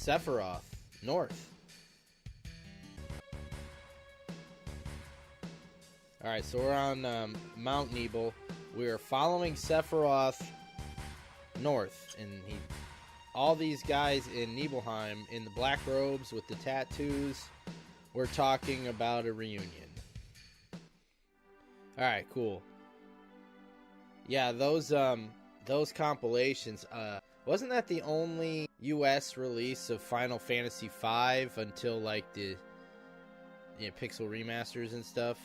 Sephiroth, north. Alright, so we're on Mount Nebel. We are following Sephiroth north, and all these guys in Nibelheim in the black robes with the tattoos, we're talking about a reunion. Alright, cool. Yeah, those compilations, wasn't that the only US release of Final Fantasy V until like the pixel remasters and stuff?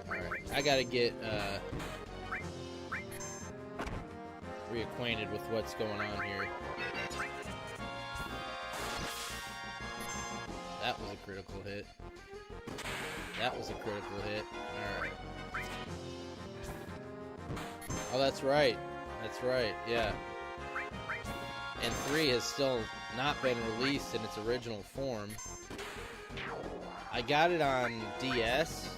Alright, I gotta get reacquainted with what's going on here. That was a critical hit. That was a critical hit. Alright. Oh, that's right. That's right, yeah. And 3 has still not been released in its original form. I got it on DS,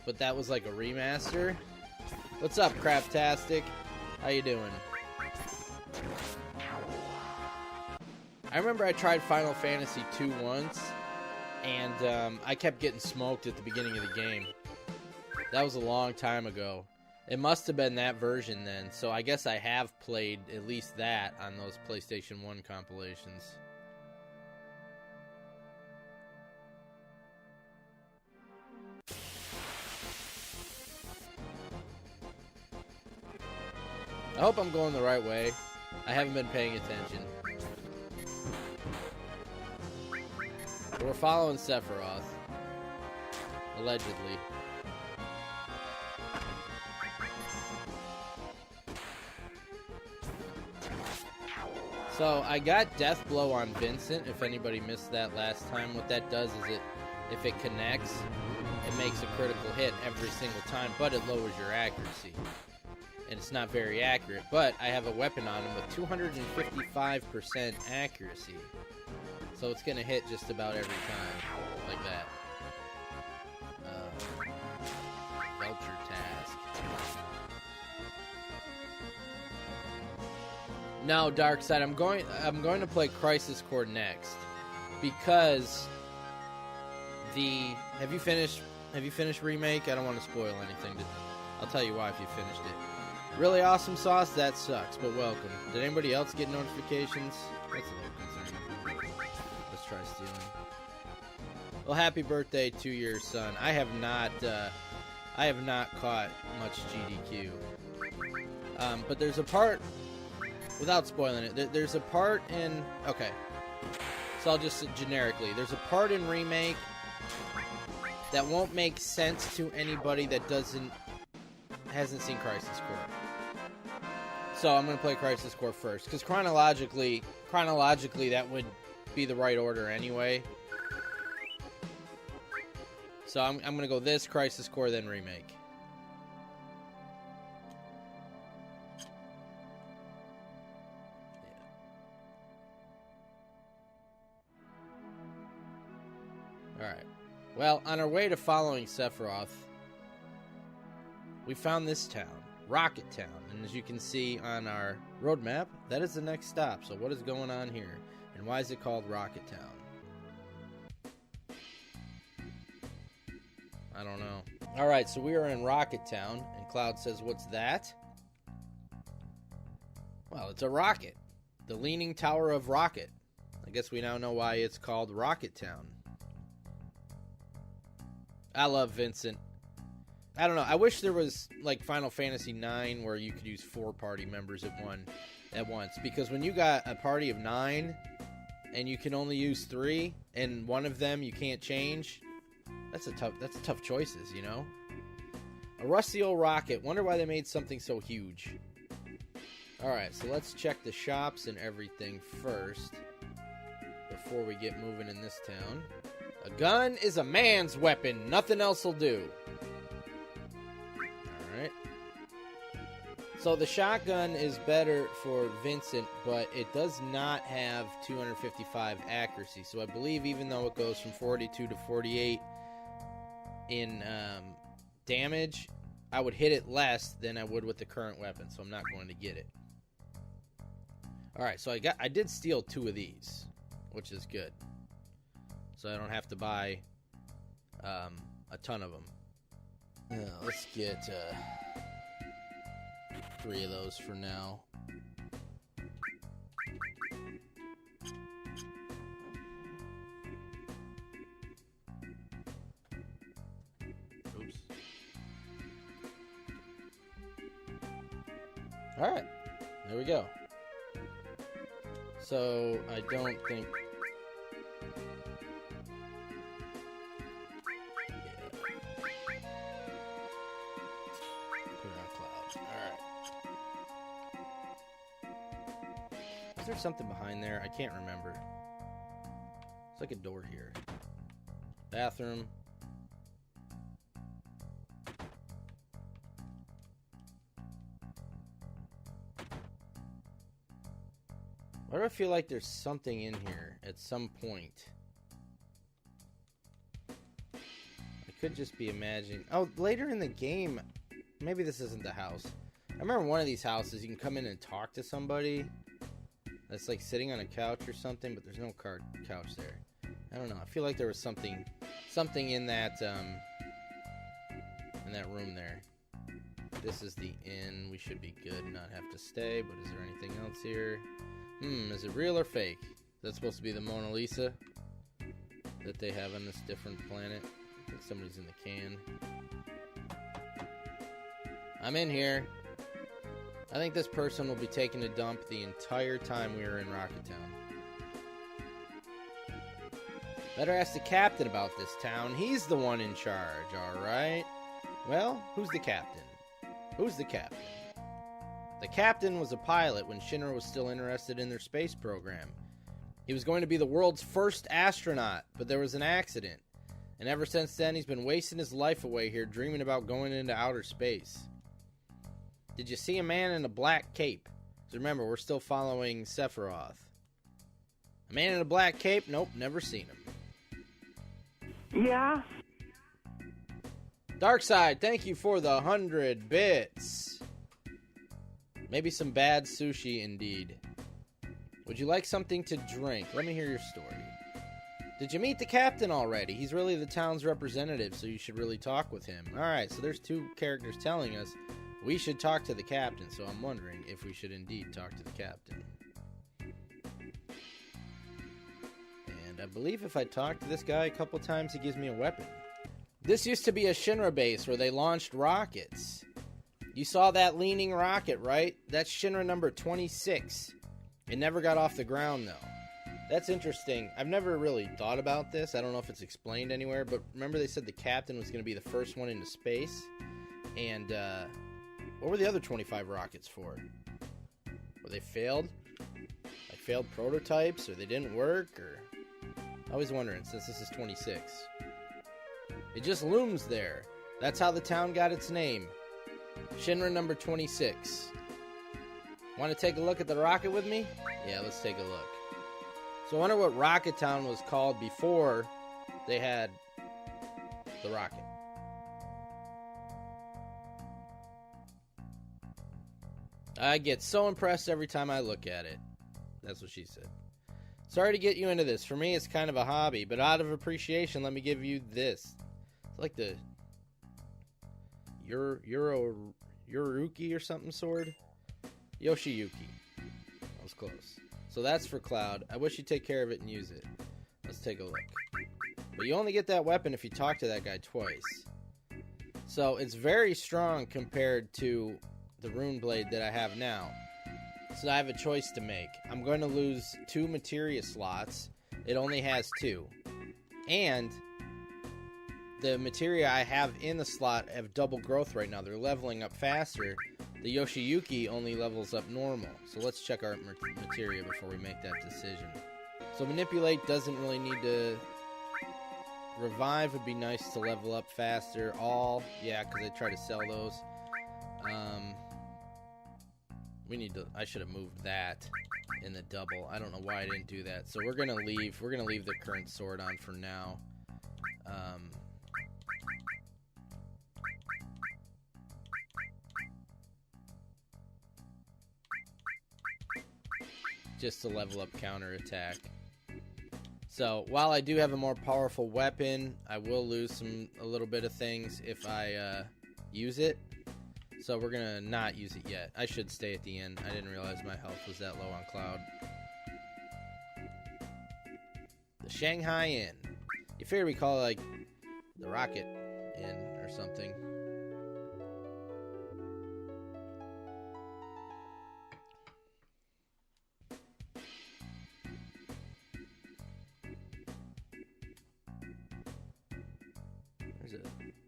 but that was like a remaster. What's up, Craptastic? How you doing? I remember I tried Final Fantasy II once, and I kept getting smoked at the beginning of the game. That was a long time ago. It must have been that version then, so I guess I have played at least that on those PlayStation 1 compilations. I hope I'm going the right way. I haven't been paying attention. But we're following Sephiroth. Allegedly. So, I got Death Blow on Vincent, if anybody missed that last time. What that does is if it connects, it makes a critical hit every single time, but it lowers your accuracy. And it's not very accurate, but I have a weapon on him with 255% accuracy. So it's going to hit just about every time, like that. Belcher Task. No, Darkseid, I'm going to play Crisis Core next, because have you finished Remake? I don't want to spoil anything. I'll tell you why if you finished it. Really awesome sauce? That sucks, but welcome. Did anybody else get notifications? That's a little concerning. Let's try stealing. Well, happy birthday to your son. I have not caught much GDQ. But there's a part, without spoiling it, there's a part in, okay, so I'll just generically, there's a part in Remake that won't make sense to anybody that hasn't seen Crisis Core. So I'm going to play Crisis Core first, because chronologically that would be the right order anyway. So I'm going to go this, Crisis Core, then Remake. Yeah. Alright. Well, on our way to following Sephiroth, we found this town, Rocket Town, and as you can see on our roadmap, that is the next stop. So what is going on here, and why is it called Rocket Town? I don't know. Alright, so we are in Rocket Town, and Cloud says, what's that? Well, it's a rocket. The Leaning Tower of Rocket. I guess we now know why it's called Rocket Town. I love Vincent. I don't know. I wish there was like Final Fantasy IX where you could use 4 party members at once. Because when you got a party of 9 and you can only use 3 and one of them you can't change, that's tough choices, you know? A rusty old rocket. Wonder why they made something so huge. Alright, so let's check the shops and everything first before we get moving in this town. A gun is a man's weapon. Nothing else will do. Alright. So the shotgun is better for Vincent, but it does not have 255 accuracy. So I believe even though it goes from 42 to 48, in damage, I would hit it less than I would with the current weapon, so I'm not going to get it. Alright, so I did steal 2 of these, which is good. So I don't have to buy a ton of them. Let's get 3 of those for now. Oops. Alright, there we go. So, I don't think... Is there something behind there? I can't remember. It's like a door here. Bathroom. Why do I feel like there's something in here at some point? I could just be imagining... Oh, later in the game... Maybe this isn't the house. I remember one of these houses, you can come in and talk to somebody... That's like sitting on a couch or something, but there's no couch there. I don't know. I feel like there was something in that room there. This is the inn. We should be good and not have to stay. But is there anything else here? Is it real or fake? Is that supposed to be the Mona Lisa that they have on this different planet? I think somebody's in the can. I'm in here. I think this person will be taking a dump the entire time we were in Rocket Town. Better ask the captain about this town. He's the one in charge, alright? Well, who's the captain? Who's the captain? The captain was a pilot when Shinra was still interested in their space program. He was going to be the world's first astronaut, but there was an accident. And ever since then, he's been wasting his life away here dreaming about going into outer space. Did you see a man in a black cape? So remember, we're still following Sephiroth. A man in a black cape? Nope, never seen him. Yeah? Darkside, thank you for the 100 bits. Maybe some bad sushi indeed. Would you like something to drink? Let me hear your story. Did you meet the captain already? He's really the town's representative, so you should really talk with him. Alright, so there's 2 characters telling us we should talk to the captain, so I'm wondering if we should indeed talk to the captain. And I believe if I talk to this guy a couple times, he gives me a weapon. This used to be a Shinra base where they launched rockets. You saw that leaning rocket, right? That's Shinra number 26. It never got off the ground, though. That's interesting. I've never really thought about this. I don't know if it's explained anywhere, but remember they said the captain was going to be the first one into space? And, what were the other 25 rockets for? Were they failed? Like failed prototypes, or they didn't work, or... I was wondering, since this is 26. It just looms there. That's how the town got its name. Shinra number 26. Want to take a look at the rocket with me? Yeah, let's take a look. So I wonder what Rocket Town was called before they had the rocket. I get so impressed every time I look at it. That's what she said. Sorry to get you into this. For me, it's kind of a hobby, but out of appreciation, let me give you this. It's like the Yoruki or something sword? Yoshiyuki. That was close. So that's for Cloud. I wish you'd take care of it and use it. Let's take a look. But you only get that weapon if you talk to that guy twice. So it's very strong compared to the rune blade that I have now. So I have a choice to make. I'm going to lose 2 materia slots. It only has 2. And the materia I have in the slot have double growth right now. They're leveling up faster. The Yoshiyuki only levels up normal. So let's check our materia before we make that decision. So manipulate doesn't really need to... Revive would be nice to level up faster. All, yeah, because I try to sell those. We need to... I should have moved that in the double. I don't know why I didn't do that. So we're gonna leave. We're gonna leave the current sword on for now. just to level up counterattack. So, while I do have a more powerful weapon, I will lose a little bit of things if I use it. So we're gonna not use it yet. I should stay at the end. I didn't realize my health was that low on Cloud. The Shanghai Inn. You figure we call it like the Rocket Inn or something.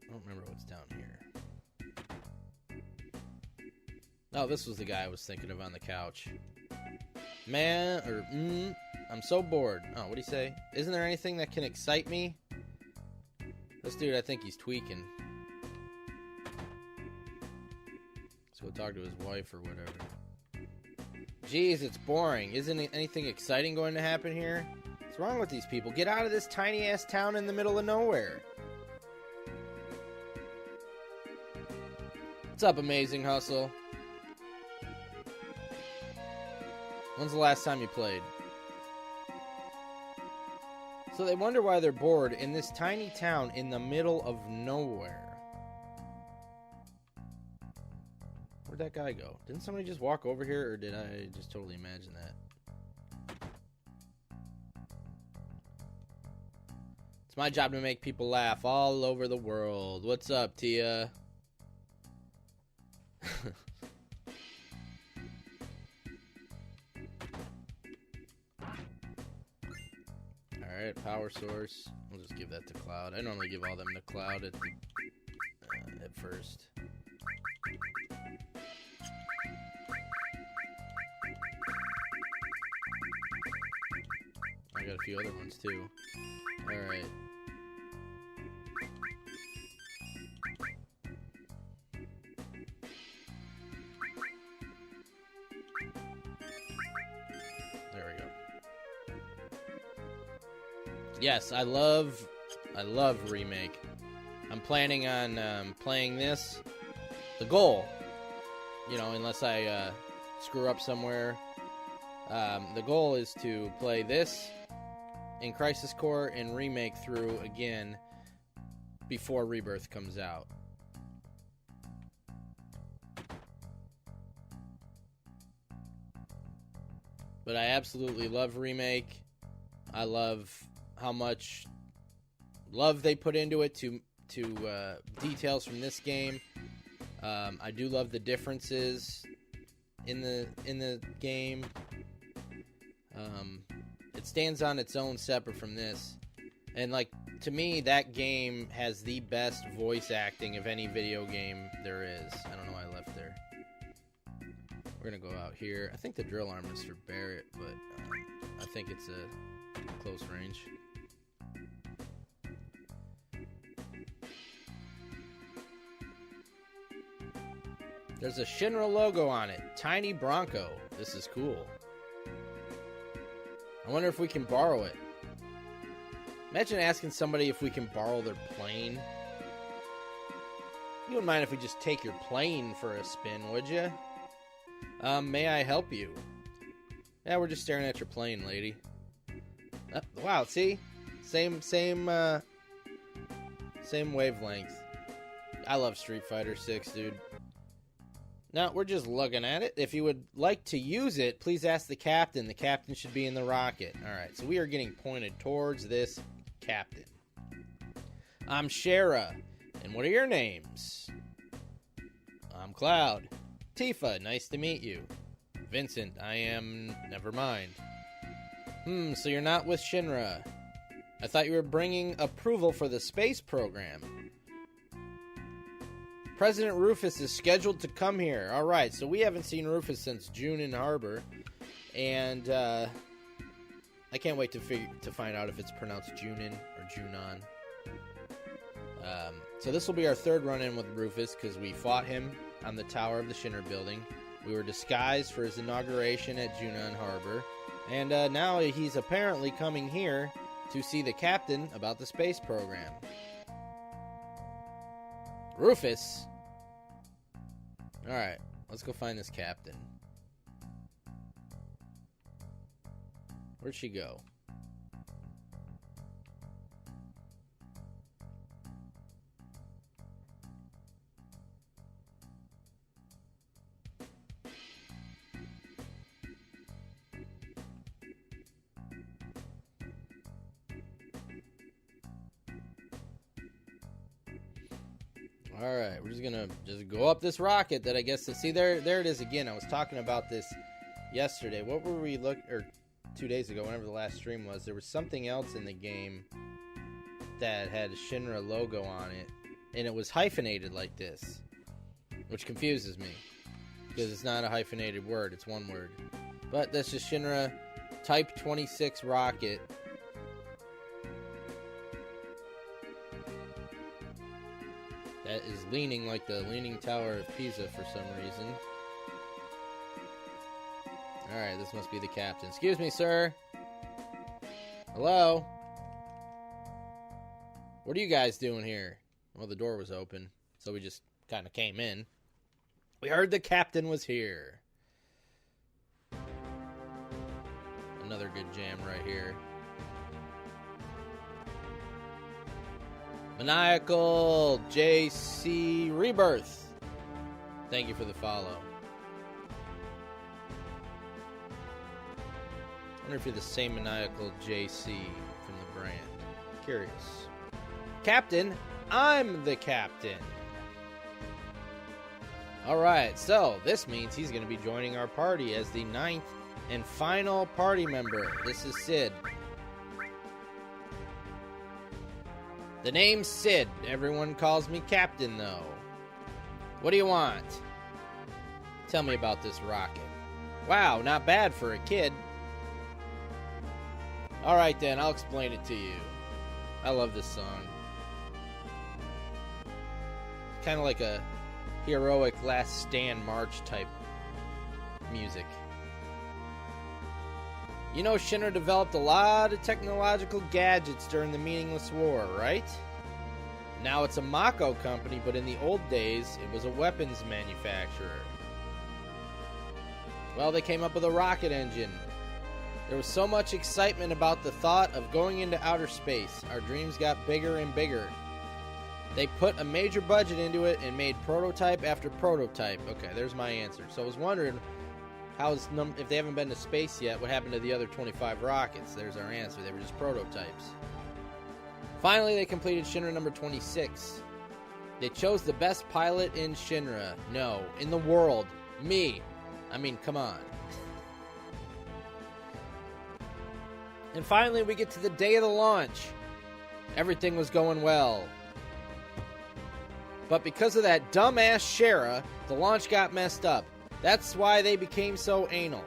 I don't remember what's down here. Oh, this was the guy I was thinking of on the couch. I'm so bored. Oh, what'd he say? Isn't there anything that can excite me? This dude, I think he's tweaking. Let's go talk to his wife or whatever. Jeez, it's boring. Isn't anything exciting going to happen here? What's wrong with these people? Get out of this tiny-ass town in the middle of nowhere. What's up, Amazing Hustle? When's the last time you played? So they wonder why they're bored in this tiny town in the middle of nowhere. Where'd that guy go? Didn't somebody just walk over here, or did I just totally imagine that? It's my job to make people laugh all over the world. What's up, Tia? Alright, power source. We'll just give that to Cloud. I normally give all them to Cloud at first. I got a few other ones too. Alright. There we go. Yes, I love Remake. I'm planning on playing this. The goal, you know, unless I screw up somewhere, the goal is to play this in Crisis Core and Remake through again before Rebirth comes out. But I absolutely love Remake. I love how much love they put into it to details from this game. I do love the differences in the game. It stands on its own separate from this. And like, to me, that game has the best voice acting of any video game there is. I don't know why I left there. We're gonna go out here. I think the drill arm is for Barrett, but I think it's a close range. There's a Shinra logo on it. Tiny Bronco. This is cool. I wonder if we can borrow it. Imagine asking somebody if we can borrow their plane. You wouldn't mind if we just take your plane for a spin, would you? May I help you? Yeah, we're just staring at your plane, lady. Wow, see? Same wavelength. I love Street Fighter 6, dude. No, we're just looking at it. If you would like to use it, please ask the captain. The captain should be in the rocket. Alright, so we are getting pointed towards this captain. I'm Shara. And what are your names? I'm Cloud. Tifa, nice to meet you. Vincent, I am... never mind. So you're not with Shinra. I thought you were bringing approval for the space program. President Rufus is scheduled to come here. Alright, so we haven't seen Rufus since Junon Harbor. And, I can't wait to find out if it's pronounced Junon or Junon. So this will be our third run-in with Rufus, because we fought him on the tower of the Shinra building. We were disguised for his inauguration at Junon Harbor. And, now he's apparently coming here to see the captain about the space program. Rufus? Alright, let's go find this captain. Where'd she go? Alright, we're just gonna go up this rocket that I guess see there it is again. I was talking about this yesterday. What were we or 2 days ago, whenever the last stream was, there was something else in the game that had a Shinra logo on it, and it was hyphenated like this, which confuses me because it's not a hyphenated word, it's one word. But that's just Shinra Type 26 rocket. That is leaning like the Leaning Tower of Pisa for some reason. Alright, this must be the captain. Excuse me, sir. Hello? What are you guys doing here? Well, the door was open, so we just kind of came in. We heard the captain was here. Another good jam right here. Maniacal JC Rebirth. Thank you for the follow. I wonder if you're the same Maniacal JC from the brand. Curious. Captain, I'm the captain. Alright, so this means he's going to be joining our party as the 9th and final party member. This is Sid. The name's Sid. Everyone calls me Captain, though. What do you want? Tell me about this rocket. Wow, not bad for a kid. Alright then, I'll explain it to you. I love this song. Kind of like a heroic Last Stand march type music. You know, Shinra developed a lot of technological gadgets during the meaningless war, right? Now it's a Mako company, but in the old days, it was a weapons manufacturer. Well, they came up with a rocket engine. There was so much excitement about the thought of going into outer space. Our dreams got bigger and bigger. They put a major budget into it and made prototype after prototype. Okay, there's my answer. So I was wondering, if they haven't been to space yet, what happened to the other 25 rockets? There's our answer. They were just prototypes. Finally, they completed Shinra number 26. They chose the best pilot in Shinra. No, in the world. Me. I mean, come on. And finally, we get to the day of the launch. Everything was going well. But because of that dumbass Shara, the launch got messed up. That's why they became so anal.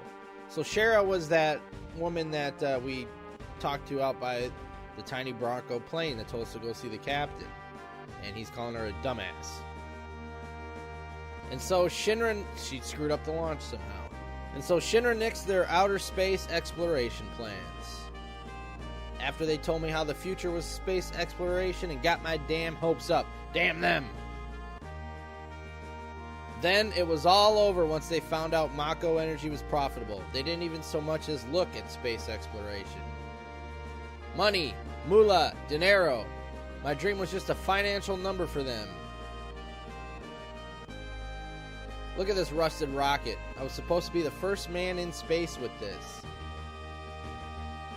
So Shara was that woman that we talked to out by the tiny Bronco plane that told us to go see the captain. And he's calling her a dumbass. And so Shinra, she screwed up the launch somehow. And so Shinra nixed their outer space exploration plans. After they told me how the future was space exploration and got my damn hopes up. Damn them! Then it was all over once they found out Mako Energy was profitable. They didn't even so much as look at space exploration. Money, moolah, dinero. My dream was just a financial number for them. Look at this rusted rocket. I was supposed to be the first man in space with this.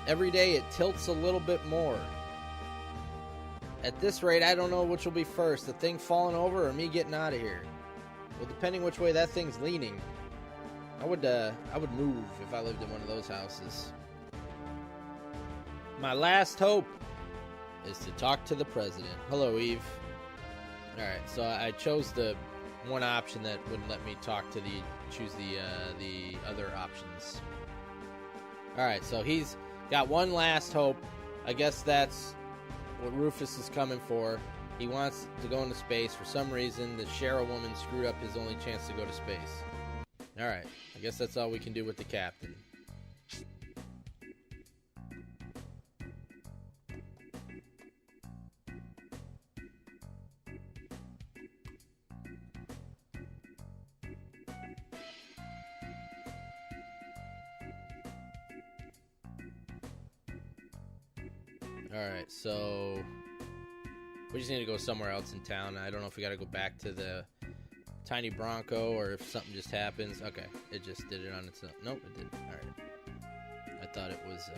Every day it tilts a little bit more. At this rate, I don't know which will be first, the thing falling over or me getting out of here. Well, depending which way that thing's leaning, I would move if I lived in one of those houses. My last hope is to talk to the president. Hello, Eve. Alright, so I chose the one option that wouldn't let me choose the other options. Alright, so he's got one last hope. I guess that's what Rufus is coming for. He wants to go into space. For some reason, the Shara woman screwed up his only chance to go to space. Alright, I guess that's all we can do with the captain. Alright, so we just need to go somewhere else in town. I don't know if we gotta go back to the Tiny Bronco or if something just happens. Okay, it just did it on its own. Nope, it didn't. Alright. I thought it was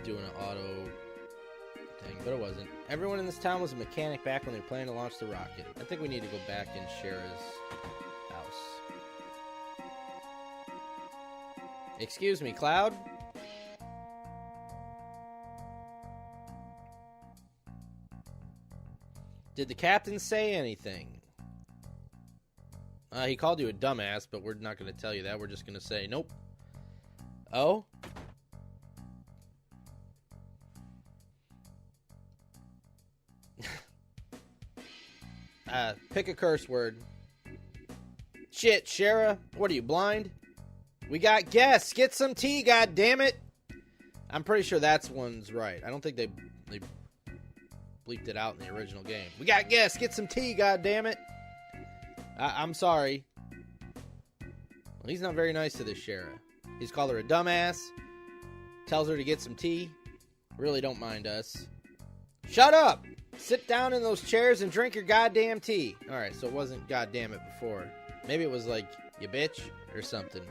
doing an auto thing, but it wasn't. Everyone in this town was a mechanic back when they were planning to launch the rocket. I think we need to go back in Shara's house. Excuse me, Cloud? Did the captain say anything? He called you a dumbass, but we're not going to tell you that. We're just going to say, nope. Oh? Pick a curse word. Shit, Shara. What are you, blind? We got guests. Get some tea, goddammit. I'm pretty sure that's one's right. I don't think they bleeped it out in the original game. We got guests. Get some tea, goddammit. I'm sorry. Well, he's not very nice to this Shara. He's called her a dumbass. Tells her to get some tea. Really don't mind us. Shut up! Sit down in those chairs and drink your goddamn tea. Alright, so it wasn't goddamn it before. Maybe it was like, you bitch, or something.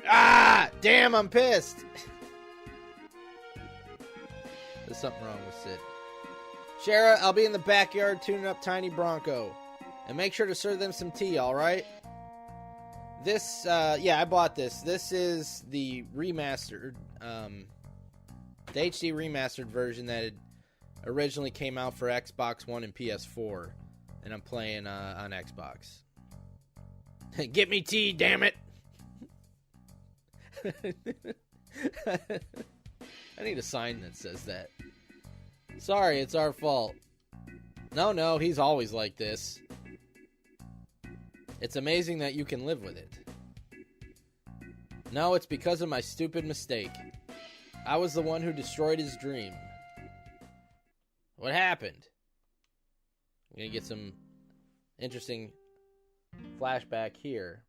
Ah! Damn, I'm pissed! There's something wrong with Sid. Shara, I'll be in the backyard tuning up Tiny Bronco. And make sure to serve them some tea, alright? This, yeah, I bought this. This is the remastered, the HD remastered version that had originally came out for Xbox One and PS4. And I'm playing on Xbox. Get me tea, damn it! I need a sign that says that. Sorry, it's our fault. No, he's always like this. It's amazing that you can live with it. No, it's because of my stupid mistake. I was the one who destroyed his dream. What happened? I'm gonna get some interesting flashback here.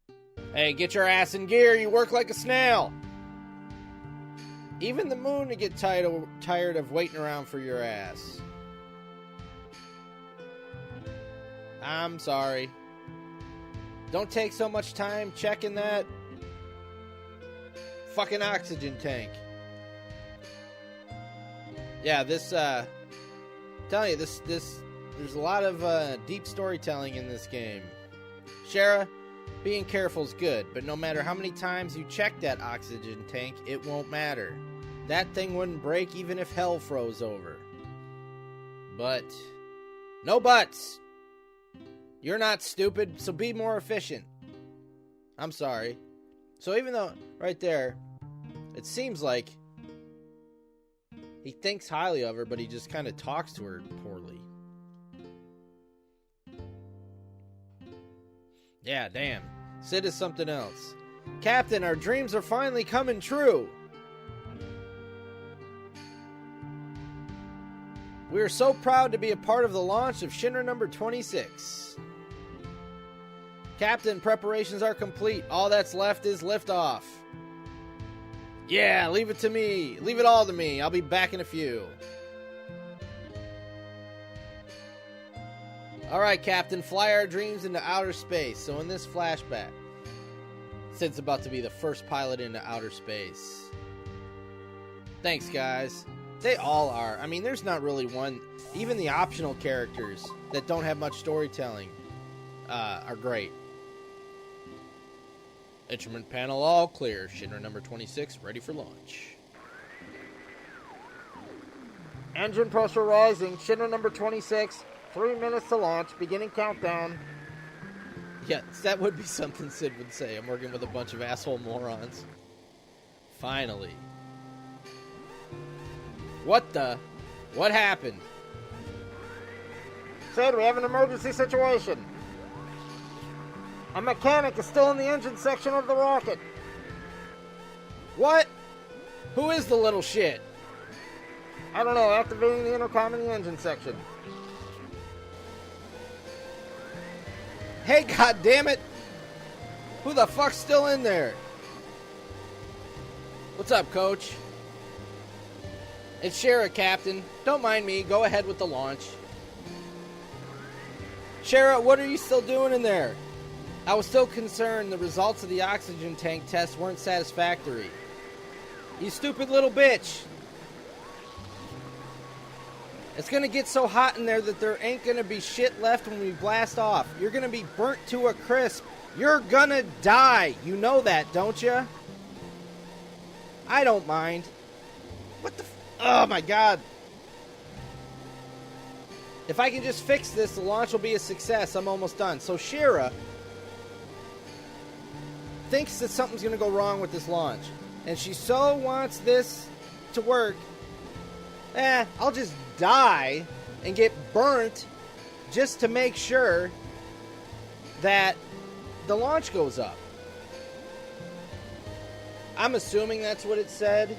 Hey, get your ass in gear. You work like a snail. Even the moon to get tired of waiting around for your ass. I'm sorry. Don't take so much time checking that fucking oxygen tank. Yeah, this, telling you, this, there's a lot of, deep storytelling in this game. Shara, being careful is good, but no matter how many times you check that oxygen tank, it won't matter. That thing wouldn't break even if hell froze over. But, no buts! You're not stupid, so be more efficient. I'm sorry. So even though, right there, it seems like he thinks highly of her, but he just kind of talks to her poorly. Yeah, damn. Sid is something else. Captain, our dreams are finally coming true. We are so proud to be a part of the launch of Shinra number 26. Captain, preparations are complete. All that's left is liftoff. Yeah, leave it to me. Leave it all to me. I'll be back in a few. Alright, Captain, fly our dreams into outer space. So in this flashback, Sid's about to be the first pilot into outer space. Thanks, guys. They all are. I mean, there's not really one. Even the optional characters that don't have much storytelling are great. Instrument panel all clear. Shinra number 26 ready for launch. Engine pressure rising. Shinra number 26. 3 minutes to launch. Beginning countdown. Yeah, that would be something Sid would say. I'm working with a bunch of asshole morons. Finally. What the? What happened? Sid, we have an emergency situation. A mechanic is still in the engine section of the rocket. What? Who is the little shit? I don't know. Activating the intercom in the engine section. Hey, goddammit! Who the fuck's still in there? What's up, Coach? It's Shara, Captain. Don't mind me. Go ahead with the launch. Shara, what are you still doing in there? I was still concerned the results of the oxygen tank test weren't satisfactory. You stupid little bitch. It's gonna get so hot in there that there ain't gonna be shit left when we blast off. You're gonna be burnt to a crisp. You're gonna die. You know that, don't you? I don't mind. What the oh my god. If I can just fix this, the launch will be a success. I'm almost done. So Shira thinks that something's gonna go wrong with this launch. And she so wants this to work. I'll just die and get burnt just to make sure that the launch goes up. I'm assuming that's what it said,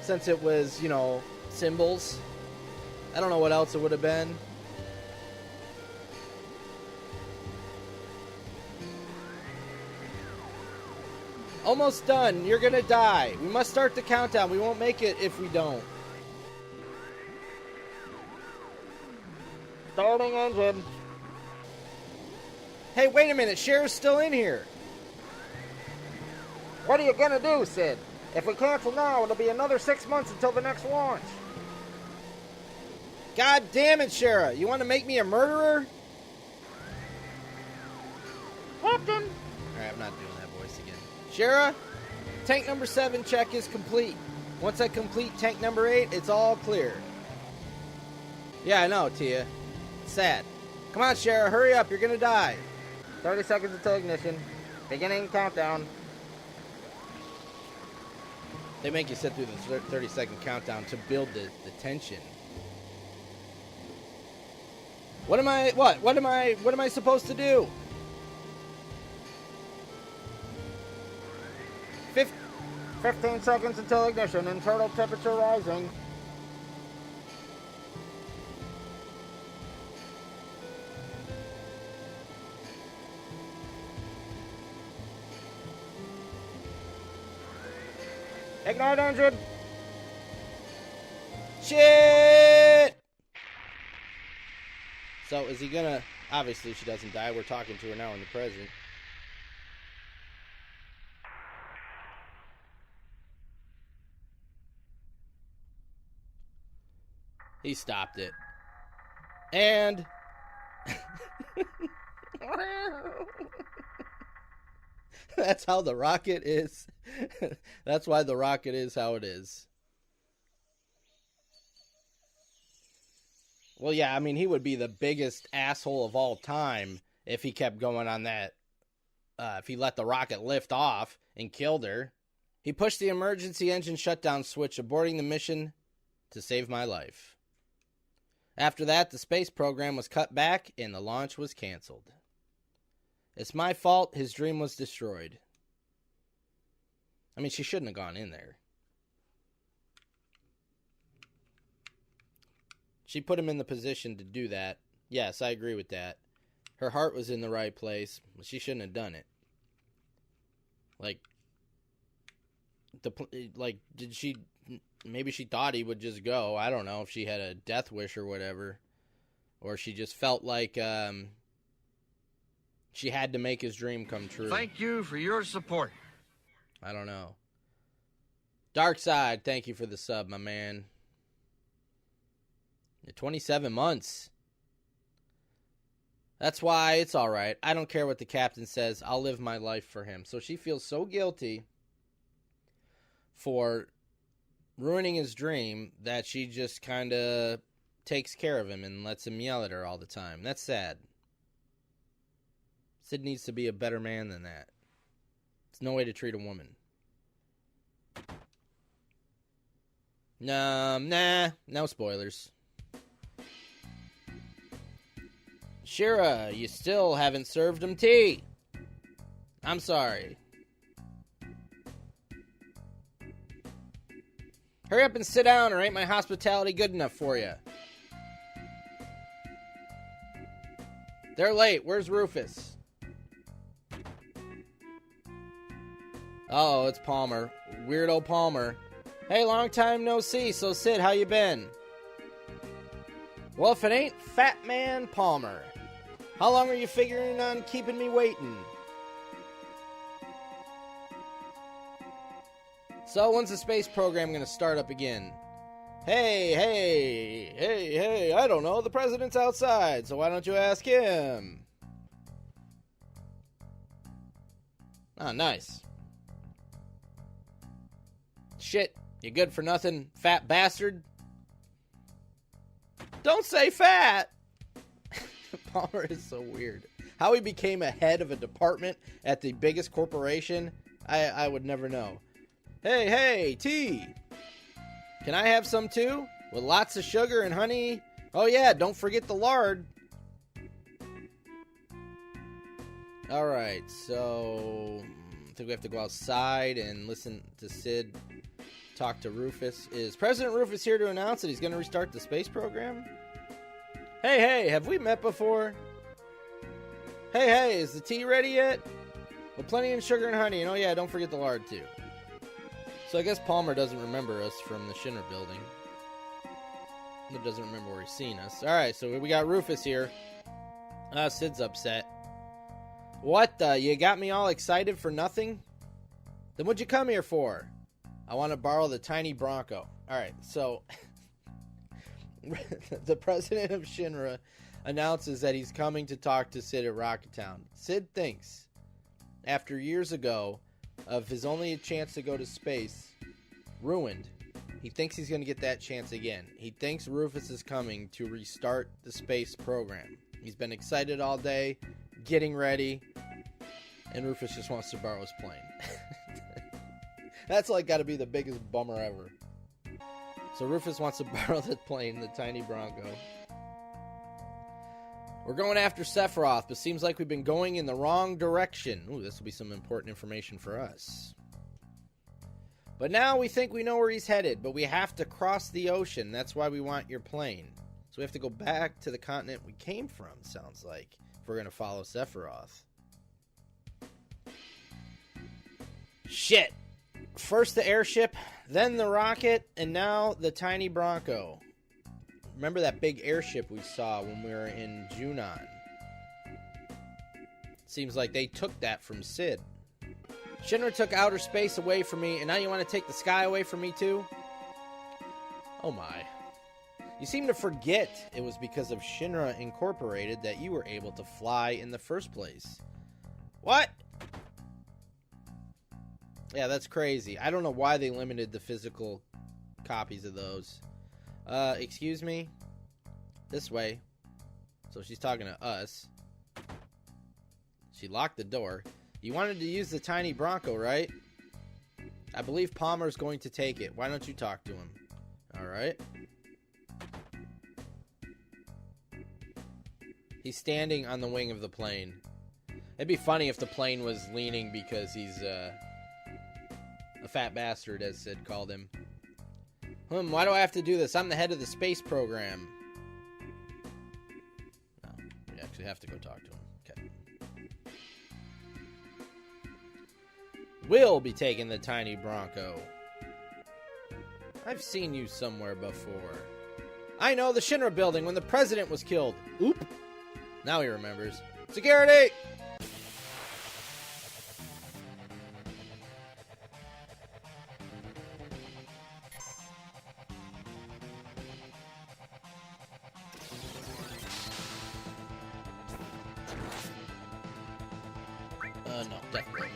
since it was, you know, symbols. I don't know what else it would have been. Almost done. You're gonna die. We must start the countdown. We won't make it if we don't. Starting engine. Hey, wait a minute. Cher's still in here. What are you gonna do, Sid? If we cancel now, it'll be another 6 months until the next launch. God damn it, Shara. You want to make me a murderer? Captain. Alright, I'm not doing that voice again. Shara, tank number 7 check is complete. Once I complete tank number 8, it's all clear. Yeah, I know, Tia. It's sad. Come on, Shara, hurry up. You're gonna die. 30 seconds until ignition. Beginning countdown. They make you sit through the 30-second countdown to build the tension. What am I supposed to do? 15 seconds until ignition. Internal temperature rising. Ignite engine. Shit! So is he gonna... Obviously she doesn't die. We're talking to her now in the present. He stopped it. And... That's how the rocket is. That's why the rocket is how it is. Well, yeah, I mean, he would be the biggest asshole of all time if he kept going on that. If he let the rocket lift off and killed her. He pushed the emergency engine shutdown switch, aborting the mission to save my life. After that, the space program was cut back and the launch was canceled. It's my fault his dream was destroyed. I mean, she shouldn't have gone in there. She put him in the position to do that. Yes, I agree with that. Her heart was in the right place, but she shouldn't have done it. Did she... Maybe she thought he would just go. I don't know if she had a death wish or whatever. Or she just felt like she had to make his dream come true. Thank you for your support. I don't know. Dark Side, thank you for the sub, my man. 27 months. That's why it's alright. I don't care what the captain says. I'll live my life for him. So she feels so guilty for ruining his dream that she just kind of takes care of him and lets him yell at her all the time. That's sad. Sid needs to be a better man than that. It's no way to treat a woman. Nah, no spoilers. Shira, you still haven't served him tea. I'm sorry. Hurry up and sit down, or ain't my hospitality good enough for you? They're late. Where's Rufus? Uh-oh, it's Palmer. Weirdo Palmer. Hey, long time no see. So, Sid, how you been? Well, if it ain't Fat Man Palmer. How long are you figuring on keeping me waiting? So, when's the space program gonna start up again? Hey, I don't know. The president's outside, so why don't you ask him? Oh, nice. Shit, you good for nothing, fat bastard? Don't say fat! Palmer is so weird. How he became a head of a department at the biggest corporation, I would never know. Hey, tea! Can I have some too? With lots of sugar and honey? Oh yeah, don't forget the lard. Alright, so I think we have to go outside and listen to Sid talk to Rufus. Is President Rufus here to announce that he's going to restart the space program? Hey, have we met before? Hey, is the tea ready yet? With plenty of sugar and honey, and oh yeah, don't forget the lard too. So I guess Palmer doesn't remember us from the Shinra building. He doesn't remember where he's seen us. Alright, so we got Rufus here. Sid's upset. What the? You got me all excited for nothing? Then what'd you come here for? I want to borrow the tiny Bronco. Alright, so the president of Shinra announces that he's coming to talk to Sid at Rocket Town. Sid thinks, after years ago, of his only chance to go to space ruined, he thinks he's going to get that chance again. He thinks Rufus is coming to restart the space program. He's been excited all day, getting ready, and Rufus just wants to borrow his plane. That's like got to be the biggest bummer ever. So Rufus wants to borrow the plane, the tiny Bronco. We're going after Sephiroth, but seems like we've been going in the wrong direction. Ooh, this will be some important information for us. But now we think we know where he's headed, but we have to cross the ocean. That's why we want your plane. So we have to go back to the continent we came from, sounds like, if we're going to follow Sephiroth. Shit! First the airship, then the rocket, and now the tiny Bronco. Remember that big airship we saw when we were in Junon? Seems like they took that from Sid. Shinra took outer space away from me, and now you want to take the sky away from me too? Oh my. You seem to forget it was because of Shinra Incorporated that you were able to fly in the first place. What? Yeah, that's crazy. I don't know why they limited the physical copies of those. Excuse me? This way. So she's talking to us. She locked the door. You wanted to use the tiny Bronco, right? I believe Palmer's going to take it. Why don't you talk to him? Alright. He's standing on the wing of the plane. It'd be funny if the plane was leaning because he's, a fat bastard, as Sid called him. Why do I have to do this? I'm the head of the space program. No, we actually have to go talk to him. Okay. We'll be taking the tiny Bronco. I've seen you somewhere before. I know, the Shinra building when the president was killed. Oop. Now he remembers. Security! No, definitely.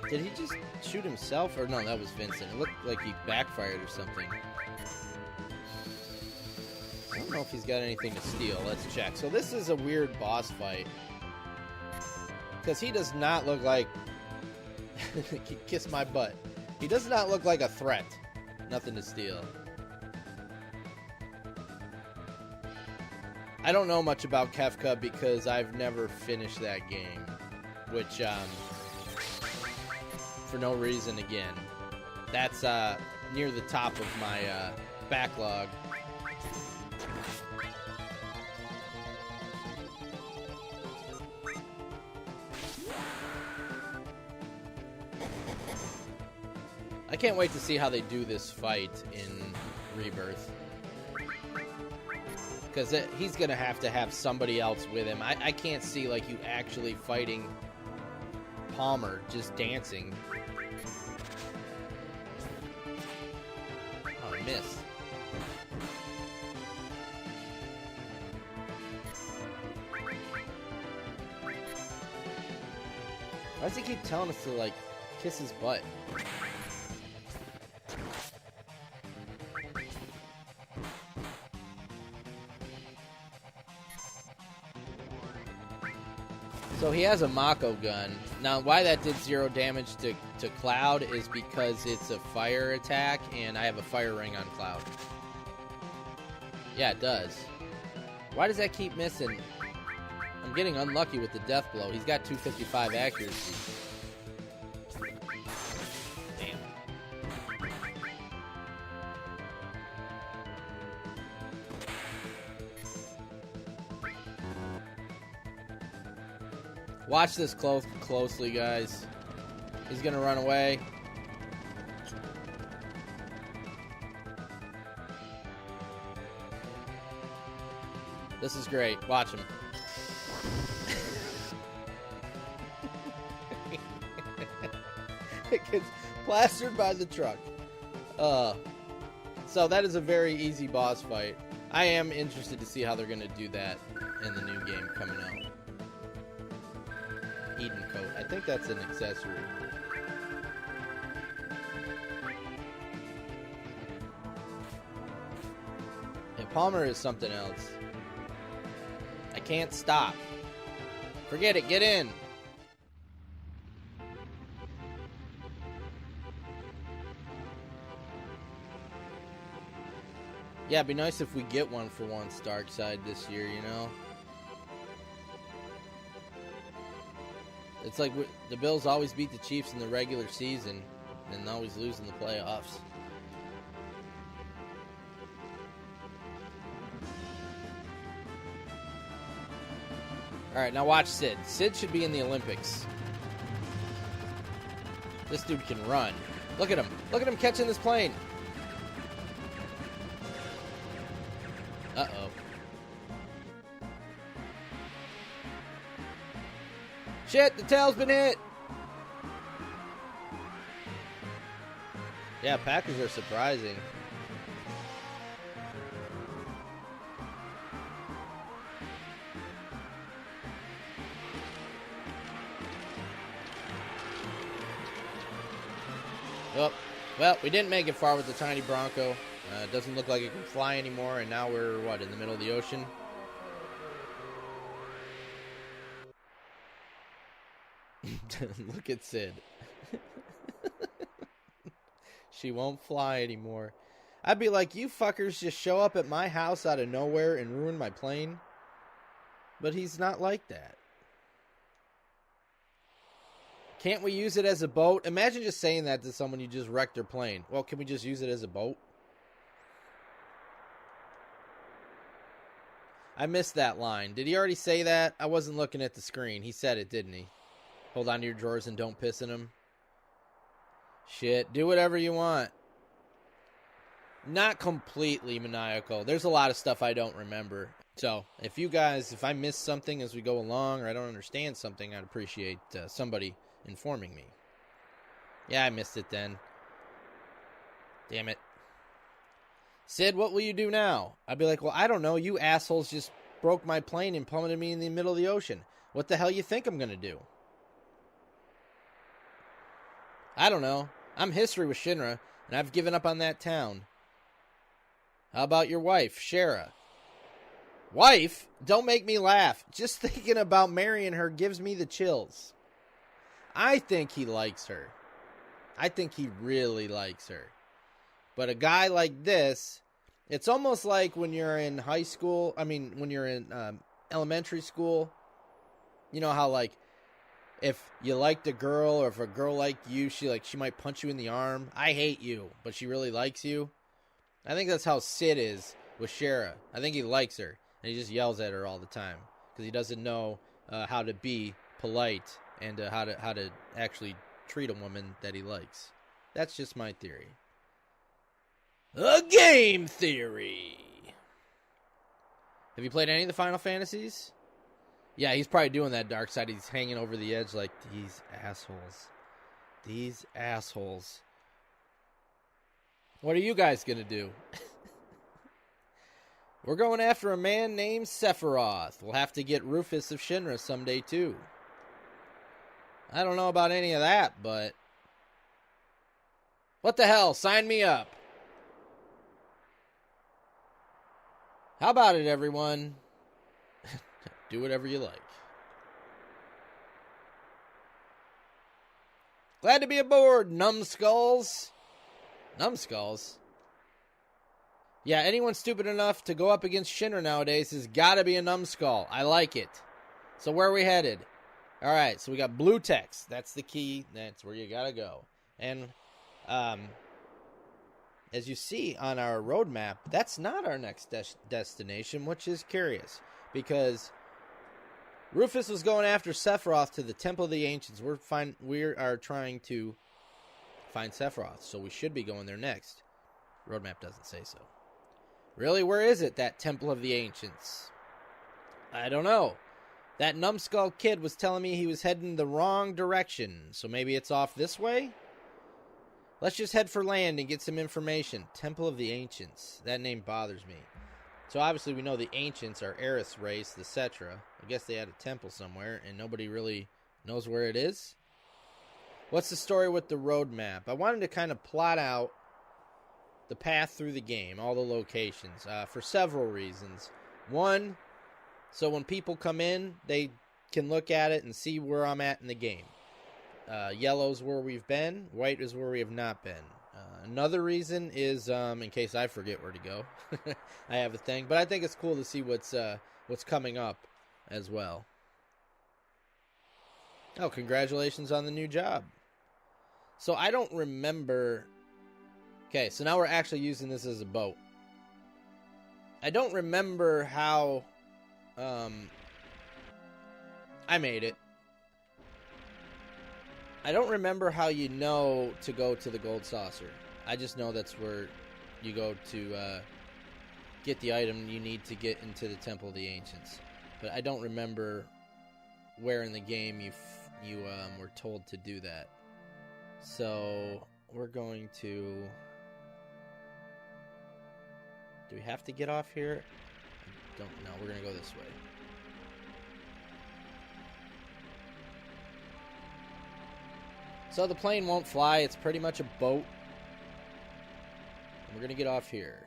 Did he just shoot himself? Or no, that was Vincent. It looked like he backfired or something. I don't know if he's got anything to steal. Let's check. So this is a weird boss fight. Because he does not look like... Kiss my butt. He does not look like a threat. Nothing to steal. I don't know much about Kefka because I've never finished that game. Which, for no reason again. That's, near the top of my, backlog. I can't wait to see how they do this fight in Rebirth. Because he's going to have somebody else with him. I can't see, like, you actually fighting Palmer, just dancing. Oh, I missed. Why does he keep telling us to, like, kiss his butt? So he has a Mako gun. Now, why that did 0 damage to Cloud is because it's a fire attack, and I have a fire ring on Cloud. Yeah, it does. Why does that keep missing? I'm getting unlucky with the death blow. He's got 255 accuracy. Damn. Watch this closely, guys. He's gonna run away. This is great. Watch him. It gets plastered by the truck. So that is a very easy boss fight. I am interested to see how they're gonna do that in the new game coming out. Eden coat. I think that's an accessory. And Palmer is something else. I can't stop. Forget it. Get in. Yeah, it'd be nice if we get one for once, Darkseid, this year, you know? It's like the Bills always beat the Chiefs in the regular season and always lose in the playoffs. Alright, now watch Sid. Sid should be in the Olympics. This dude can run. Look at him. Look at him catching this plane. Uh-oh. Shit, the tail's been hit. Yeah, Packers are surprising. Oh, well, we didn't make it far with the tiny Bronco. It doesn't look like it can fly anymore, and now we're, what, in the middle of the ocean? Look at Sid. She won't fly anymore. I'd be like, you fuckers just show up at my house out of nowhere and ruin my plane. But he's not like that. Can't we use it as a boat? Imagine just saying that to someone you just wrecked their plane. Well, can we just use it as a boat? I missed that line. Did he already say that? I wasn't looking at the screen. He said it, didn't he? Hold on to your drawers and don't piss in them. Shit, do whatever you want. Not completely maniacal. There's a lot of stuff I don't remember. So, if I miss something as we go along or I don't understand something, I'd appreciate somebody informing me. Yeah, I missed it then. Damn it. Sid, what will you do now? I'd be like, well, I don't know. You assholes just broke my plane and plummeted me in the middle of the ocean. What the hell you think I'm going to do? I don't know. I'm history with Shinra, and I've given up on that town. How about your wife, Shara? Wife? Don't make me laugh. Just thinking about marrying her gives me the chills. I think he likes her. I think he really likes her. But a guy like this, it's almost like when you're in high school, when you're in elementary school, you know how, like, if you liked a girl or if a girl liked you, she might punch you in the arm. I hate you, but she really likes you. I think that's how Sid is with Shara. I think he likes her, and he just yells at her all the time because he doesn't know how to be polite and how to actually treat a woman that he likes. That's just my theory. A game theory. Have you played any of the Final Fantasies? Yeah, he's probably doing that dark side. He's hanging over the edge like, these assholes. These assholes. What are you guys going to do? We're going after a man named Sephiroth. We'll have to get Rufus of Shinra someday, too. I don't know about any of that, but... what the hell? Sign me up. How about it, everyone? Do whatever you like. Glad to be aboard, numbskulls. Numbskulls? Yeah, anyone stupid enough to go up against Shinra nowadays has got to be a numbskull. I like it. So where are we headed? All right, so we got blue text. That's the key. That's where you got to go. And as you see on our roadmap, that's not our next destination, which is curious. Because Rufus was going after Sephiroth to the Temple of the Ancients. We are trying to find Sephiroth, so we should be going there next. Roadmap doesn't say so. Really, where is it, that Temple of the Ancients? I don't know. That numbskull kid was telling me he was heading the wrong direction, so maybe it's off this way? Let's just head for land and get some information. Temple of the Ancients. That name bothers me. So obviously we know the Ancients are Eris race, the Cetra. I guess they had a temple somewhere, and nobody really knows where it is. What's the story with the roadmap? I wanted to kind of plot out the path through the game, all the locations, for several reasons. One, so when people come in, they can look at it and see where I'm at in the game. Yellow's where we've been, white is where we have not been. Another reason is, in case I forget where to go, I have a thing, but I think it's cool to see what's coming up as well. Oh, congratulations on the new job. So I don't remember. Okay, so now we're actually using this as a boat. I don't remember how I made it. I don't remember how you know to go to the gold saucer. I just know that's where you go to get the item you need to get into the Temple of the Ancients. But I don't remember where in the game you were told to do that. So we're going to... do we have to get off here? I don't know. We're going to go this way. So the plane won't fly. It's pretty much a boat. And we're going to get off here.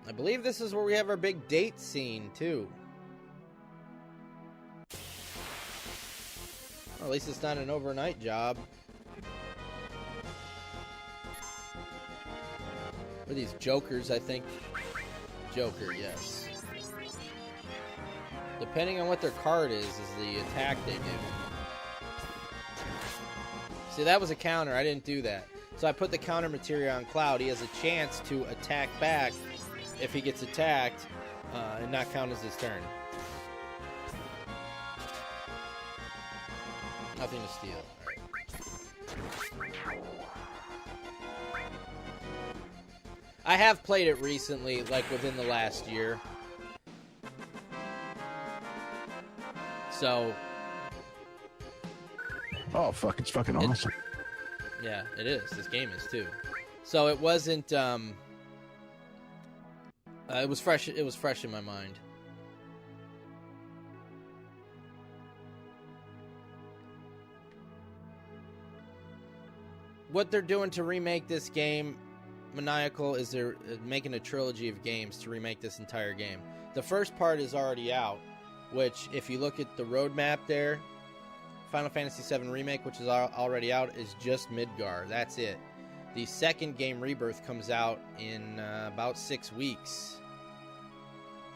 I believe this is where we have our big date scene, too. Well, at least it's not an overnight job. What are these jokers, I think? Joker, yes. Depending on what their card is the attack they do. See, that was a counter. I didn't do that. So I put the counter materia on Cloud. He has a chance to attack back if he gets attacked and not count as his turn. Nothing to steal. All right. I have played it recently, like within the last year. So. Oh, fuck. It's fucking awesome. Yeah, it is. This game is too. So it wasn't, it was fresh in my mind. What they're doing to remake this game, Maniacal, is they're making a trilogy of games to remake this entire game. The first part is already out, which, if you look at the roadmap there, Final Fantasy VII Remake, which is already out, is just Midgar. That's it. The second game, Rebirth, comes out in about 6 weeks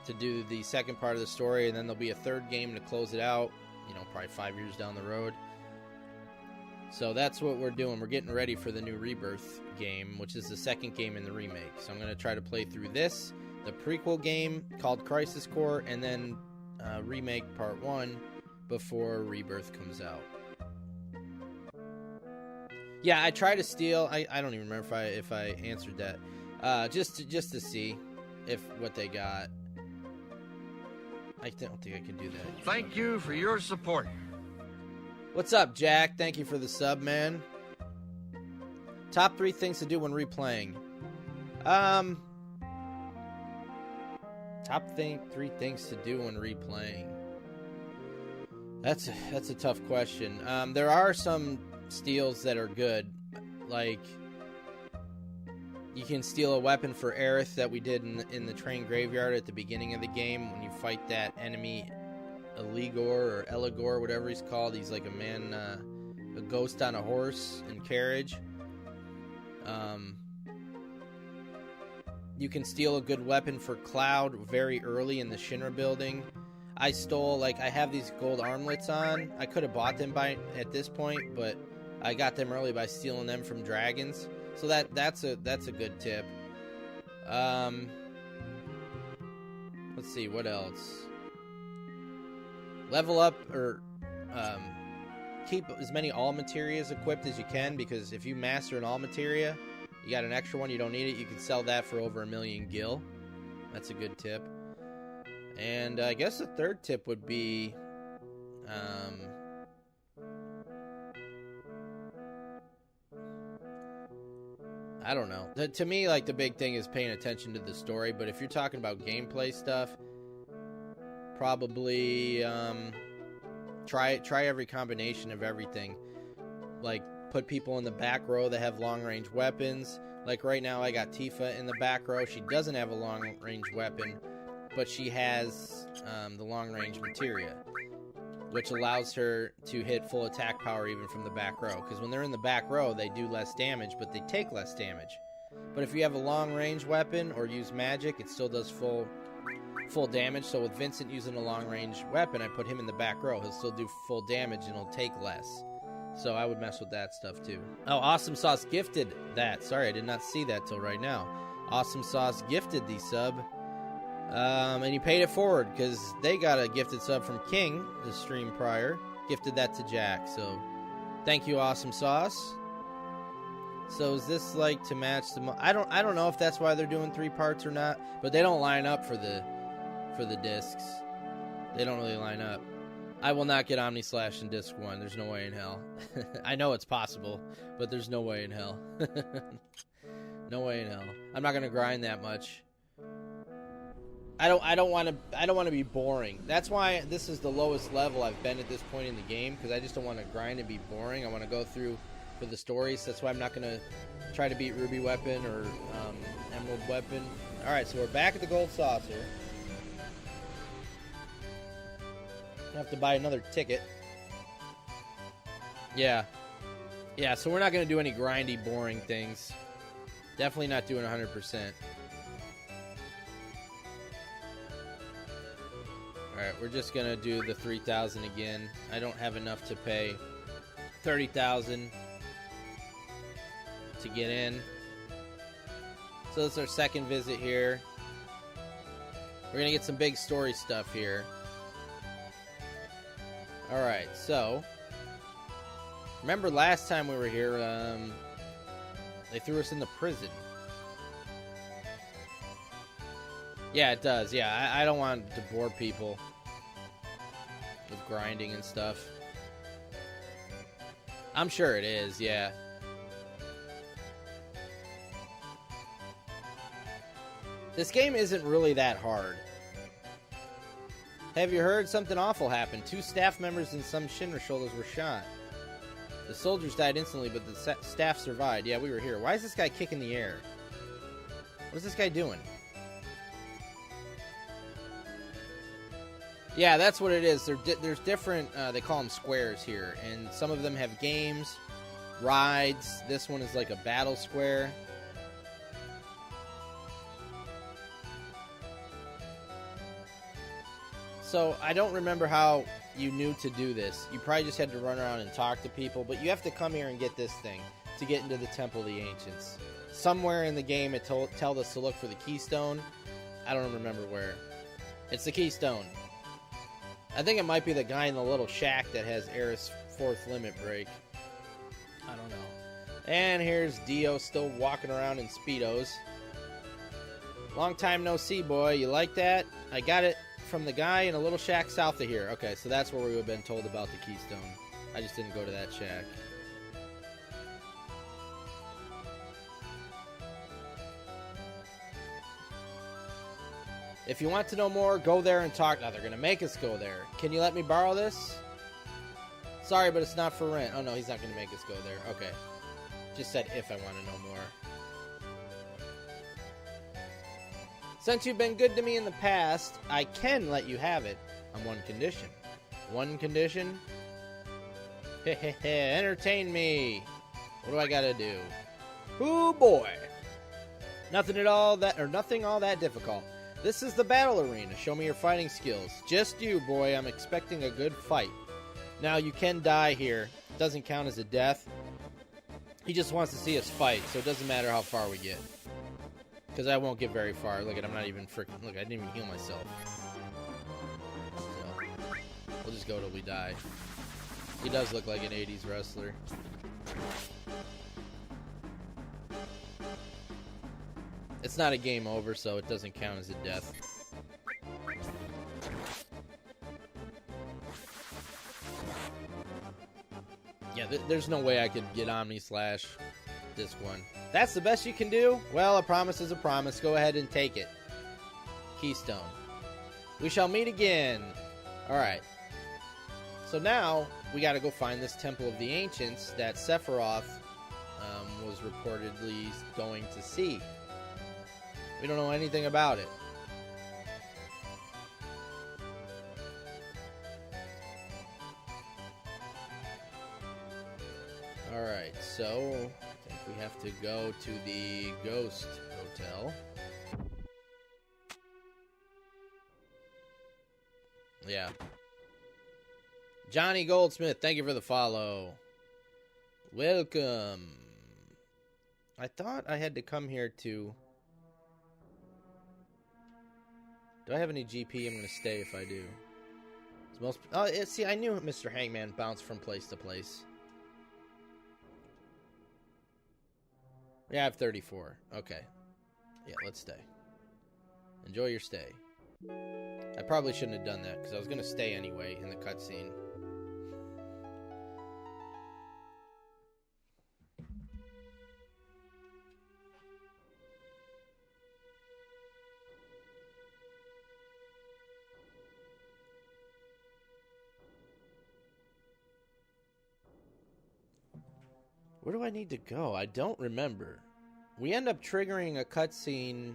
to do the second part of the story, and then there'll be a third game to close it out, probably 5 years down the road. So that's what we're doing. We're getting ready for the new Rebirth game, which is the second game in the remake. So I'm going to try to play through this, the prequel game called Crisis Core, and then Remake Part 1 before Rebirth comes out. Yeah, I tried to steal. I don't even remember if I answered that. Just to see what they got. I don't think I can do that. Thank you for your support. What's up, Jack? Thank you for the sub, man. Top 3 things to do when replaying. Top 3 things to do when replaying. That's a tough question. There are some steals that are good, like you can steal a weapon for Aerith that we did in the train graveyard at the beginning of the game when you fight that enemy Eligor or Eligor, whatever he's called. He's like a ghost on a horse and carriage. You can steal a good weapon for Cloud very early in the Shinra building. I stole, I have these gold armlets on. I could have bought them at this point, but I got them early by stealing them from dragons. So that's a good tip. Let's see, what else? Level up or keep as many all materias equipped as you can, because if you master an all materia, you got an extra one, you don't need it, you can sell that for over 1 million gil. That's a good tip. And I guess the third tip would be I don't know. To me, the big thing is paying attention to the story, but if you're talking about gameplay stuff, probably try every combination of everything. Put people in the back row that have long-range weapons. Right now, I got Tifa in the back row. She doesn't have a long-range weapon, but she has the long-range materia, which allows her to hit full attack power even from the back row. Because when they're in the back row, they do less damage, but they take less damage. But if you have a long-range weapon or use magic, it still does full damage. So with Vincent using a long-range weapon, I put him in the back row. He'll still do full damage and he'll take less. So I would mess with that stuff too. Oh, Awesome Sauce gifted that. Sorry, I did not see that till right now. Awesome Sauce gifted the sub. And he paid it forward because they got a gifted sub from King, the stream prior. Gifted that to Jack. So thank you, Awesome Sauce. So is this to match the... I don't know if that's why they're doing 3 parts or not, but they don't line up for the discs. They don't really line up. I will not get Omni Slash in disc 1. There's no way in hell. I know it's possible, but there's no way in hell. No way in hell. I'm not gonna grind that much. I don't want to be boring. That's why this is the lowest level I've been at this point in the game, because I just don't want to grind and be boring. I want to go through for the stories. That's why I'm not gonna try to beat Ruby Weapon or Emerald Weapon. All right, so we're back at the Gold Saucer. I have to buy another ticket. Yeah, so we're not going to do any grindy, boring things. Definitely not doing 100%. Alright, we're just going to do the 3,000 again. I don't have enough to pay 30,000 to get in. So this is our second visit here. We're going to get some big story stuff here. Alright, so remember last time we were here, they threw us in the prison. Yeah, it does. Yeah, I don't want to bore people with grinding and stuff. I'm sure it is, yeah. This game isn't really that hard. Have you heard? Something awful happened. 2 staff members and some Shinra soldiers were shot. The soldiers died instantly, but the staff survived. Yeah, we were here. Why is this guy kicking the air? What is this guy doing? Yeah, that's what it is. There's different, they call them squares here, and some of them have games, rides. This one is like a battle square. So, I don't remember how you knew to do this. You probably just had to run around and talk to people, but you have to come here and get this thing to get into the Temple of the Ancients. Somewhere in the game it told us to look for the keystone. I don't remember where. It's the Keystone. I think it might be the guy in the little shack that has Aerith's fourth limit break. I don't know. And here's Dio still walking around in Speedos. Long time no see, boy. You like that? I got it from the guy in a little shack south of here. Okay, so that's where we would have been told about the Keystone. I just didn't go to that shack. If you want to know more, go there and talk. Now, they're going to make us go there. Can you let me borrow this? Sorry, but it's not for rent. Oh, no, he's not going to make us go there. Okay. Just said if I want to know more. Since you've been good to me in the past, I can let you have it on one condition. One condition? Hehehe, entertain me. What do I got to do? Ooh, boy. Nothing all that difficult. This is the battle arena. Show me your fighting skills. Just you, boy. I'm expecting a good fight. Now, you can die here. It doesn't count as a death. He just wants to see us fight, so it doesn't matter how far we get. Because I won't get very far. Look, I'm not even freaking... Look, I didn't even heal myself. So, we'll just go till we die. He does look like an 80s wrestler. It's not a game over, so it doesn't count as a death. Yeah, there's no way I could get Omni Slash this one. That's the best you can do? Well, a promise is a promise. Go ahead and take it. Keystone. We shall meet again. Alright. So now, we gotta go find this Temple of the Ancients that Sephiroth was reportedly going to see. We don't know anything about it. Alright, so I think we have to go to the Ghost Hotel. Yeah. Johnny Goldsmith, thank you for the follow. Welcome. I thought I had to come here to... Do I have any GP? I'm going to stay if I do. See, I knew Mr. Hangman bounced from place to place. Yeah, I have 34. Okay. Yeah, let's stay. Enjoy your stay. I probably shouldn't have done that, because I was going to stay anyway in the cutscene. Where do I need to go? I don't remember. We end up triggering a cutscene.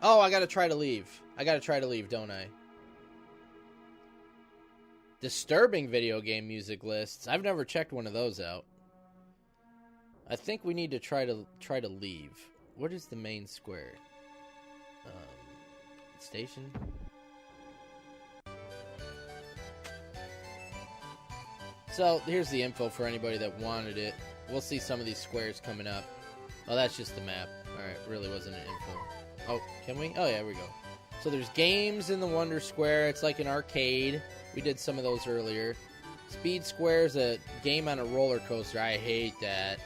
Oh, I gotta try to leave. I gotta try to leave, don't I? Disturbing video game music lists. I've never checked one of those out. I think we need to try to leave. What is the main square? Station? So, here's the info for anybody that wanted it. We'll see some of these squares coming up. Oh, that's just the map. Alright, really wasn't an info. Oh, can we? Oh, yeah, we go. So there's games in the Wonder Square. It's like an arcade. We did some of those earlier. Speed Square is a game on a roller coaster. I hate that.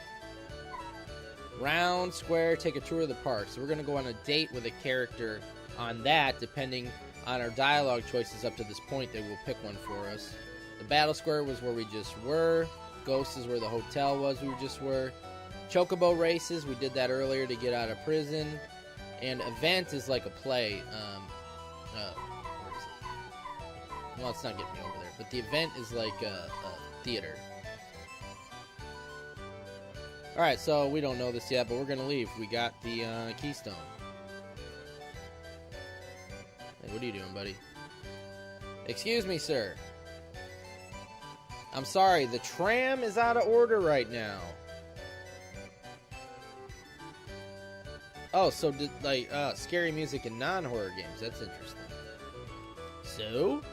Round Square, take a tour of the park. So we're going to go on a date with a character on that, depending on our dialogue choices up to this point. They will pick one for us. The Battle Square was where we just were. Ghost is where the hotel was we just were. Chocobo races, we did that earlier to get out of prison. And event is like a play. Where is it? Well, it's not getting me over there. But the event is like a theater. Alright, so we don't know this yet, but we're going to leave. We got the Keystone. Hey, what are you doing, buddy? Excuse me, sir. I'm sorry, the tram is out of order right now. Oh, so did, like, scary music in non-horror games. That's interesting. So?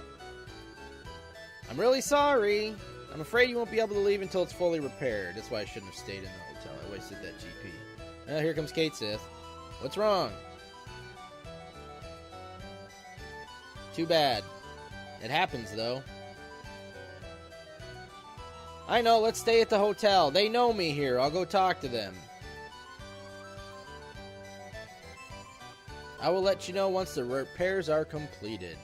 I'm really sorry. I'm afraid you won't be able to leave until it's fully repaired. That's why I shouldn't have stayed in the hotel. I wasted that GP. Here comes Kate Sith. What's wrong? Too bad. It happens, though. I know, let's stay at the hotel. They know me here. I'll go talk to them. I will let you know once the repairs are completed.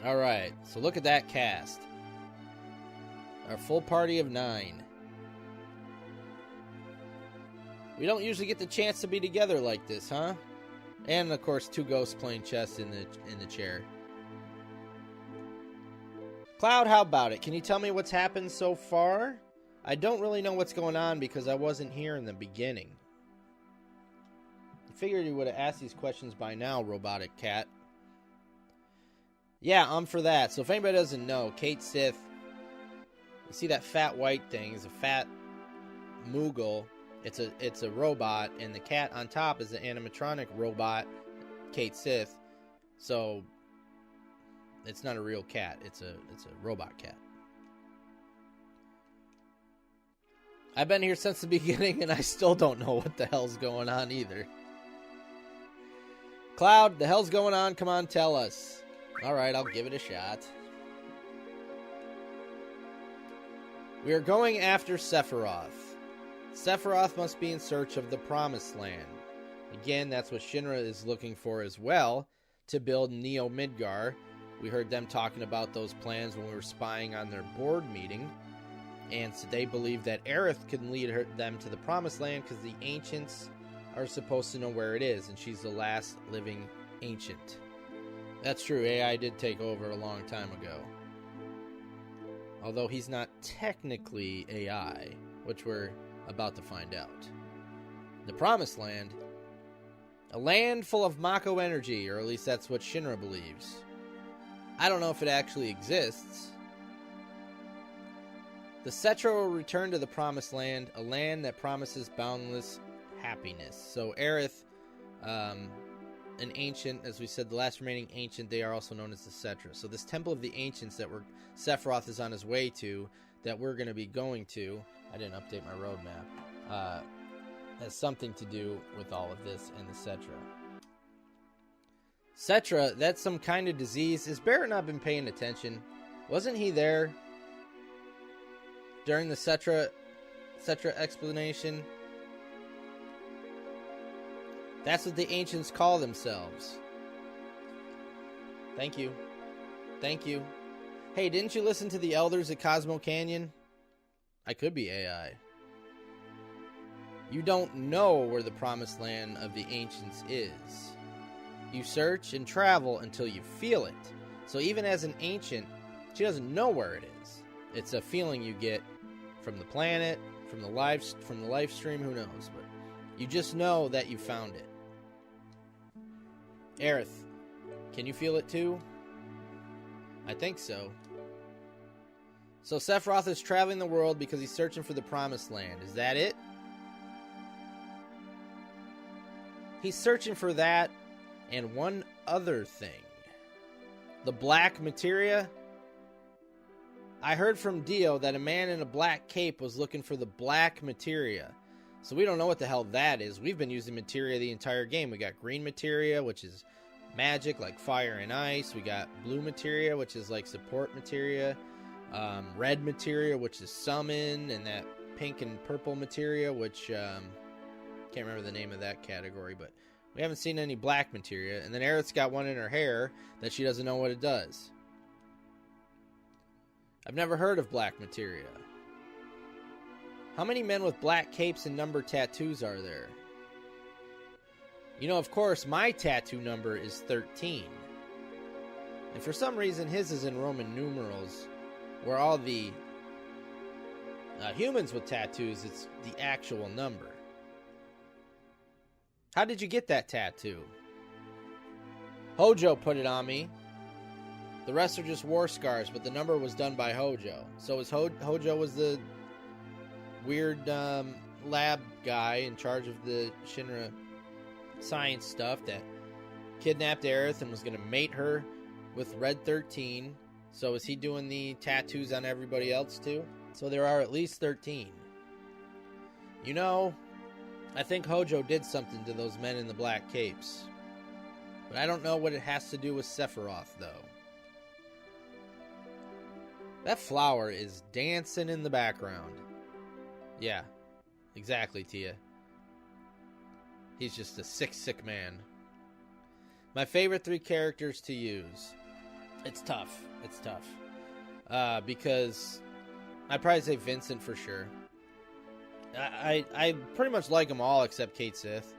Alright, so look at that cast. Our full party of 9. We don't usually get the chance to be together like this, huh? And, of course, 2 ghosts playing chess in the chair. Cloud, how about it? Can you tell me what's happened so far? I don't really know what's going on because I wasn't here in the beginning. I figured you would have asked these questions by now, robotic cat. Yeah, I'm for that. So if anybody doesn't know, Kate Sith, you see that fat white thing is a fat Moogle. It's a robot, and the cat on top is an animatronic robot, Kate Sith. So it's not a real cat. It's a robot cat. I've been here since the beginning, and I still don't know what the hell's going on either. Cloud, the hell's going on? Come on, tell us. Alright, I'll give it a shot. We are going after Sephiroth. Sephiroth must be in search of the Promised Land. Again, that's what Shinra is looking for as well, to build Neo Midgar. We heard them talking about those plans when we were spying on their board meeting. And so they believe that Aerith can lead them to the Promised Land because the Ancients are supposed to know where it is, and she's the last living Ancient. That's true, AI did take over a long time ago. Although he's not technically AI, which we're about to find out. The Promised Land, a land full of Mako energy, or at least that's what Shinra believes. I don't know if it actually exists. The Cetra will return to the Promised Land, a land that promises boundless happiness. So Aerith, an ancient, as we said, the last remaining ancient, they are also known as the Cetra. So this Temple of the Ancients that Sephiroth is on his way to, that we're going to be going to, I didn't update my roadmap, has something to do with all of this and the Cetra. Cetra, that's some kind of disease. Has Barrett not been paying attention? Wasn't he there during the Cetra explanation? That's what the ancients call themselves. Thank you. Thank you. Hey, didn't you listen to the elders at Cosmo Canyon? I could be AI. You don't know where the Promised Land of the Ancients is. You search and travel until you feel it. So even as an ancient, she doesn't know where it is. It's a feeling you get from the planet, from the live stream, who knows, but you just know that you found it. Aerith, can you feel it too? I think so. So Sephiroth is traveling the world because he's searching for the Promised Land. Is that it? He's searching for that and one other thing. The Black Materia? I heard from Dio that a man in a black cape was looking for the Black Materia. So we don't know what the hell that is. We've been using materia the entire game. We got green materia, which is magic, like fire and ice. We got blue materia, which is like support materia. Red materia, which is summon. And that pink and purple materia, which can't remember the name of that category. But we haven't seen any black materia. And then Aerith's got one in her hair that she doesn't know what it does. I've never heard of black materia. How many men with black capes and number tattoos are there? You know, of course, my tattoo number is 13. And for some reason, his is in Roman numerals, where all the humans with tattoos, it's the actual number. How did you get that tattoo? Hojo put it on me. The rest are just war scars, but the number was done by Hojo. So Hojo was the weird lab guy in charge of the Shinra science stuff that kidnapped Aerith and was going to mate her with Red 13. So is he doing the tattoos on everybody else too? So there are at least 13. You know, I think Hojo did something to those men in the black capes. But I don't know what it has to do with Sephiroth, though. That flower is dancing in the background. Yeah, exactly, Tia. He's just a sick man. My favorite 3 characters to use. It's tough. It's tough. Because I'd probably say Vincent for sure. I pretty much like them all except Kate Sith.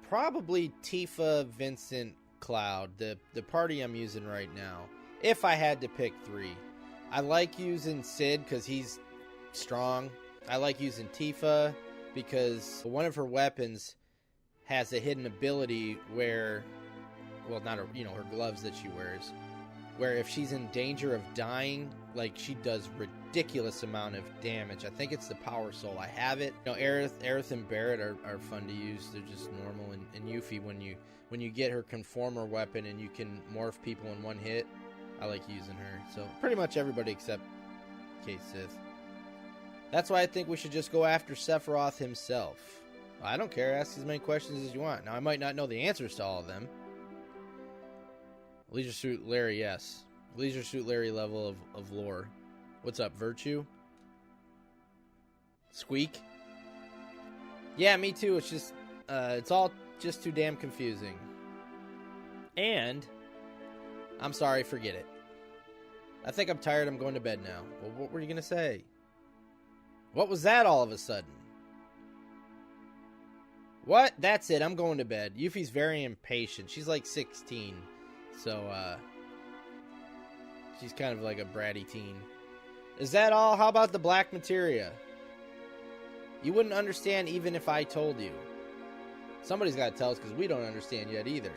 Probably Tifa, Vincent, Cloud. The party I'm using right now. If I had to pick 3. I like using Sid because he's strong. I like using Tifa because one of her weapons has a hidden ability where, well, not her, her gloves that she wears, where if she's in danger of dying, like, she does ridiculous amount of damage. I think it's the Power Soul. I have it. Aerith and Barret are fun to use. They're just normal. And Yuffie, when you get her Conformer weapon and you can morph people in one hit, I like using her. So pretty much everybody except Kate Sith. That's why I think we should just go after Sephiroth himself. I don't care. Ask as many questions as you want. Now, I might not know the answers to all of them. Leisure Suit Larry, yes. Leisure Suit Larry level of lore. What's up, Virtue? Squeak? Yeah, me too. It's just, it's all just too damn confusing. And, I'm sorry, forget it. I think I'm tired. I'm going to bed now. Well, what were you going to say? What was that all of a sudden? What? That's it. I'm going to bed. Yuffie's very impatient. She's like 16. So, she's kind of like a bratty teen. Is that all? How about the Black Materia? You wouldn't understand even if I told you. Somebody's got to tell us because we don't understand yet either.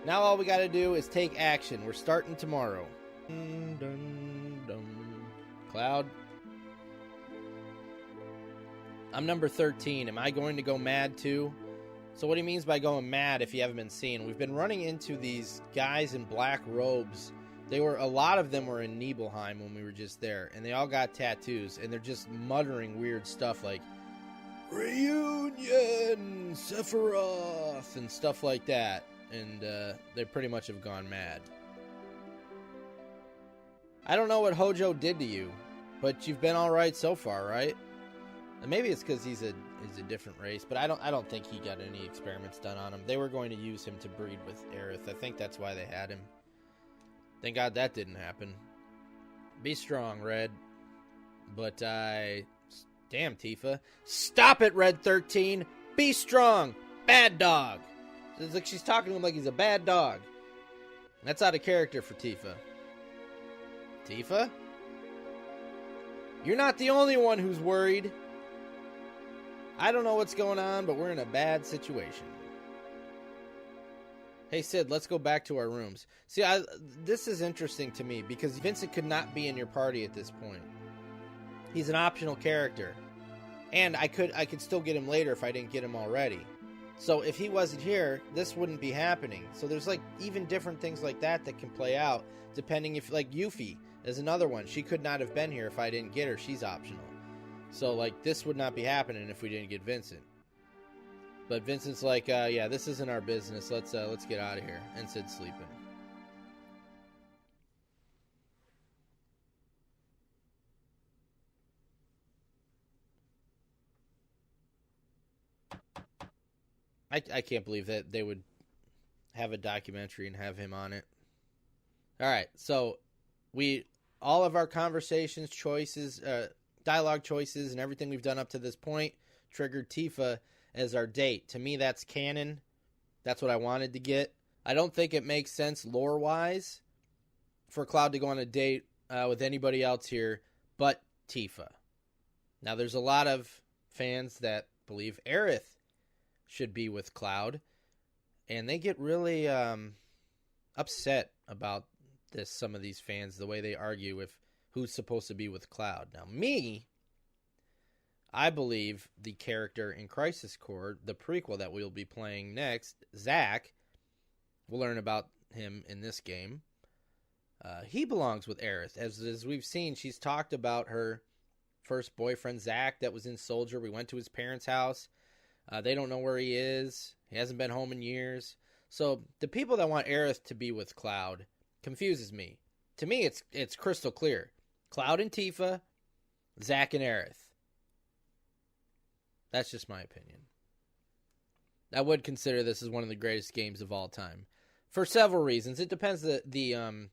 Now all we got to do is take action. We're starting tomorrow. Dun, dun, dun. Cloud. I'm number 13. Am I going to go mad too? So what he means by going mad, if you haven't been seeing, we've been running into these guys in black robes. A lot of them were in Nibelheim when we were just there, and they all got tattoos, and they're just muttering weird stuff like, Reunion, Sephiroth, and stuff like that. And they pretty much have gone mad. I don't know what Hojo did to you, but you've been alright so far, right? And maybe it's because he's a different race, but I don't think he got any experiments done on him. They were going to use him to breed with Aerith. I think that's why they had him. Thank God that didn't happen. Be strong, Red. But damn, Tifa. Stop it, Red 13! Be strong! Bad dog! It's like she's talking to him like he's a bad dog. That's out of character for Tifa. Tifa? You're not the only one who's worried. I don't know what's going on, but we're in a bad situation. Hey, Sid, let's go back to our rooms. See, this is interesting to me, because Vincent could not be in your party at this point. He's an optional character. And I could still get him later if I didn't get him already. So if he wasn't here, this wouldn't be happening. So there's like even different things like that can play out, depending if, like, Yuffie is another one. She could not have been here if I didn't get her. She's optional. So, like, this would not be happening if we didn't get Vincent. But Vincent's like, yeah, this isn't our business. Let's get out of here. And Sid's sleeping. I can't believe that they would have a documentary and have him on it. All right, so all of our conversations, choices, dialogue choices, and everything we've done up to this point triggered Tifa as our date. To me, that's canon. That's what I wanted to get. I don't think it makes sense lore-wise for Cloud to go on a date with anybody else here but Tifa. Now, there's a lot of fans that believe Aerith should be with Cloud, and they get really upset about this, some of these fans, the way they argue with who's supposed to be with Cloud. Now, I believe the character in Crisis Core, the prequel that we'll be playing next, Zack, we'll learn about him in this game. He belongs with Aerith. As we've seen, she's talked about her first boyfriend, Zack, that was in Soldier. We went to his parents' house. They don't know where he is. He hasn't been home in years. So the people that want Aerith to be with Cloud confuses me. To me, it's crystal clear. Cloud and Tifa, Zack and Aerith. That's just my opinion. I would consider this as one of the greatest games of all time. For several reasons. It depends the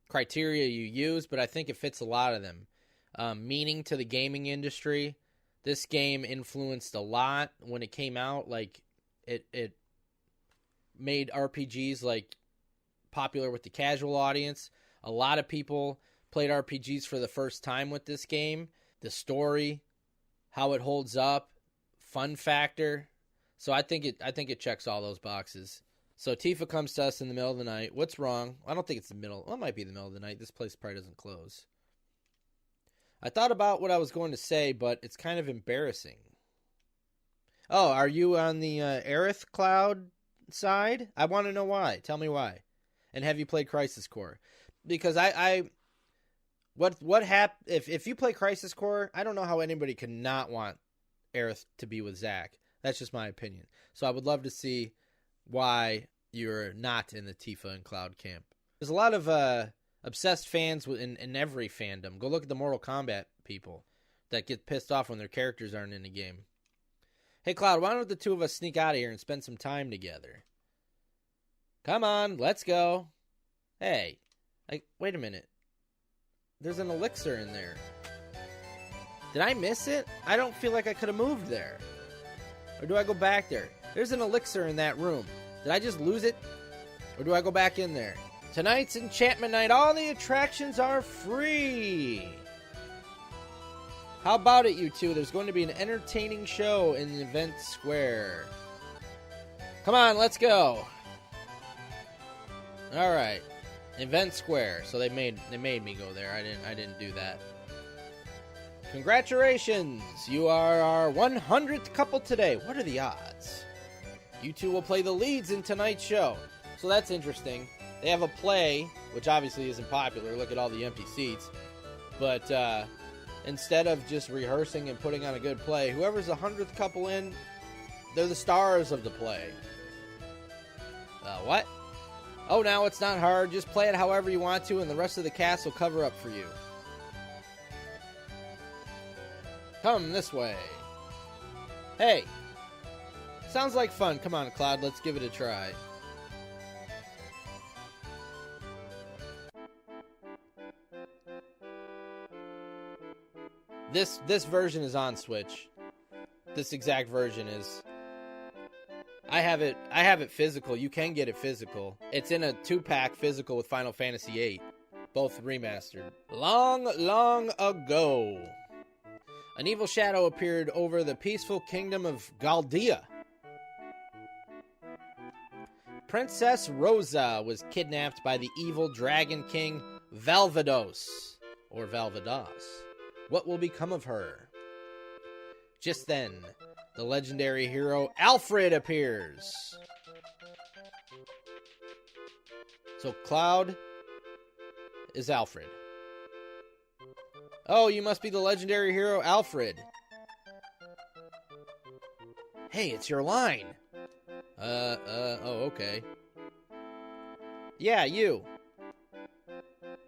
criteria you use, but I think it fits a lot of them. Meaning to the gaming industry. This game influenced a lot when it came out. Like, it made RPGs, like, popular with the casual audience. A lot of people played RPGs for the first time with this game. The story, how it holds up, fun factor. So I think it checks all those boxes. So Tifa comes to us in the middle of the night. What's wrong? I don't think it's the middle. Well, it might be the middle of the night. This place probably doesn't close. I thought about what I was going to say, but it's kind of embarrassing. Oh, are you on the Aerith Cloud side? I want to know why. Tell me why. And have you played Crisis Core? Because what happened if you play Crisis Core, I don't know how anybody could not want Aerith to be with Zack. That's just my opinion. So I would love to see why you're not in the Tifa and Cloud camp. There's a lot of obsessed fans in every fandom. Go look at the Mortal Kombat people that get pissed off when their characters aren't in the game. Hey, Cloud, why don't the two of us sneak out of here and spend some time together? Come on, let's go. Hey, wait a minute. There's an elixir in there. Did I miss it? I don't feel like I could have moved there. Or do I go back there? There's an elixir in that room. Did I just lose it? Or do I go back in there? Tonight's Enchantment Night. All the attractions are free. How about it, you two? There's going to be an entertaining show in the event square. Come on, let's go. All right. Event square. So they made me go there. I didn't do that. Congratulations! You are our 100th couple today. What are the odds? You two will play the leads in tonight's show. So that's interesting. They have a play, which obviously isn't popular. Look at all the empty seats. But instead of just rehearsing and putting on a good play, whoever's the 100th couple in, they're the stars of the play. What? Oh, now it's not hard. Just play it however you want to, and the rest of the cast will cover up for you. Come this way. Hey. Sounds like fun. Come on, Cloud. Let's give it a try. This version is on Switch. This exact version is. I have it physical. You can get it physical. It's in a 2-pack physical with Final Fantasy VIII. Both remastered. Long, long ago, an evil shadow appeared over the peaceful kingdom of Galdea. Princess Rosa was kidnapped by the evil dragon king Valvados, or Valvados. What will become of her? Just then, the legendary hero Alfred appears. So Cloud is Alfred. Oh, you must be the legendary hero Alfred. Hey, it's your line. Oh, okay. Yeah, you.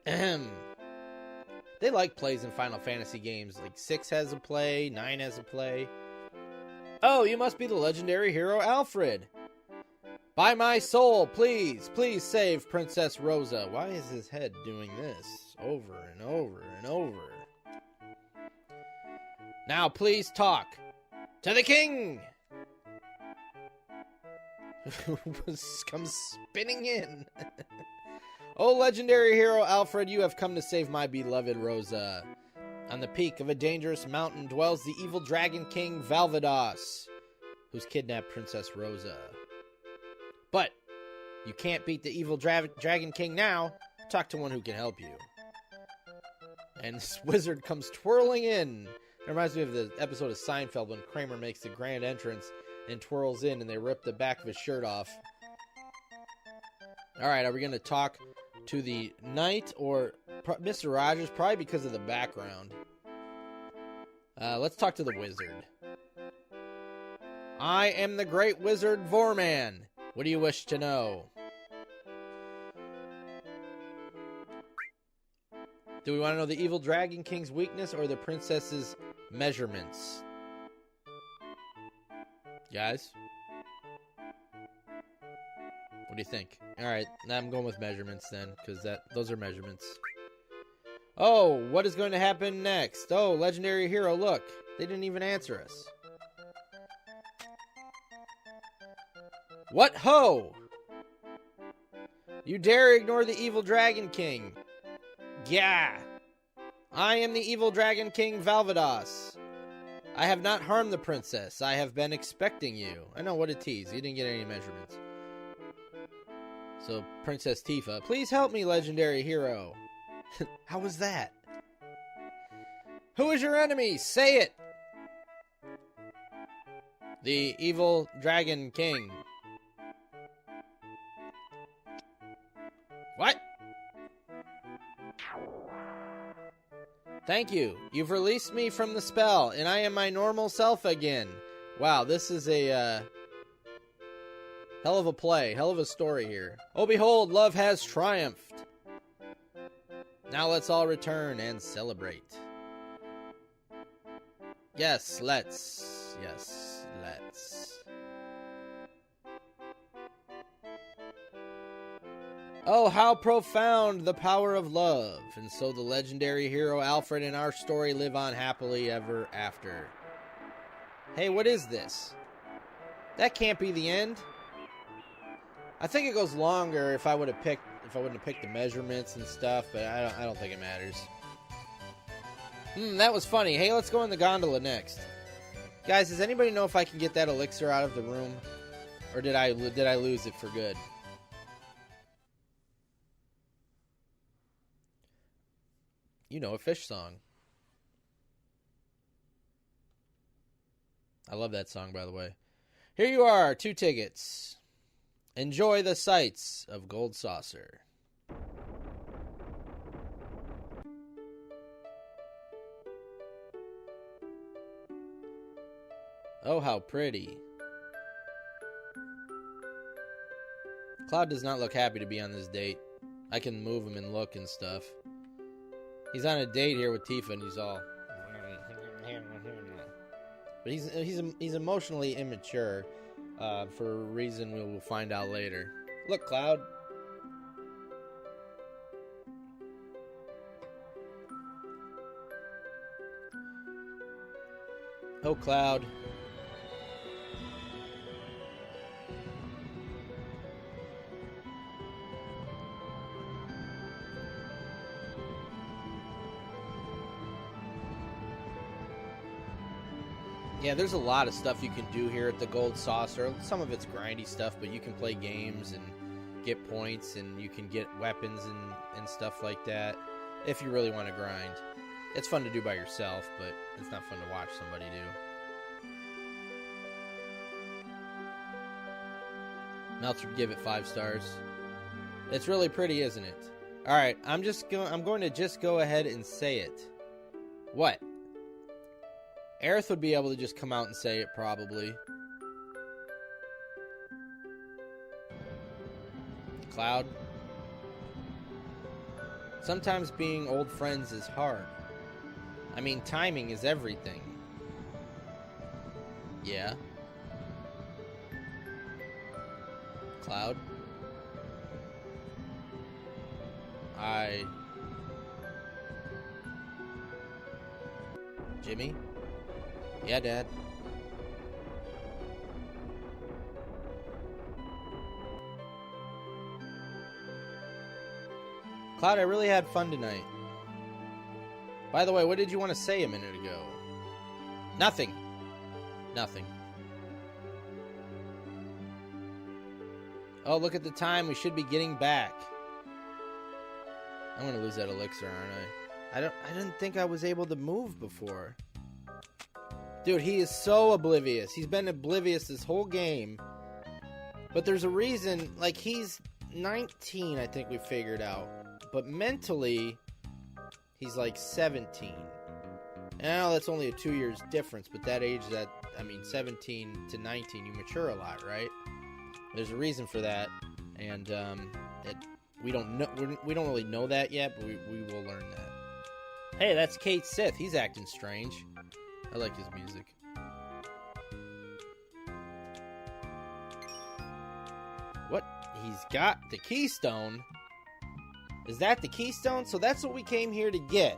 Ahem. They like plays in Final Fantasy games. Like 6 has a play, 9 has a play. Oh, you must be the legendary hero Alfred. By my soul, please save Princess Rosa. Why is his head doing this over and over and over? Now, please talk to the king. Comes spinning in. Oh, legendary hero Alfred, you have come to save my beloved Rosa. On the peak of a dangerous mountain dwells the evil dragon king Valvados, who's kidnapped Princess Rosa. But you can't beat the evil dragon king now. Talk to one who can help you. And this wizard comes twirling in. It reminds me of the episode of Seinfeld when Kramer makes the grand entrance and twirls in and they rip the back of his shirt off. Alright, are we going to talk to the knight or Mr. Rogers? Probably because of the background. Let's talk to the wizard. I am the great wizard Vorman. What do you wish to know? Do we want to know the evil Dragon King's weakness or the princess's measurements? Guys? What do you think? Alright, now I'm going with measurements then, because those are measurements. Oh, what is going to happen next? Oh, legendary hero, look. They didn't even answer us. What ho? You dare ignore the evil Dragon King. Yeah. I am the evil Dragon King Valvados. I have not harmed the princess. I have been expecting you. I know, what a tease. You didn't get any measurements. So, Princess Tifa, please help me, legendary hero. How was that? Who is your enemy? Say it! The evil Dragon King. What? Thank you. You've released me from the spell, and I am my normal self again. Wow, this is a hell of a play, hell of a story here. Oh, behold, love has triumphed. Now let's all return and celebrate. Yes, let's. Yes, let's. Oh, how profound the power of love. And so the legendary hero Alfred and our story live on happily ever after. Hey, what is this? That can't be the end. I think it goes longer if I wouldn't have picked the measurements and stuff, but I don't think it matters. That was funny. Hey, let's go in the gondola next. Guys, does anybody know if I can get that elixir out of the room? Or did I lose it for good? You know, a fish song. I love that song, by the way. Here you are, 2 tickets. Enjoy the sights of Gold Saucer. Oh, how pretty. Cloud does not look happy to be on this date. I can move him and look and stuff. He's on a date here with Tifa, and he's all... But he's emotionally immature, for a reason we will find out later. Look, Cloud. Oh, Cloud. Yeah, there's a lot of stuff you can do here at the Gold Saucer. Some of it's grindy stuff, but you can play games and get points, and you can get weapons and stuff like that if you really want to grind. It's fun to do by yourself, but it's not fun to watch somebody do. Meltzer would give it 5 stars. It's really pretty, isn't it? Alright, I'm going to just go ahead and say it. What? Aerith would be able to just come out and say it, probably. Cloud. Sometimes being old friends is hard. I mean, timing is everything. Yeah. Cloud. Jimmy? Yeah, Dad. Cloud, I really had fun tonight. By the way, what did you want to say a minute ago? Nothing. Nothing. Oh, look at the time. We should be getting back. I'm gonna lose that elixir, aren't I? I didn't think I was able to move before. Dude, he is so oblivious. He's been oblivious this whole game. But there's a reason, like, he's 19, I think we figured out. But mentally, he's like 17. And I know that's only a 2 years difference, but that age, 17 to 19, you mature a lot, right? There's a reason for that, and we don't really know that yet, but we will learn that. Hey, that's Kate Sith. He's acting strange. I like his music. What? He's got the keystone? Is that the keystone? So that's what we came here to get.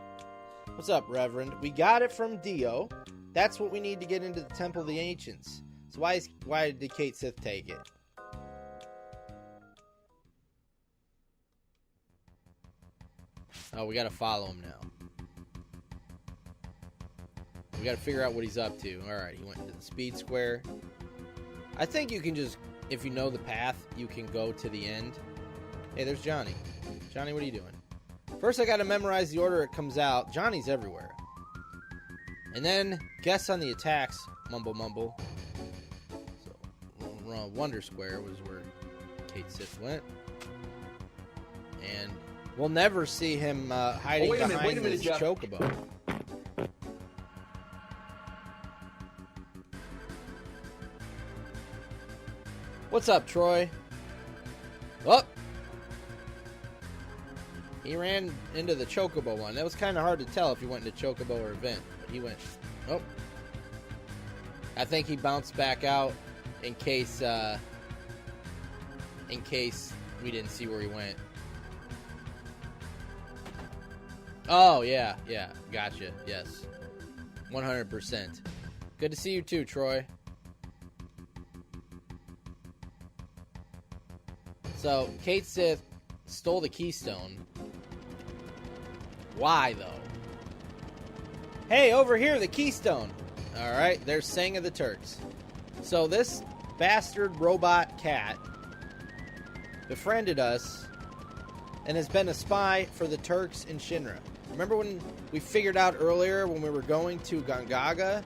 What's up, Reverend? We got it from Dio. That's what we need to get into the Temple of the Ancients. So why did Kate Sith take it? Oh, we gotta follow him now. We gotta figure out what he's up to. Alright, he went to the speed square. I think you can just, if you know the path, you can go to the end. Hey, there's Johnny. Johnny, what are you doing? First, I gotta memorize the order it comes out. Johnny's everywhere. And then, guess on the attacks. Mumble, mumble. So, Wonder Square was where Kate Sith went. And we'll never see him hiding behind this chocobo. What's up, Troy? Oh! He ran into the chocobo one. That was kind of hard to tell if he went into chocobo or event. But he went... Oh. I think he bounced back out in case we didn't see where he went. Oh, yeah. Gotcha. Yes. 100%. Good to see you too, Troy. So, Kate Sith stole the keystone. Why, though? Hey, over here, the keystone. Alright, there's Sang of the Turks. So, this bastard robot cat befriended us and has been a spy for the Turks in Shinra. Remember when we figured out earlier when we were going to Gongaga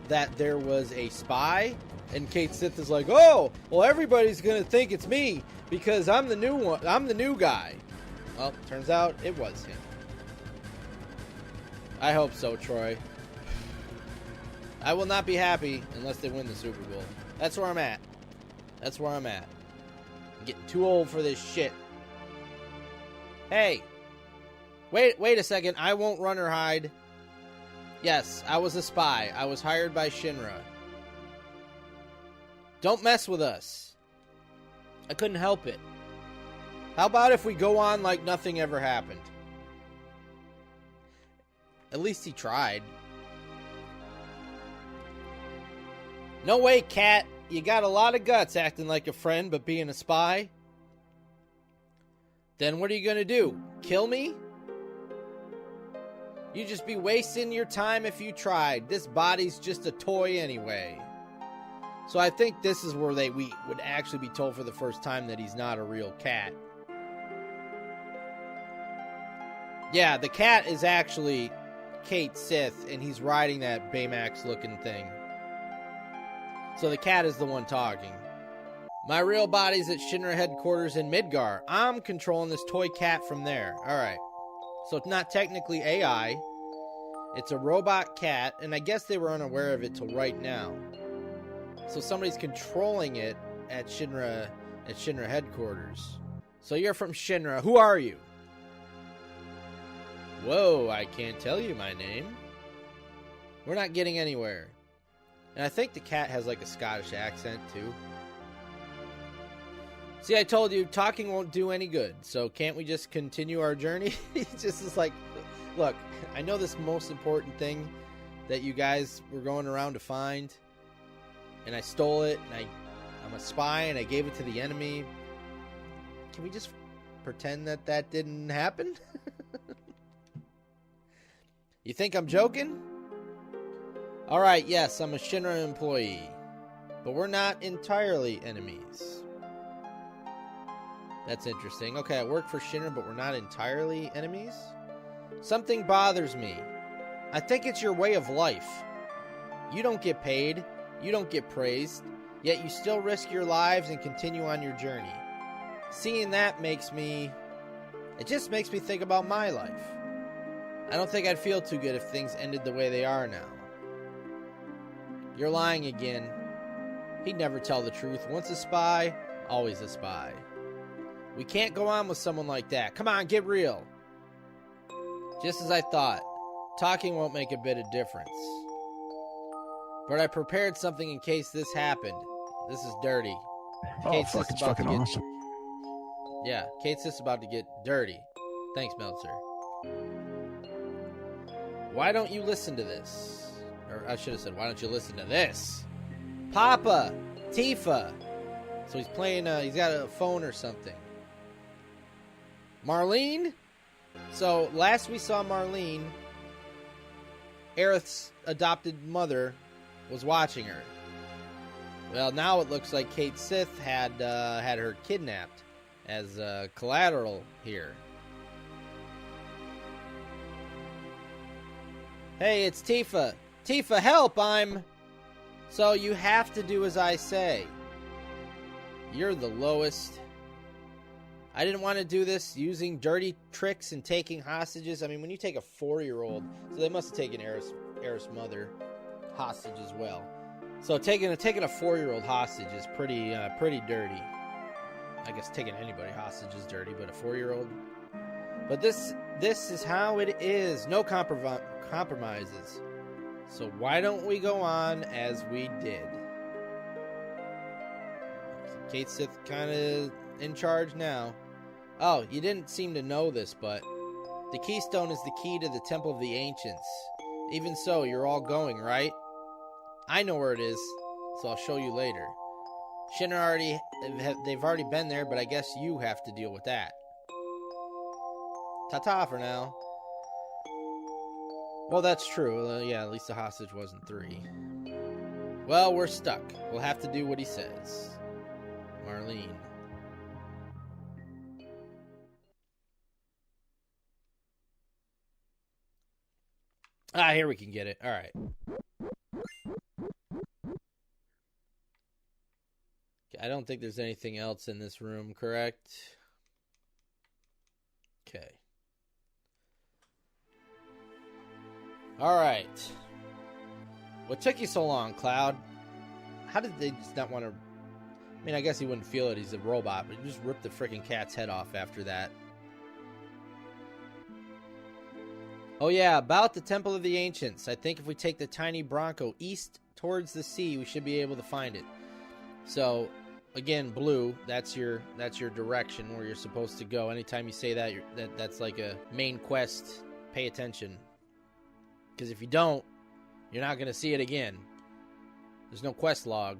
that there was a spy? And Kate Sith is like, oh, well, everybody's going to think it's me because I'm the new one. I'm the new guy. Well, turns out it was him. I hope so, Troy. I will not be happy unless they win the Super Bowl. That's where I'm at. That's where I'm at. I'm getting too old for this shit. Hey. Wait a second. I won't run or hide. Yes, I was a spy. I was hired by Shinra. Don't mess with us. I couldn't help it. How about if we go on like nothing ever happened? At least he tried. No way, Cat. You got a lot of guts acting like a friend but being a spy. Then what are you gonna do? Kill me? You'd just be wasting your time if you tried. This body's just a toy anyway. So I think this is where we would actually be told for the first time that he's not a real cat. Yeah, the cat is actually Kate Sith, and he's riding that Baymax-looking thing. So the cat is the one talking. My real body's at Shinra headquarters in Midgar. I'm controlling this toy cat from there. Alright. So it's not technically AI. It's a robot cat, and I guess they were unaware of it till right now. So somebody's controlling it at Shinra headquarters. So you're from Shinra. Who are you? Whoa, I can't tell you my name. We're not getting anywhere. And I think the cat has like a Scottish accent too. See, I told you, talking won't do any good. So can't we just continue our journey? He just is like, look, I know this most important thing that you guys were going around to find. And I stole it, and I'm a spy, and I gave it to the enemy. Can we just pretend that didn't happen? You think I'm joking? Alright, yes, I'm a Shinra employee. But we're not entirely enemies. That's interesting. Okay, I work for Shinra, but we're not entirely enemies? Something bothers me. I think it's your way of life. You don't get paid. You don't get praised, yet you still risk your lives and continue on your journey. Seeing that it just makes me think about my life. I don't think I'd feel too good if things ended the way they are now. You're lying again. He'd never tell the truth. Once a spy, always a spy. We can't go on with someone like that. Come on, get real. Just as I thought. Talking won't make a bit of difference. But I prepared something in case this happened. This is dirty. Oh, Kate's fuck, just it's about fucking to get- awesome. Yeah, Kate's just about to get dirty. Thanks, Meltzer. Why don't you listen to this? Or I should have said, why don't you listen to this? Papa! Tifa! So he's playing, he's got a phone or something. Marlene? So, last we saw Marlene, Aerith's adopted mother was watching her. Well, now it looks like Kate Sith had her kidnapped as collateral here. Hey, it's Tifa. Tifa, help! So you have to do as I say. You're the lowest. I didn't want to do this using dirty tricks and taking hostages. I mean, when you take a 4-year-old, so they must have taken Aerith's mother hostage as well. So taking a 4-year-old hostage is pretty dirty. I guess taking anybody hostage is dirty, but a 4-year-old. But this is how it is. No compromises. So why don't we go on as we did? Kate Sith kind of in charge now. Oh, you didn't seem to know this, but the keystone is the key to the Temple of the Ancients. Even so, you're all going, right? I know where it is, so I'll show you later. They've already been there, but I guess you have to deal with that. Ta-ta for now. Well, that's true. Yeah, at least the hostage wasn't 3. Well, we're stuck. We'll have to do what he says. Marlene. Ah, here we can get it. All right. I don't think there's anything else in this room, correct? Okay. All right. What took you so long, Cloud? How did they just not want to... I mean, I guess he wouldn't feel it. He's a robot, but you just ripped the freaking cat's head off after that. Oh yeah, about the Temple of the Ancients. I think if we take the tiny Bronco east towards the sea, we should be able to find it. So, again, blue, that's your direction where you're supposed to go. Anytime you say that, that's like a main quest. Pay attention. Because if you don't, you're not going to see it again. There's no quest log.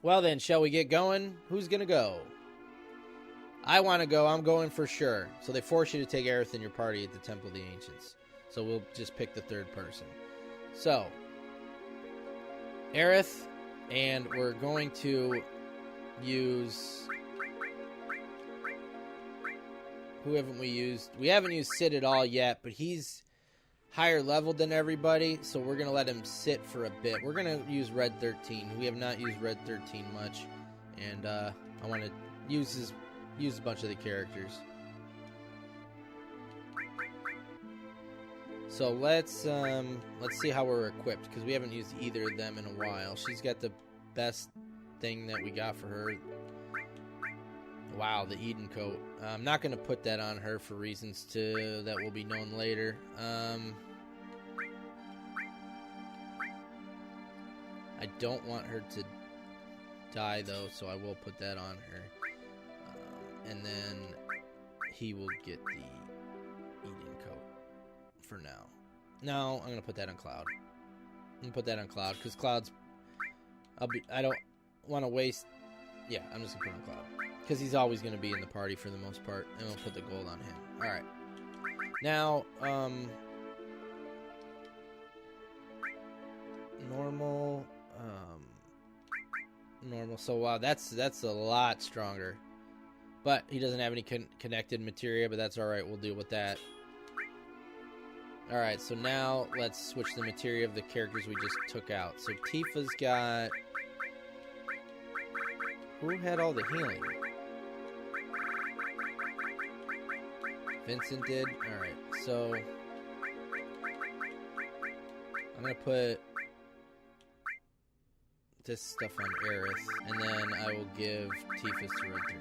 Well then, shall we get going? Who's going to go? I want to go. I'm going for sure. So they force you to take Aerith in your party at the Temple of the Ancients. So we'll just pick the third person. So, Aerith, and we're going to use... Who haven't we used? We haven't used Sid at all yet, but he's higher leveled than everybody, so we're going to let him sit for a bit. We're going to use Red 13. We have not used Red 13 much, and I want to use a bunch of the characters. So let's see how we're equipped, because we haven't used either of them in a while. She's got the best thing that we got for her. Wow, the Eden coat. I'm not going to put that on her for reasons that will be known later. I don't want her to die, though, so I will put that on her. And then he will get the Eden coat for now. No, I'm going to put that on Cloud. I'm going to put that on Cloud, because Cloud's... I don't want to waste... Yeah, I'm just going to put it on Cloud. Because he's always going to be in the party for the most part. And we'll put the gold on him. Alright. Now, normal. Normal. So, wow, that's a lot stronger. But he doesn't have any connected materia, but that's alright. We'll deal with that. Alright, so now let's switch the materia of the characters we just took out. So Tifa's got... Who had all the healing? Vincent did? Alright, so I'm going to put this stuff on Aerith, and then I will give Tifa's to Red 13.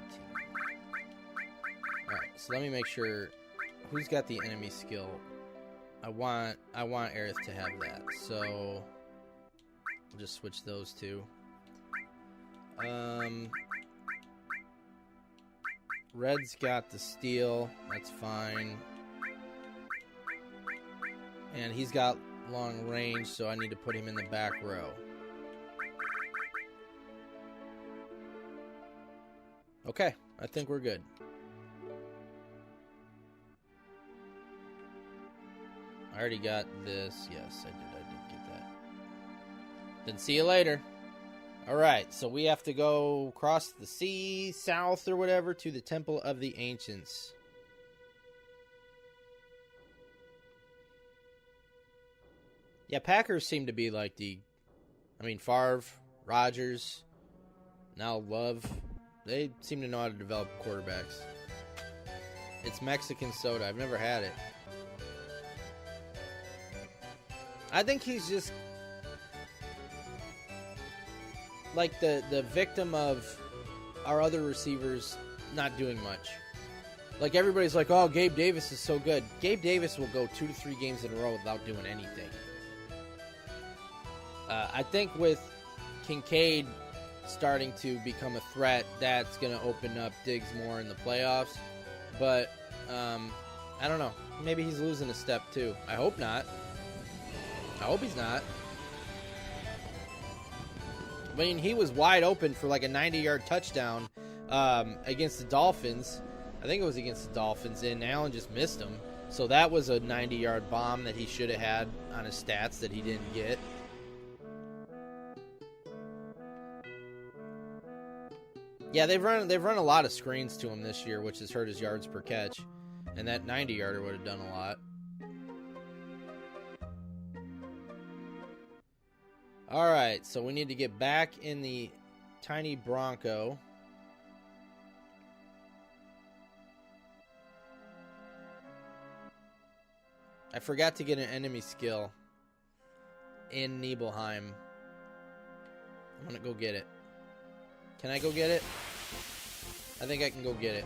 Alright, so let me make sure. Who's got the enemy skill? I want Aerith to have that, so I'll just switch those two. Red's got the steel, that's fine. And he's got long range, so I need to put him in the back row. Okay, I think we're good. I already got this. Yes, I did get that. Then see you later. Alright, so we have to go across the sea, south or whatever, to the Temple of the Ancients. Yeah, Packers seem to be like Favre, Rodgers, now Love. They seem to know how to develop quarterbacks. It's Mexican soda. I've never had it. I think he's just like the victim of our other receivers not doing much. Like, everybody's like, oh, Gabe Davis is so good. Gabe Davis will go 2 to 3 games in a row without doing anything. I think with Kincaid starting to become a threat, that's going to open up Diggs more in the playoffs. But, I don't know. Maybe he's losing a step, too. I hope not. I hope he's not. I mean, he was wide open for like a 90-yard touchdown against the Dolphins. I think it was against the Dolphins, and Allen just missed him. So that was a 90-yard bomb that he should have had on his stats that he didn't get. Yeah, they've run a lot of screens to him this year, which has hurt his yards per catch. And that 90-yarder would have done a lot. Alright, so we need to get back in the tiny Bronco. I forgot to get an enemy skill in Nibelheim. I'm gonna go get it. Can I go get it? I think I can go get it.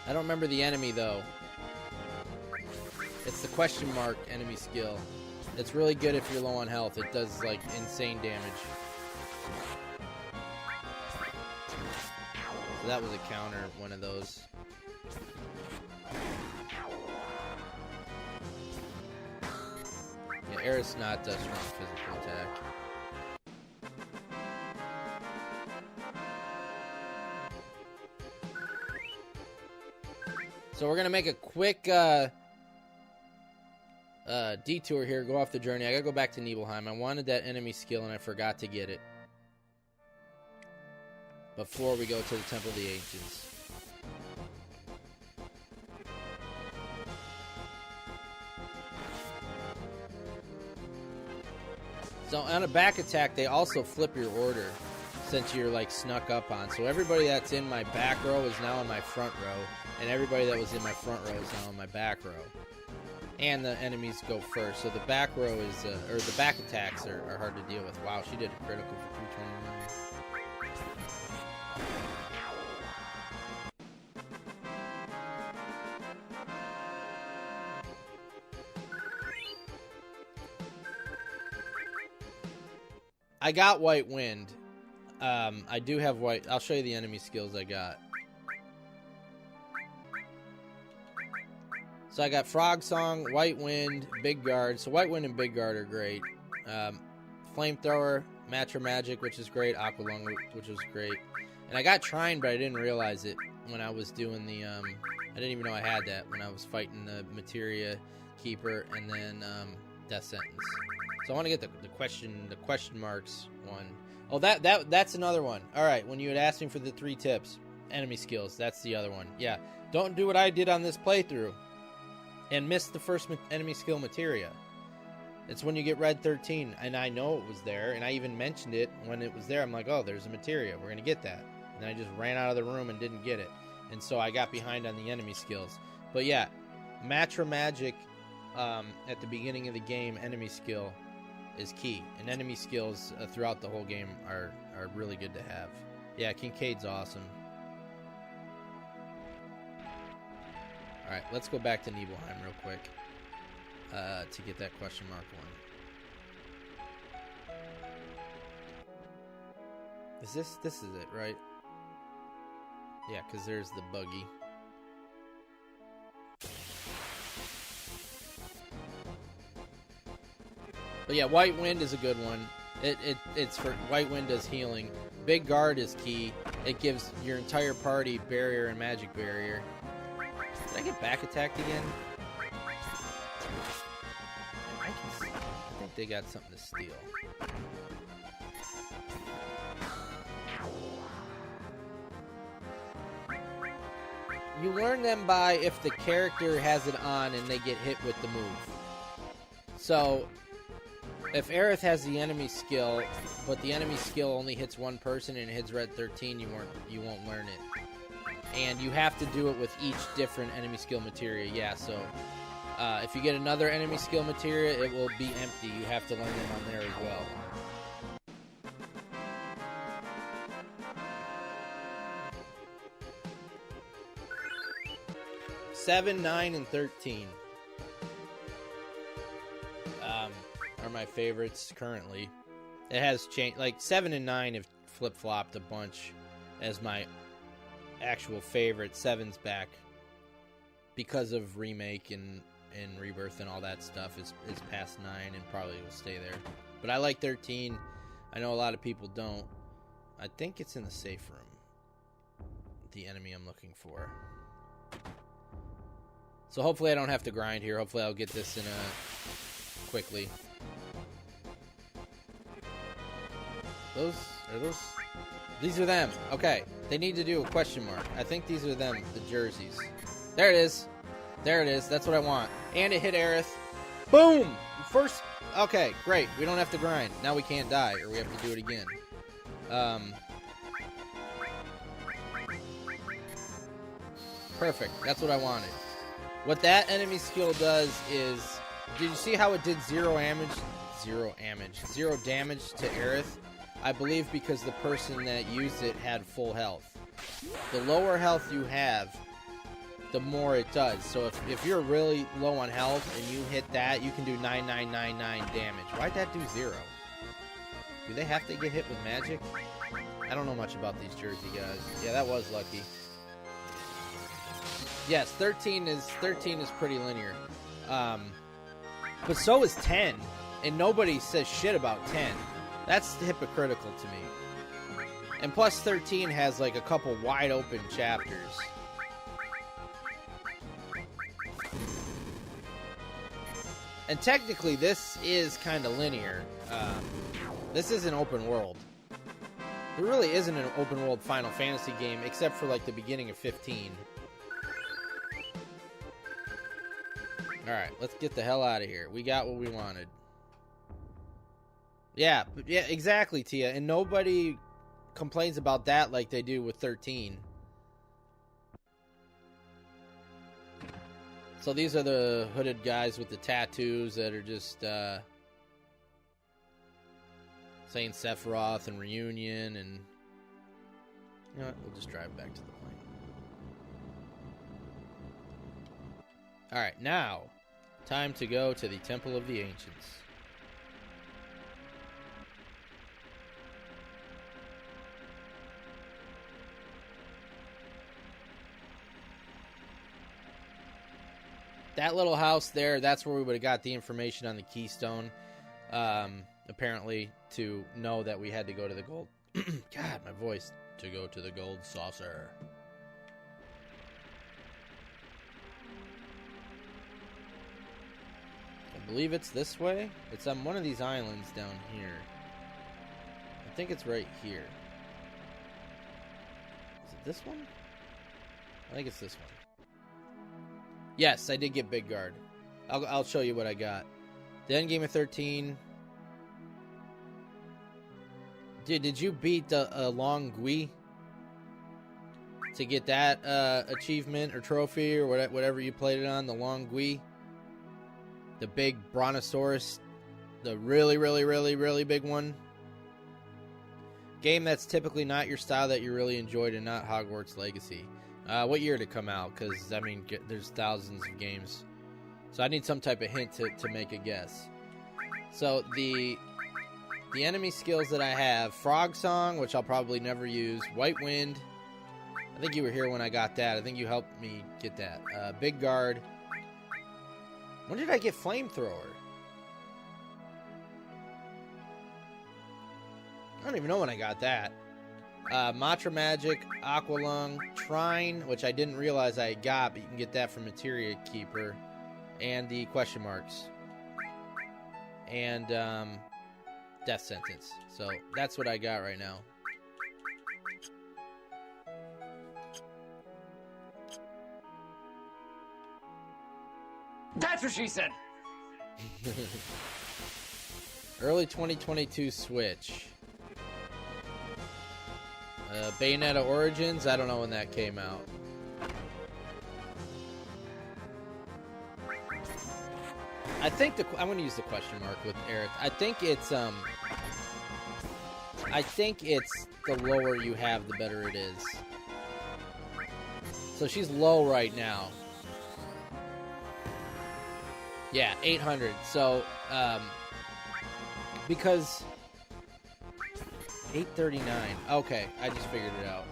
I don't remember the enemy, though. It's the question mark enemy skill. It's really good if you're low on health. It does, like, insane damage. So that was a counter, one of those. Yeah, Aerith's not a strong physical attack. So we're going to make a quick detour here, go off the journey. I got to go back to Nibelheim. I wanted that enemy skill, and I forgot to get it before we go to the Temple of the Ancients. So on a back attack, they also flip your order since you're like snuck up on. So everybody that's in my back row is now in my front row, and everybody that was in my front row is now in my back row. And the enemies go first. So the back row is, or the back attacks are hard to deal with. Wow, she did a critical for 229. I got White Wind. I do have White. I'll show you the enemy skills I got. So I got Frog Song, White Wind, Big Guard. So White Wind and Big Guard are great. Flamethrower, Matra Magic, which is great. Aqua Lung, which was great. And I got Trine, but I didn't realize it when I was doing the... I didn't even know I had that when I was fighting the Materia Keeper and then Death Sentence. So I want to get the question marks one. Oh, that's another one. All right, when you had asked me for the 3 tips, enemy skills, that's the other one. Yeah, don't do what I did on this playthrough and miss the first enemy skill Materia. It's when you get Red 13, and I know it was there, and I even mentioned it when it was there. I'm like, oh, there's a Materia. We're going to get that. And then I just ran out of the room and didn't get it. And so I got behind on the enemy skills. But yeah, Matra Magic at the beginning of the game, enemy skill is key. And enemy skills throughout the whole game are really good to have. Yeah, Kincaid's awesome. Alright, let's go back to Nibelheim real quick to get that question mark one. This is it, right? Yeah, because there's the buggy. But yeah, White Wind is a good one. It's for White Wind does healing. Big Guard is key. It gives your entire party barrier and magic barrier. Did I get back attacked again? I think they got something to steal. You learn them by if the character has it on and they get hit with the move. So, if Aerith has the enemy skill, but the enemy skill only hits one person and it hits red 13, you won't learn it. And you have to do it with each different enemy skill materia. Yeah, so if you get another enemy skill materia, it will be empty. You have to learn them on there as well. 7, 9, and 13 are my favorites currently. It has changed. Like 7 and 9 have flip-flopped a bunch as my actual favorite. 7's back because of remake and Rebirth and all that stuff is past 9 and probably will stay there. But I like 13. I know a lot of people don't. I think it's in the safe room. The enemy I'm looking for. So hopefully I don't have to grind here. Hopefully I'll get this in quickly. These are them. Okay. They need to do a question mark. I think these are them, the jerseys. There it is. There it is. That's what I want. And it hit Aerith. Boom! First. Okay, great. We don't have to grind. Now we can't die, or we have to do it again. Perfect. That's what I wanted. What that enemy skill does is... Did you see how it did zero damage to Aerith? I believe because the person that used it had full health. The lower health you have, the more it does. So if you're really low on health and you hit that, you can do 9999 damage. Why'd that do 0? Do they have to get hit with magic? I don't know much about these jersey guys. Yeah, that was lucky. Yes, 13 is pretty linear. But so is 10. And nobody says shit about 10. That's hypocritical to me. And plus 13 has like a couple wide open chapters. And technically this is kind of linear. This is an open world. There really isn't an open world Final Fantasy game except for like the beginning of 15. Alright, let's get the hell out of here. We got what we wanted. Yeah, exactly, Tia. And nobody complains about that like they do with 13. So these are the hooded guys with the tattoos that are just saying Sephiroth and Reunion, and you know what? We'll just drive back to the point. Alright, now time to go to the Temple of the Ancients. That little house there, that's where we would have got the information on the keystone. Apparently, to know that we had to go to the gold... God, my voice. To go to the gold saucer. I believe it's this way. It's on one of these islands down here. I think it's right here. Is it this one? I think it's this one. Yes, I did get Big Guard. I'll show you what I got. The end game of 13. Dude, did you beat the Long Gui to get that achievement or trophy or whatever you played it on? The Long Gui. the big brontosaurus, the really, really, really, really big one. Game that's typically not your style that you really enjoyed, and not Hogwarts Legacy. What year did it come out? Because, I mean, there's thousands of games. So I need some type of hint to make a guess. So the enemy skills that I have, Frog Song, which I'll probably never use, White Wind. I think you were here when I got that. I think you helped me get that. Big Guard. When did I get Flamethrower? I don't even know when I got that. Matra Magic, Aqualung, Trine, which I didn't realize I got, but you can get that from Materia Keeper. And the question marks. And Death Sentence. So that's what I got right now. That's what she said. Early 2022 Switch. Bayonetta Origins, I don't know when that came out. I think I'm going to use the question mark with Aerith. I think it's the lower you have, the better it is. So she's low right now. Yeah, 800. So, because 839. Okay, I just figured it out.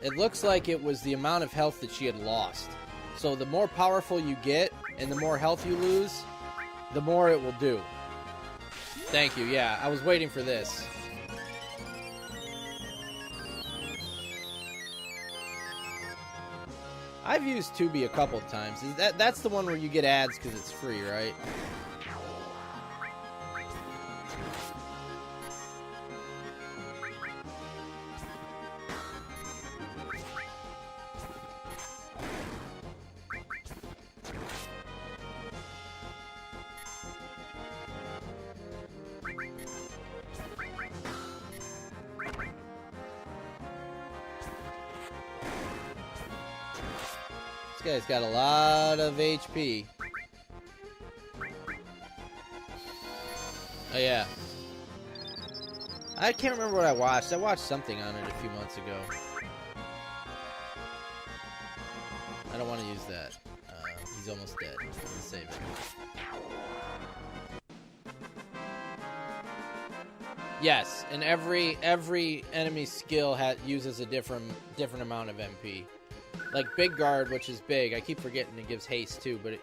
It looks like it was the amount of health that she had lost. So the more powerful you get and the more health you lose, the more it will do. Thank you. Yeah, I was waiting for this. I've used Tubi a couple times. That's the one where you get ads because it's free, right? This guy's got a lot of HP. Oh, yeah. I can't remember what I watched. I watched something on it a few months ago. I don't want to use that. He's almost dead. I'm gonna save it. Yes, and every enemy skill uses a different amount of MP. Like Big Guard, which is big. I keep forgetting it gives haste too, but it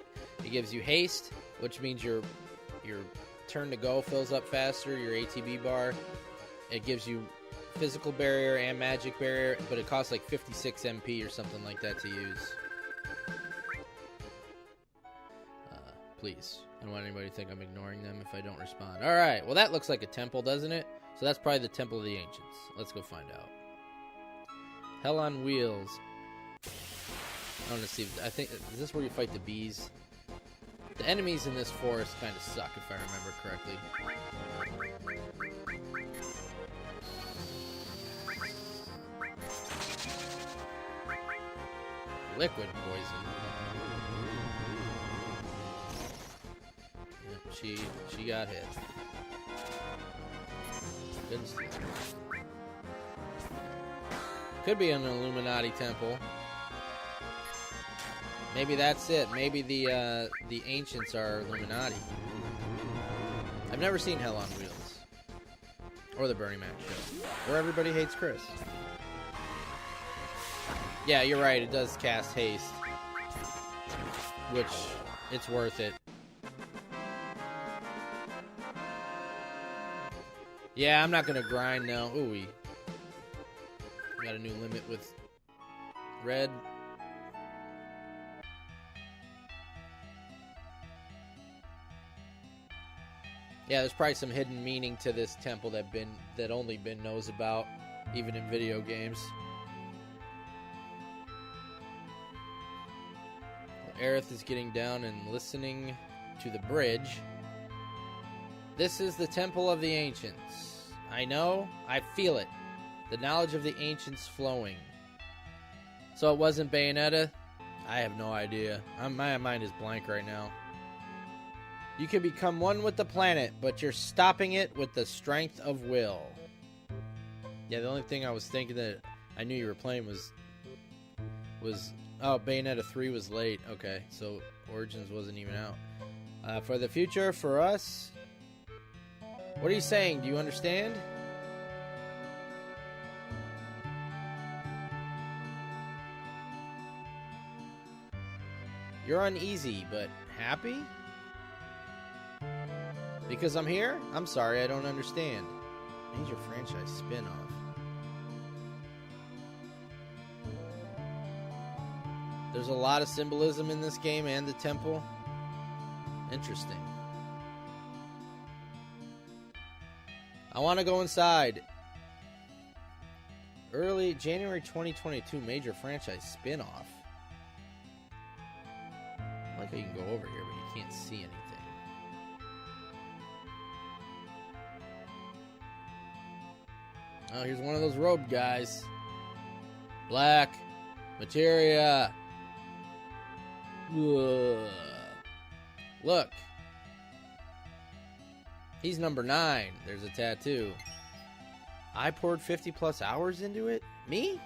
gives you haste, which means your turn to go fills up faster, your ATB bar. It gives you physical barrier and magic barrier, but it costs like 56 MP or something like that to use. Please. I don't want anybody to think I'm ignoring them if I don't respond. Alright, well that looks like a temple, doesn't it? So that's probably the Temple of the Ancients. Let's go find out. Hell on Wheels. I want to see. I think, is this where you fight the bees? The enemies in this forest kind of suck, if I remember correctly. Liquid poison. Yep, she got hit. Didn't see it. Could be an Illuminati temple. Maybe that's it. Maybe the ancients are Illuminati. I've never seen Hell on Wheels. Or the Bernie Mac show. Or Everybody Hates Chris. Yeah, you're right. It does cast haste. Which, it's worth it. Yeah, I'm not going to grind now. Ooh, we got a new limit with red. Yeah, there's probably some hidden meaning to this temple that only Ben knows about, even in video games. Aerith is getting down and listening to the bridge. This is the Temple of the Ancients. I know, I feel it. The knowledge of the Ancients flowing. So it wasn't Bayonetta? I have no idea. My mind is blank right now. You can become one with the planet, but you're stopping it with the strength of will. Yeah, the only thing I was thinking that I knew you were playing was oh, Bayonetta 3 was late. Okay, so Origins wasn't even out. For the future, for us, what are you saying? Do you understand? You're uneasy, but happy? Because I'm here? I'm sorry, I don't understand. Major franchise spin-off. There's a lot of symbolism in this game and the temple. Interesting. I want to go inside. Early January 2022 major franchise spin-off. I like how you can go over here, but you can't see anything. Oh, here's one of those road guys. Black Materia. Ugh. Look. He's number 9. There's a tattoo. I poured 50 plus hours into it? Me?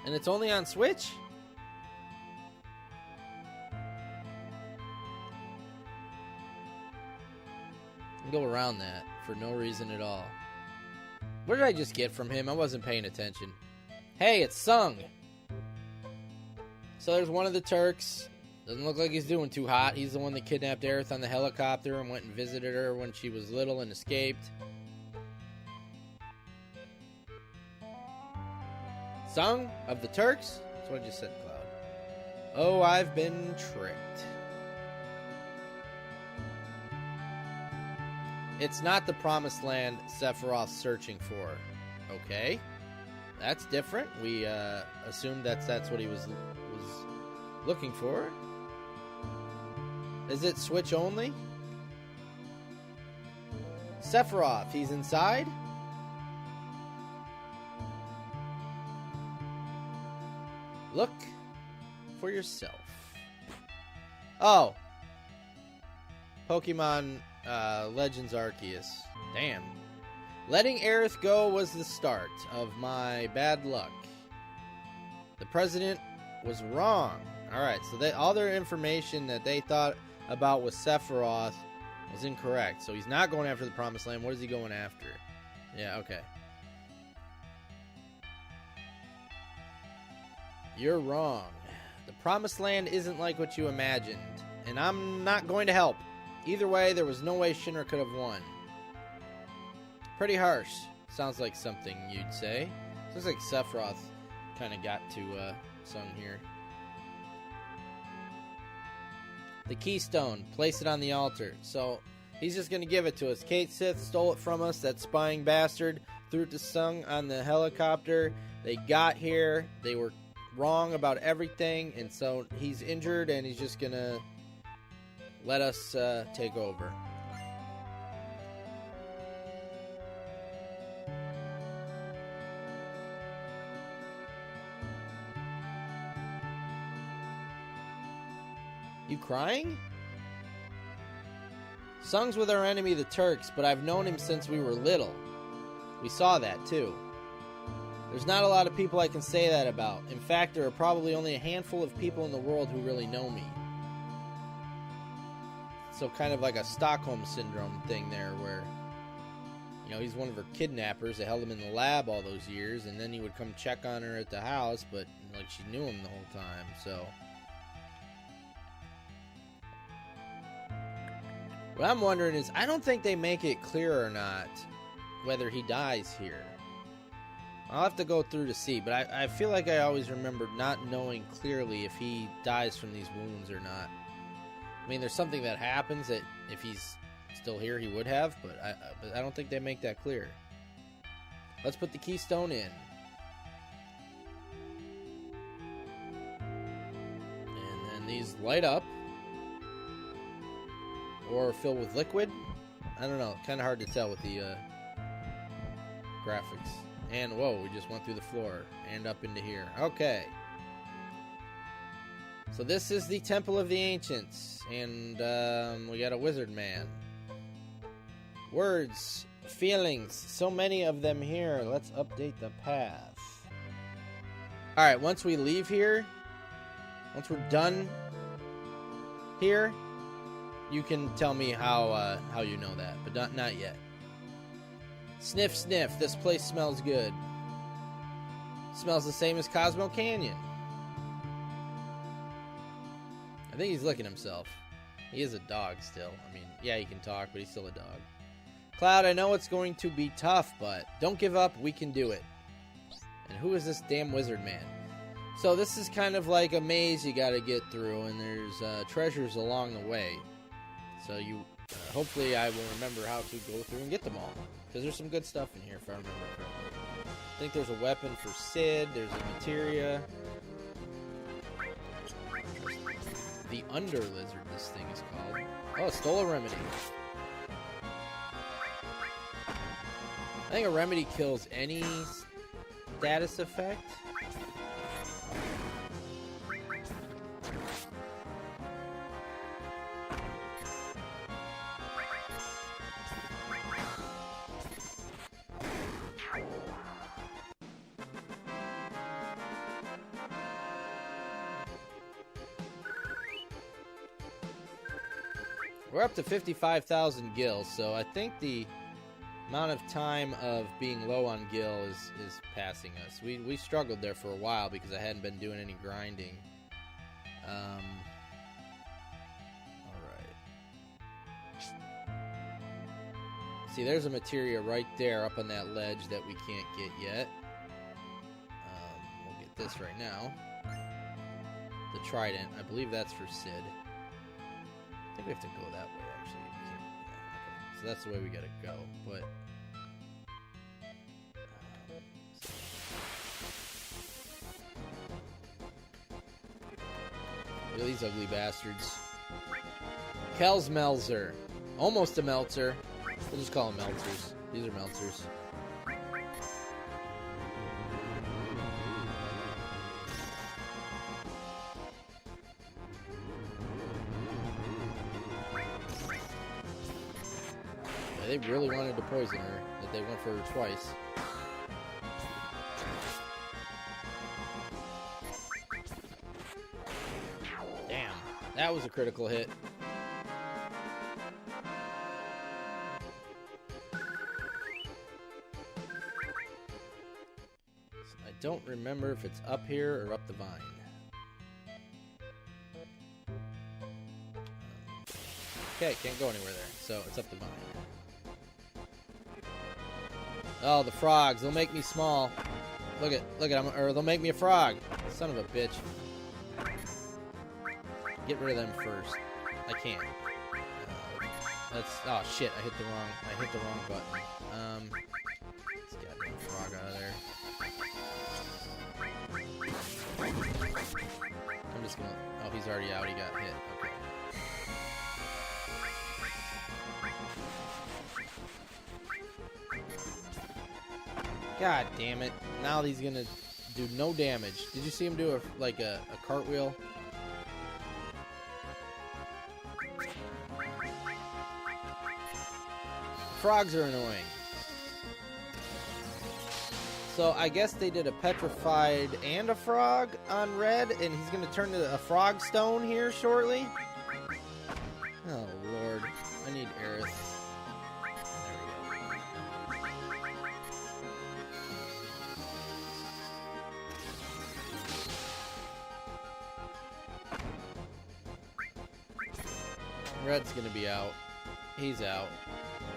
And it's only on Switch? Go around that for no reason at all. What did I just get from him? I wasn't paying attention. Hey, it's Sung. So there's one of the Turks. Doesn't look like he's doing too hot. He's the one that kidnapped Aerith on the helicopter and went and visited her when she was little and escaped. Sung of the Turks? That's what I just said, Cloud. Oh, I've been tricked. It's not the promised land Sephiroth's searching for. Okay. That's different. We assumed that's what he was looking for. Is it Switch only? Sephiroth, he's inside? Look for yourself. Oh. Pokemon Legends Arceus. Damn. Letting Aerith go was the start of my bad luck. The president was wrong. Alright, so all their information that they thought about with Sephiroth was incorrect. So he's not going after the Promised Land. What is he going after? Yeah, okay. You're wrong. The Promised Land isn't like what you imagined. And I'm not going to help. Either way, there was no way Shinra could have won. Pretty harsh. Sounds like something you'd say. Looks like Sephiroth kind of got to Sung here. The keystone. Place it on the altar. So, he's just going to give it to us. Kate Sith stole it from us. That spying bastard threw it to Sung on the helicopter. They got here. They were wrong about everything. And so, he's injured and he's just going to let us take over. You crying? Sung's with our enemy, the Turks, but I've known him since we were little. We saw that, too. There's not a lot of people I can say that about. In fact, there are probably only a handful of people in the world who really know me. So kind of like a Stockholm Syndrome thing there, where, you know, he's one of her kidnappers. They held him in the lab all those years, and then he would come check on her at the house, but, like, she knew him the whole time, so... What I'm wondering is, I don't think they make it clear or not whether he dies here. I'll have to go through to see, but I feel like I always remember not knowing clearly if he dies from these wounds or not. I mean, there's something that happens that if he's still here, he would have, but I don't think they make that clear. Let's put the keystone in. And then these light up. Or fill with liquid. I don't know. Kind of hard to tell with the graphics And, whoa, we just went through the floor and up into here. Okay. So this is the Temple of the Ancients. And, we got a wizard man. Words, feelings, so many of them here. Let's update the path. Alright, once we leave here, once we're done here, you can tell me how you know that, but not yet. Sniff, sniff. This place smells good. Smells the same as Cosmo Canyon. I think he's licking himself. He is a dog still. I mean, yeah, he can talk, but he's still a dog. Cloud, I know it's going to be tough, but don't give up. We can do it. And who is this damn wizard man? So this is kind of like a maze you got to get through, and there's treasures along the way. So you, hopefully I will remember how to go through and get them all. Because there's some good stuff in here, if I remember correctly. I think there's a weapon for Sid. There's a materia. The Under Lizard, this thing is called. Oh, it stole a remedy. I think a remedy kills any status effect. We're up to 55,000 gil, so I think the amount of time of being low on gil is passing us. We struggled there for a while because I hadn't been doing any grinding. Alright. See, there's a materia right there up on that ledge that we can't get yet. We'll get this right now. The trident. I believe that's for Sid. I think we have to go that way, actually. We can't, yeah, okay. So that's the way we gotta go, but... Look at these ugly bastards. Kelsmelzer. Almost a Meltzer. We'll just call them Meltzers. These are Meltzers. They really wanted to poison her, that they went for her twice. Damn, that was a critical hit. I don't remember if it's up here or up the vine. Okay, can't go anywhere there, so it's up the vine. Oh, the frogs. They'll make me small. Look at or they'll make me a frog. Son of a bitch. Get rid of them first. I can't. Oh shit, I hit the wrong button. Let's get that frog out of there. I'm just gonna, oh, he's already out, he got hit. Okay. God damn it. Now he's gonna do no damage. Did you see him do a cartwheel? Frogs are annoying. So I guess they did a petrified and a frog on red, and he's gonna turn to a frog stone here shortly. Oh lord. I need Aerith. Red's gonna be out. He's out.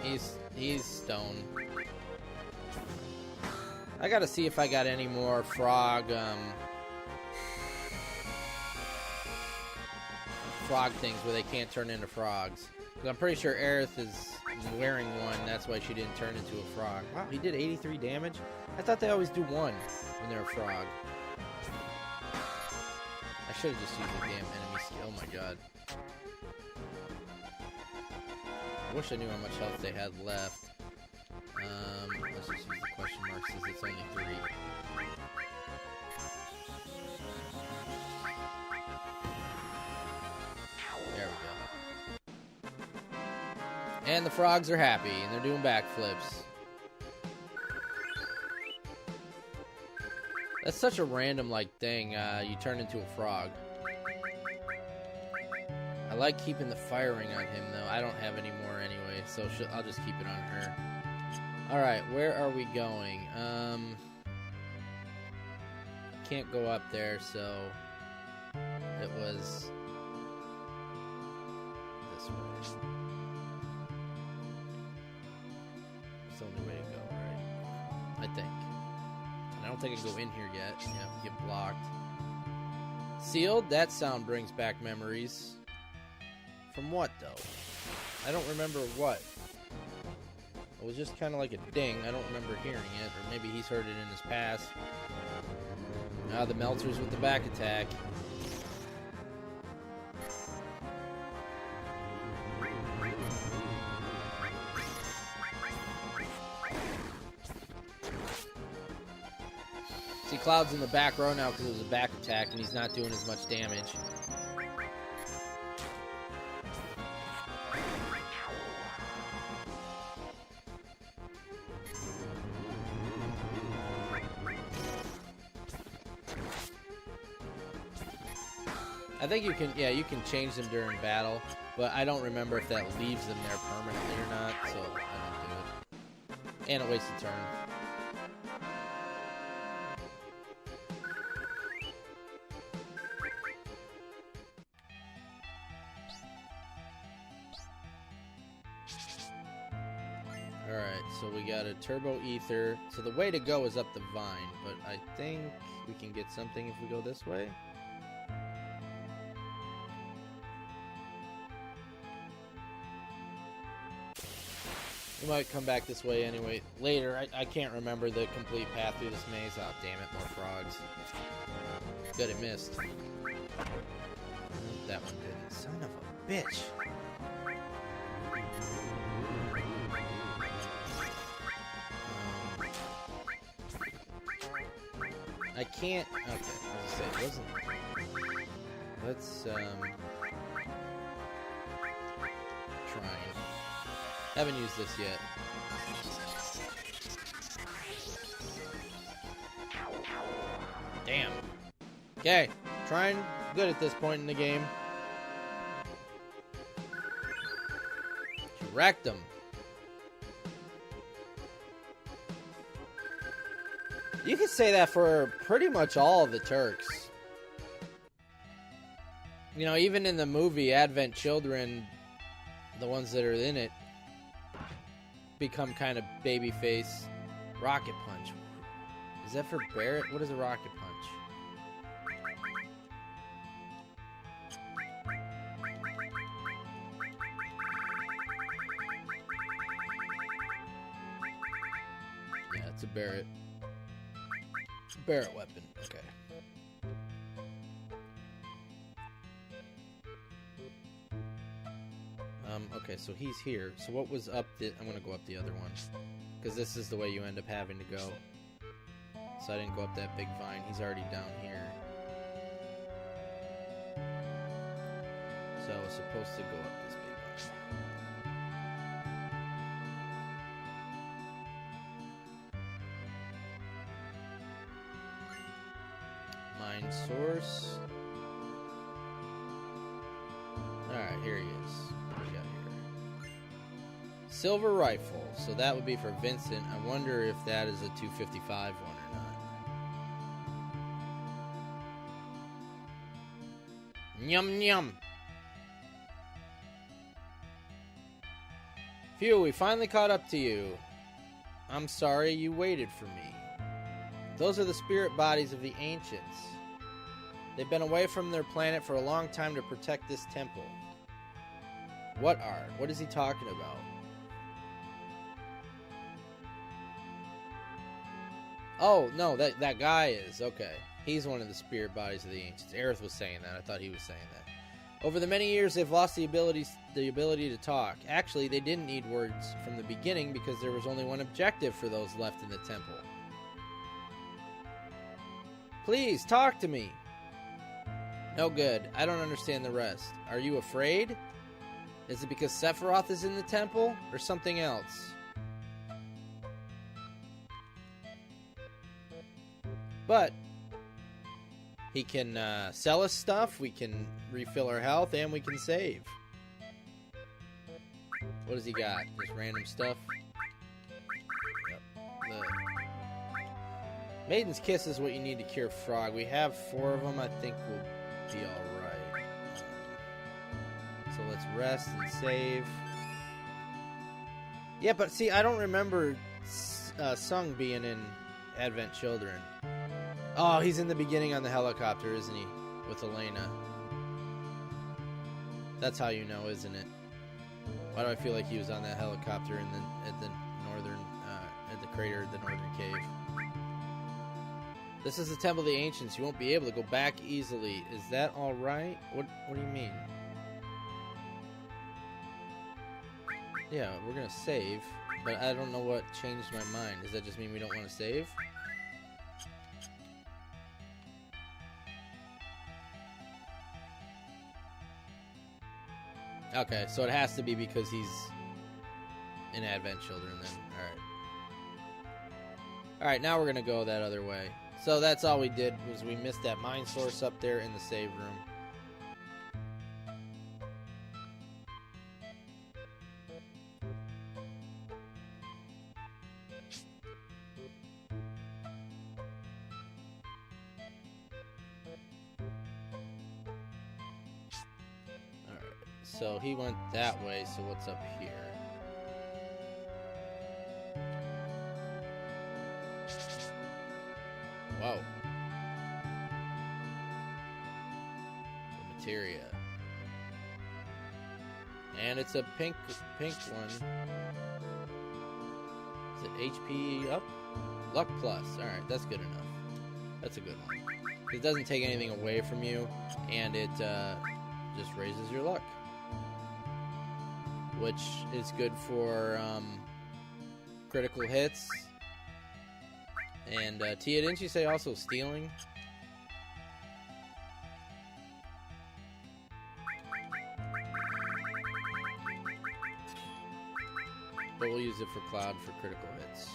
He's stone. I gotta see if I got any more frog things where they can't turn into frogs. 'Cause I'm pretty sure Aerith is wearing one, that's why she didn't turn into a frog. Wow, he did 83 damage? I thought they always do one when they're a frog. I should've just used the damn enemy skill. Oh my god. I wish I knew how much health they had left. Let's just use the question mark since it's only 3. There we go. And the frogs are happy, and they're doing backflips. That's such a random, like, thing. You turn into a frog. I like keeping the firing on him, though. I don't have any more anyway, so I'll just keep it on her. Alright, where are we going? Can't go up there, so it was this way. It's the only way to go, right? I think. I don't think I can go in here yet. Yeah, get blocked. Sealed? That sound brings back memories. From what, though? I don't remember what. It was just kind of like a ding. I don't remember hearing it. Or maybe he's heard it in his past. Now the melters with the back attack. See, Cloud's in the back row now because it was a back attack, and he's not doing as much damage. I think you can, yeah, you can change them during battle, but I don't remember if that leaves them there permanently or not, so I don't do it. And it wastes a turn. Alright, so we got a turbo ether. So the way to go is up the vine, but I think we can get something if we go this way. We might come back this way anyway later. I can't remember the complete path through this maze. Oh, damn it, more frogs. Good, it missed. That one didn't. Son of a bitch. I can't. Okay, I was gonna say, it wasn't. Let's, trying. Haven't used this yet. Damn. Okay, trying good at this point in the game. You wrecked him. You could say that for pretty much all of the Turks. You know, even in the movie Advent Children, the ones that are in it become kind of babyface. Rocket Punch. Is that for Barrett? What is a Rocket Punch? Yeah, it's a Barrett. Barrett weapon. Okay. Okay, so he's here. So what was up the... I'm gonna go up the other one. Because this is the way you end up having to go. So I didn't go up that big vine. He's already down here. So I was supposed to go up this big vine. Mind source. Alright, here he is. What do we got here? Silver rifle. So that would be for Vincent. I wonder if that is a 255 one or not. Nyum nyum. Phew, we finally caught up to you. I'm sorry you waited for me. Those are the spirit bodies of the ancients. They've been away from their planet for a long time to protect this temple. What are? What is he talking about? Oh, no, that guy is. Okay. He's one of the spirit bodies of the ancients. Aerith was saying that. I thought he was saying that. Over the many years, they've lost the ability to talk. Actually, they didn't need words from the beginning because there was only one objective for those left in the temple. Please, talk to me. No good. I don't understand the rest. Are you afraid? Is it because Sephiroth is in the temple or something else? But he can sell us stuff, we can refill our health, and we can save. What does he got? Just random stuff? Yep. The Maiden's Kiss is what you need to cure Frog. We have 4 of them. I think we'll be alright. So let's rest and save. Yeah, but see, I don't remember Sung being in Advent Children. Oh, he's in the beginning on the helicopter, isn't he? With Elena. That's how you know, isn't it? Why do I feel like he was on that helicopter in at the northern, at the crater of the northern cave? This is the Temple of the Ancients. You won't be able to go back easily. Is that all right? What do you mean? Yeah, we're gonna save, but I don't know what changed my mind. Does that just mean we don't want to save? Okay, so it has to be because he's in Advent Children then. Alright, now we're going to go that other way. So that's all we did, was we missed that mine source up there in the save room. So he went that way, so what's up here? Whoa. The Materia. And it's a pink one. Is it HP up? Luck plus. Alright, that's good enough. That's a good one. It doesn't take anything away from you, and it just raises your luck. Which is good for critical hits. And Tia, didn't you say also stealing? But we'll use it for Cloud for critical hits.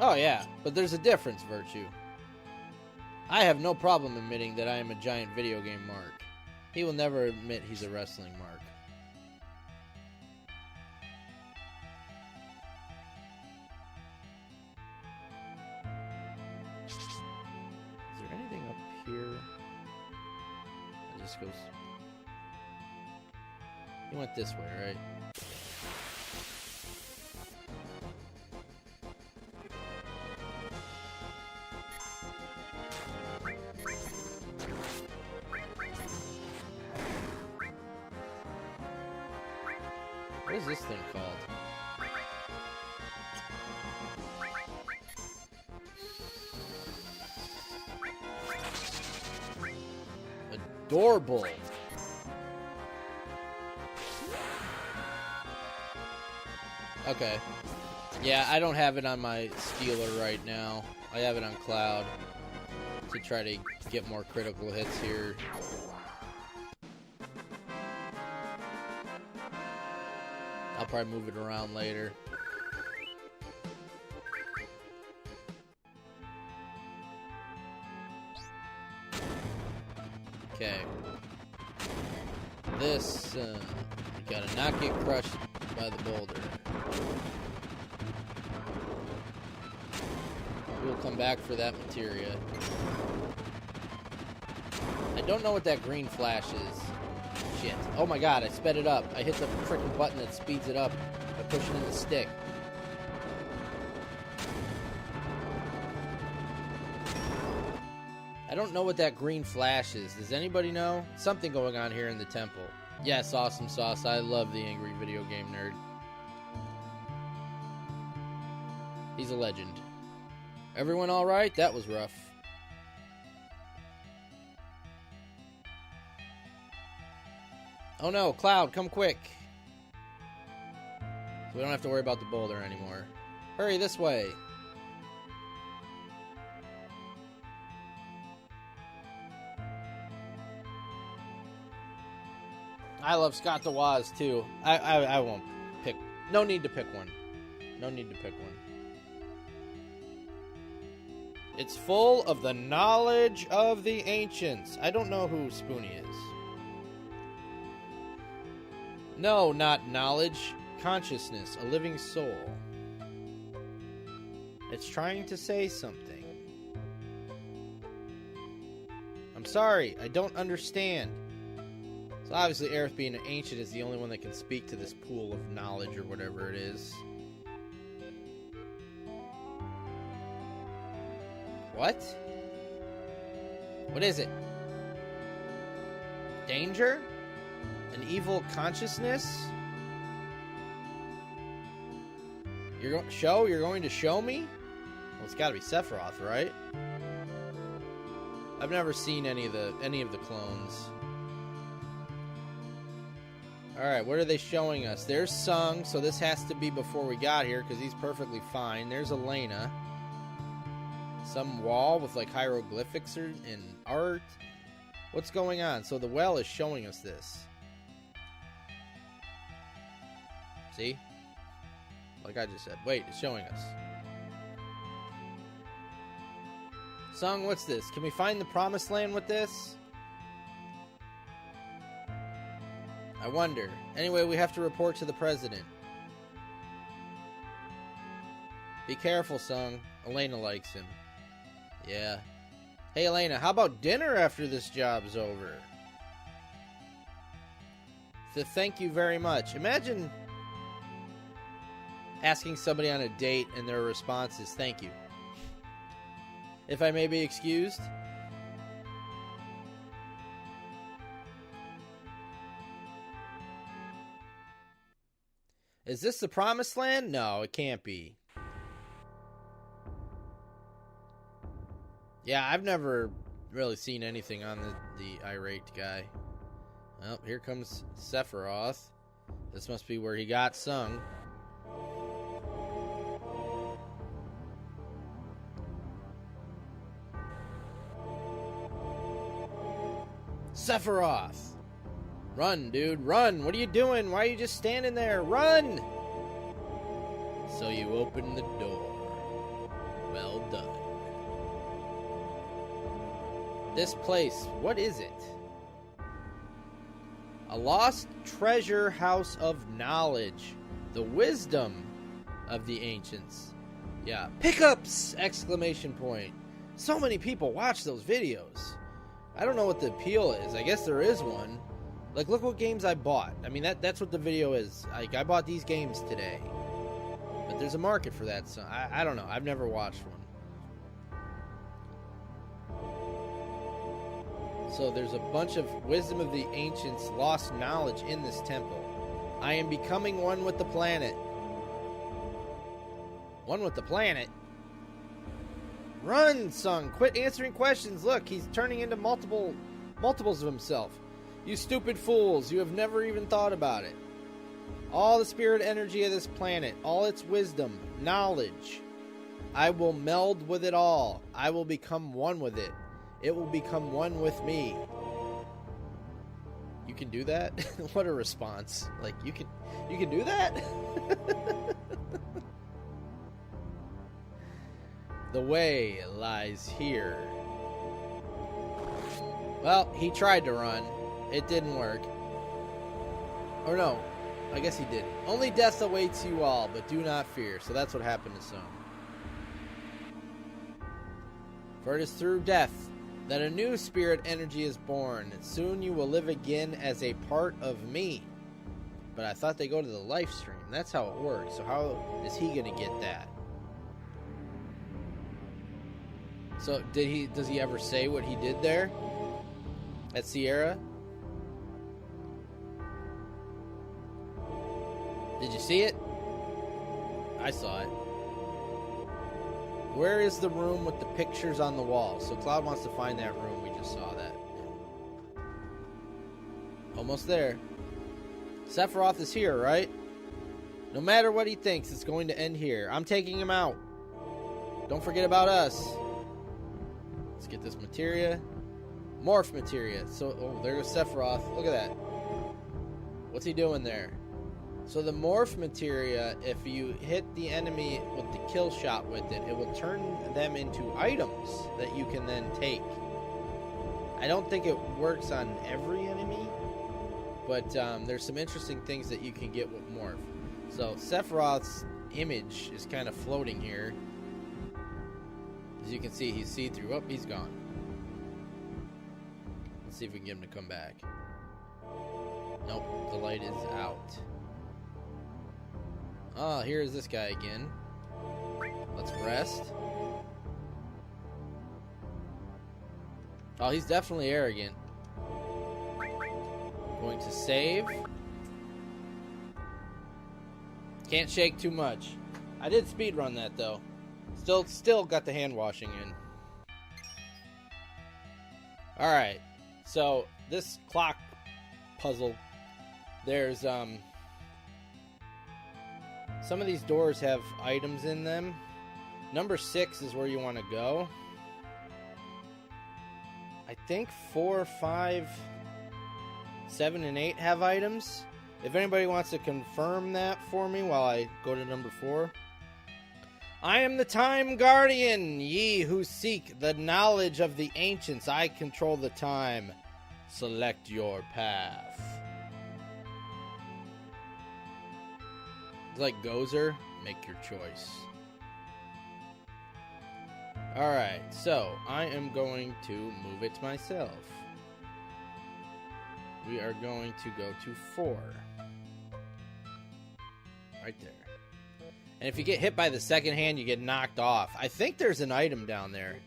Oh yeah, but there's a difference, Virtue. I have no problem admitting that I am a giant video game mark. He will never admit he's a wrestling mark. Is there anything up here? It just goes... He went this way, right? What is this thing called? Adorable. Okay. Yeah, I don't have it on my Stealer right now. I have it on Cloud to try to get more critical hits here. I'll probably move it around later. Okay. This, you gotta not get crushed by the boulder. We'll come back for that materia. I don't know what that green flash is. Shit. Oh my god, I sped it up. I hit the freaking button that speeds it up by pushing in the stick. I don't know what that green flash is. Does anybody know? Something going on here in the temple. Yes, Awesome Sauce. I love the angry video game nerd. He's a legend. Everyone alright? That was rough. Oh no, Cloud, come quick. So we don't have to worry about the boulder anymore. Hurry this way. I love Scott DeWaz too. I won't pick. No need to pick one. No need to pick one. It's full of the knowledge of the ancients. I don't know who Spoonie is. No, not knowledge. Consciousness. A living soul. It's trying to say something. I'm sorry. I don't understand. So obviously Aerith being an ancient is the only one that can speak to this pool of knowledge or whatever it is. What? What is it? Danger? An evil consciousness? You're going to show me? Well, it's got to be Sephiroth, right? I've never seen any of the clones. Alright, what are they showing us? There's Sung, so this has to be before we got here, because he's perfectly fine. There's Elena. Some wall with, like, hieroglyphics and art. What's going on? So the well is showing us this. See? Like I just said. Wait, it's showing us. Sung, what's this? Can we find the promised land with this? I wonder. Anyway, we have to report to the president. Be careful, Sung. Elena likes him. Yeah. Hey, Elena, how about dinner after this job's over? Thank you very much. Imagine asking somebody on a date and their response is thank you. If I may be excused. Is this the promised land? No, it can't be. Yeah, I've never really seen anything on the irate guy. Well, here comes Sephiroth. This must be where he got Sung. Sephiroth! Run, dude, run! What are you doing? Why are you just standing there? Run! So you open the door. Well done. This place, what is it? A lost treasure house of knowledge. The wisdom of the ancients. Yeah. Pickups! Exclamation point. So many people watch those videos. I don't know what the appeal is. I guess there is one. Like, look what games I bought. I mean, that's what the video is. Like, I bought these games today. But there's a market for that, so I don't know. I've never watched one. So there's a bunch of wisdom of the ancients, lost knowledge in this temple. I am becoming one with the planet. One with the planet? Run, Sung! Quit answering questions! Look, he's turning into multiples of himself. You stupid fools, you have never even thought about it. All the spirit energy of this planet, all its wisdom, knowledge. I will meld with it all. I will become one with it. It will become one with me. You can do that? What a response. Like, you can do that? The way lies here. Well, he tried to run. It didn't work. Or no, I guess he did. Only death awaits you all, but do not fear. So that's what happened to some. For it is through death that a new spirit energy is born. And soon you will live again as a part of me. But I thought they go to the life stream. That's how it works. So how is he going to get that? So does he ever say what he did there? At Sierra? Did you see it? I saw it. Where is the room with the pictures on the wall? So Cloud wants to find that room. We just saw that. Almost there. Sephiroth is here, right? No matter what he thinks, it's going to end here. I'm taking him out. Don't forget about us. Let's get this materia. Morph materia. So, oh, there goes Sephiroth. Look at that. What's he doing there? So the morph materia, if you hit the enemy with the kill shot with it, it will turn them into items that you can then take. I don't think it works on every enemy, but there's some interesting things that you can get with morph. So Sephiroth's image is kind of floating here. As you can see, he's see-through. Oh, he's gone. Let's see if we can get him to come back. Nope, the light is out. Oh, here's this guy again. Let's rest. Oh, he's definitely arrogant. Going to save. Can't shake too much. I did speedrun that though. Still got the hand washing in. Alright. So this clock puzzle, there's some of these doors have items in them. Number 6 is where you want to go. I think 4, 5, 7, and 8 have items. If anybody wants to confirm that for me while I go to number 4. I am the Time Guardian, ye who seek the knowledge of the ancients. I control the time. Select your path. It's like Gozer, make your choice. Alright, so I am going to move it myself. We are going to go to 4. Right there. And if you get hit by the second hand, you get knocked off. I think there's an item down there.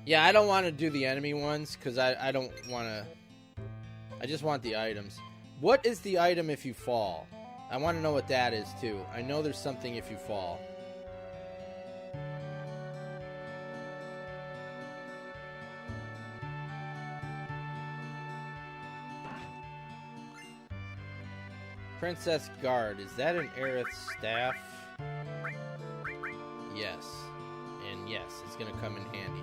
Yeah, I don't want to do the enemy ones, because I don't want to... I just want the items. What is the item if you fall? I want to know what that is, too. I know there's something if you fall. Princess Guard. Is that an Aerith's staff? Yes. And yes, it's going to come in handy.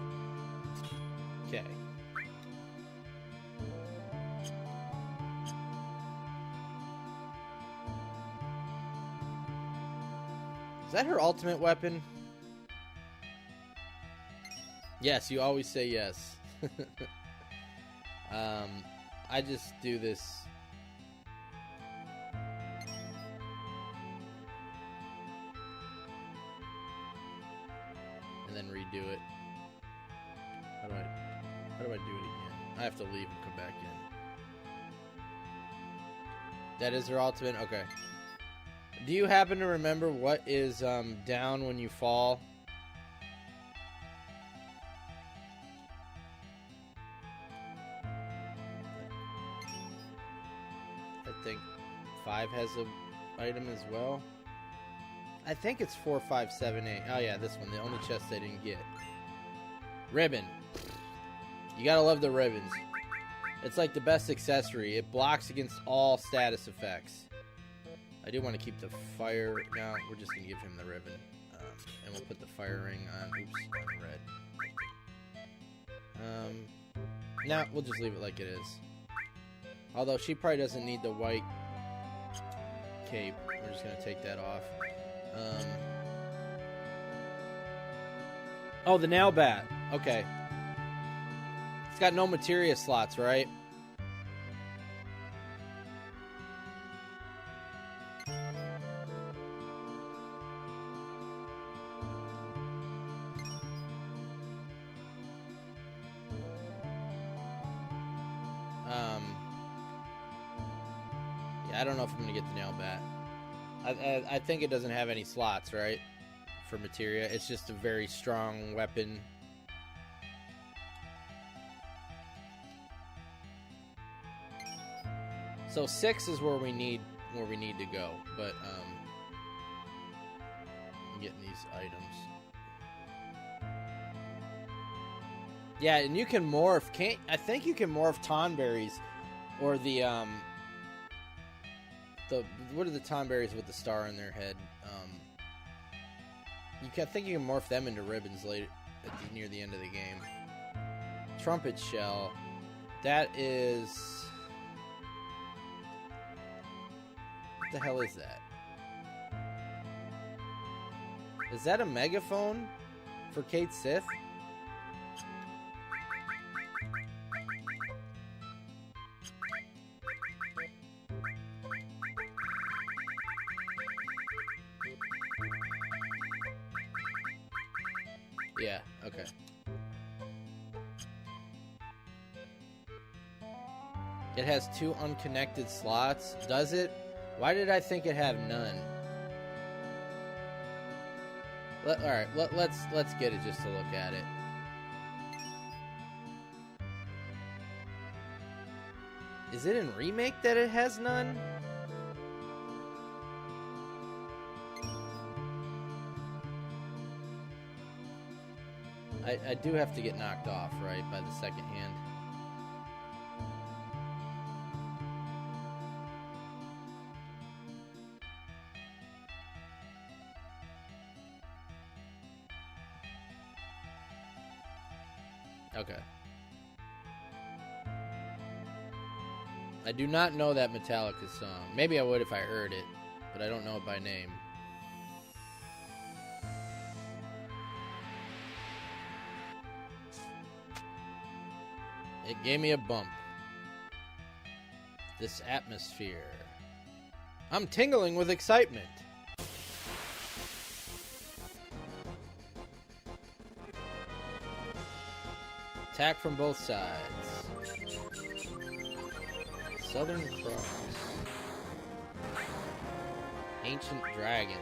Okay. Is that her ultimate weapon? Yes, you always say yes. I just do this. And then redo it. How do I do it again? I have to leave and come back in. That is her ultimate? Okay. Do you happen to remember what is down when you fall? I think 5 has an item as well. I think it's 4, 5, 7, 8. Oh yeah, this one. The only chest I didn't get. Ribbon. You gotta love the ribbons. It's like the best accessory. It blocks against all status effects. I do want to keep the fire. No, we're just gonna give him the ribbon. And we'll put the fire ring on. Oops, on red. Nah, we'll just leave it like it is. Although she probably doesn't need the white cape. We're just gonna take that off. Oh, the nail bat. Okay. It's got no materia slots, right? Yeah, I don't know if I'm gonna get the nail bat. I think it doesn't have any slots, right? For materia. It's just a very strong weapon. So 6 is where we need to go, but I'm getting these items. Yeah, and you can morph. I think you can morph Tonberries or the what are the time berries with the star in their head? I think you can morph them into ribbons later near the end of the game. Trumpet shell. That is... What the hell is that? Is that a megaphone for Kate Sith? Yeah, okay. It has 2 unconnected slots. Does it? Why did I think it had none? Alright, let's get it just to look at it. Is it in Remake that it has none? I do have to get knocked off, right, by the second hand. Okay. I do not know that Metallica song. Maybe I would if I heard it, but I don't know it by name. It gave me a bump. This atmosphere. I'm tingling with excitement. Attack from both sides. Southern Cross. Ancient Dragon.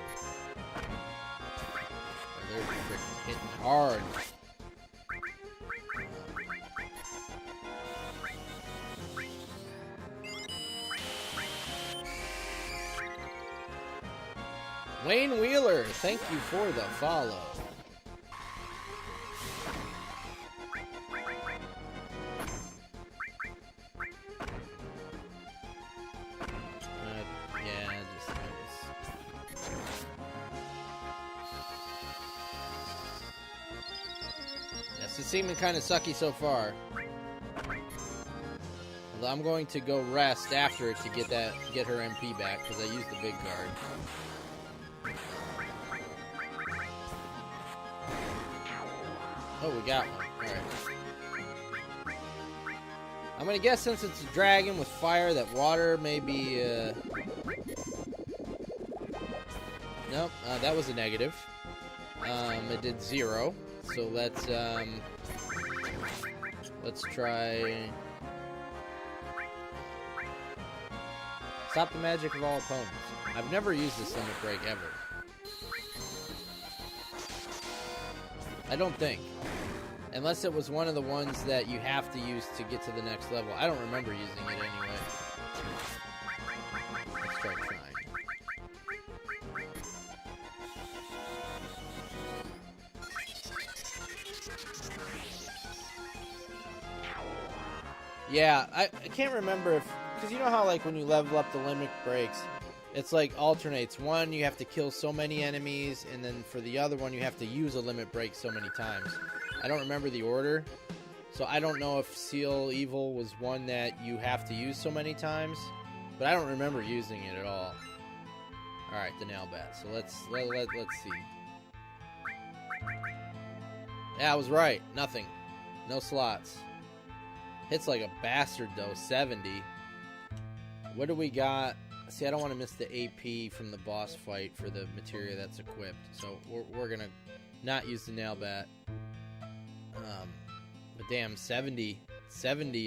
Oh, they're freaking hitting hard. Wayne Wheeler, thank you for the follow. It's seeming kind of sucky so far. Although I'm going to go rest after it to get her MP back because I used the big guard. Oh, we got one. Alright. I'm gonna guess since it's a dragon with fire that water may be, Nope, that was a negative. It did 0. So let's try... Stop the magic of all opponents. I've never used this limit break ever. I don't think. Unless it was one of the ones that you have to use to get to the next level. I don't remember using it anyway. Let's try trying. Yeah, I can't remember if... Because you know how, like, when you level up the limit breaks, it's like alternates. One, you have to kill so many enemies, and then for the other one, you have to use a limit break so many times. I don't remember the order, so I don't know if Seal Evil was one that you have to use so many times, but I don't remember using it at all. Alright, the nail bat. So let's see. Yeah, I was right. Nothing. No slots. Hits like a bastard, though. 70. What do we got? See, I don't want to miss the AP from the boss fight for the materia that's equipped. So we're going to not use the nail bat. But damn, 70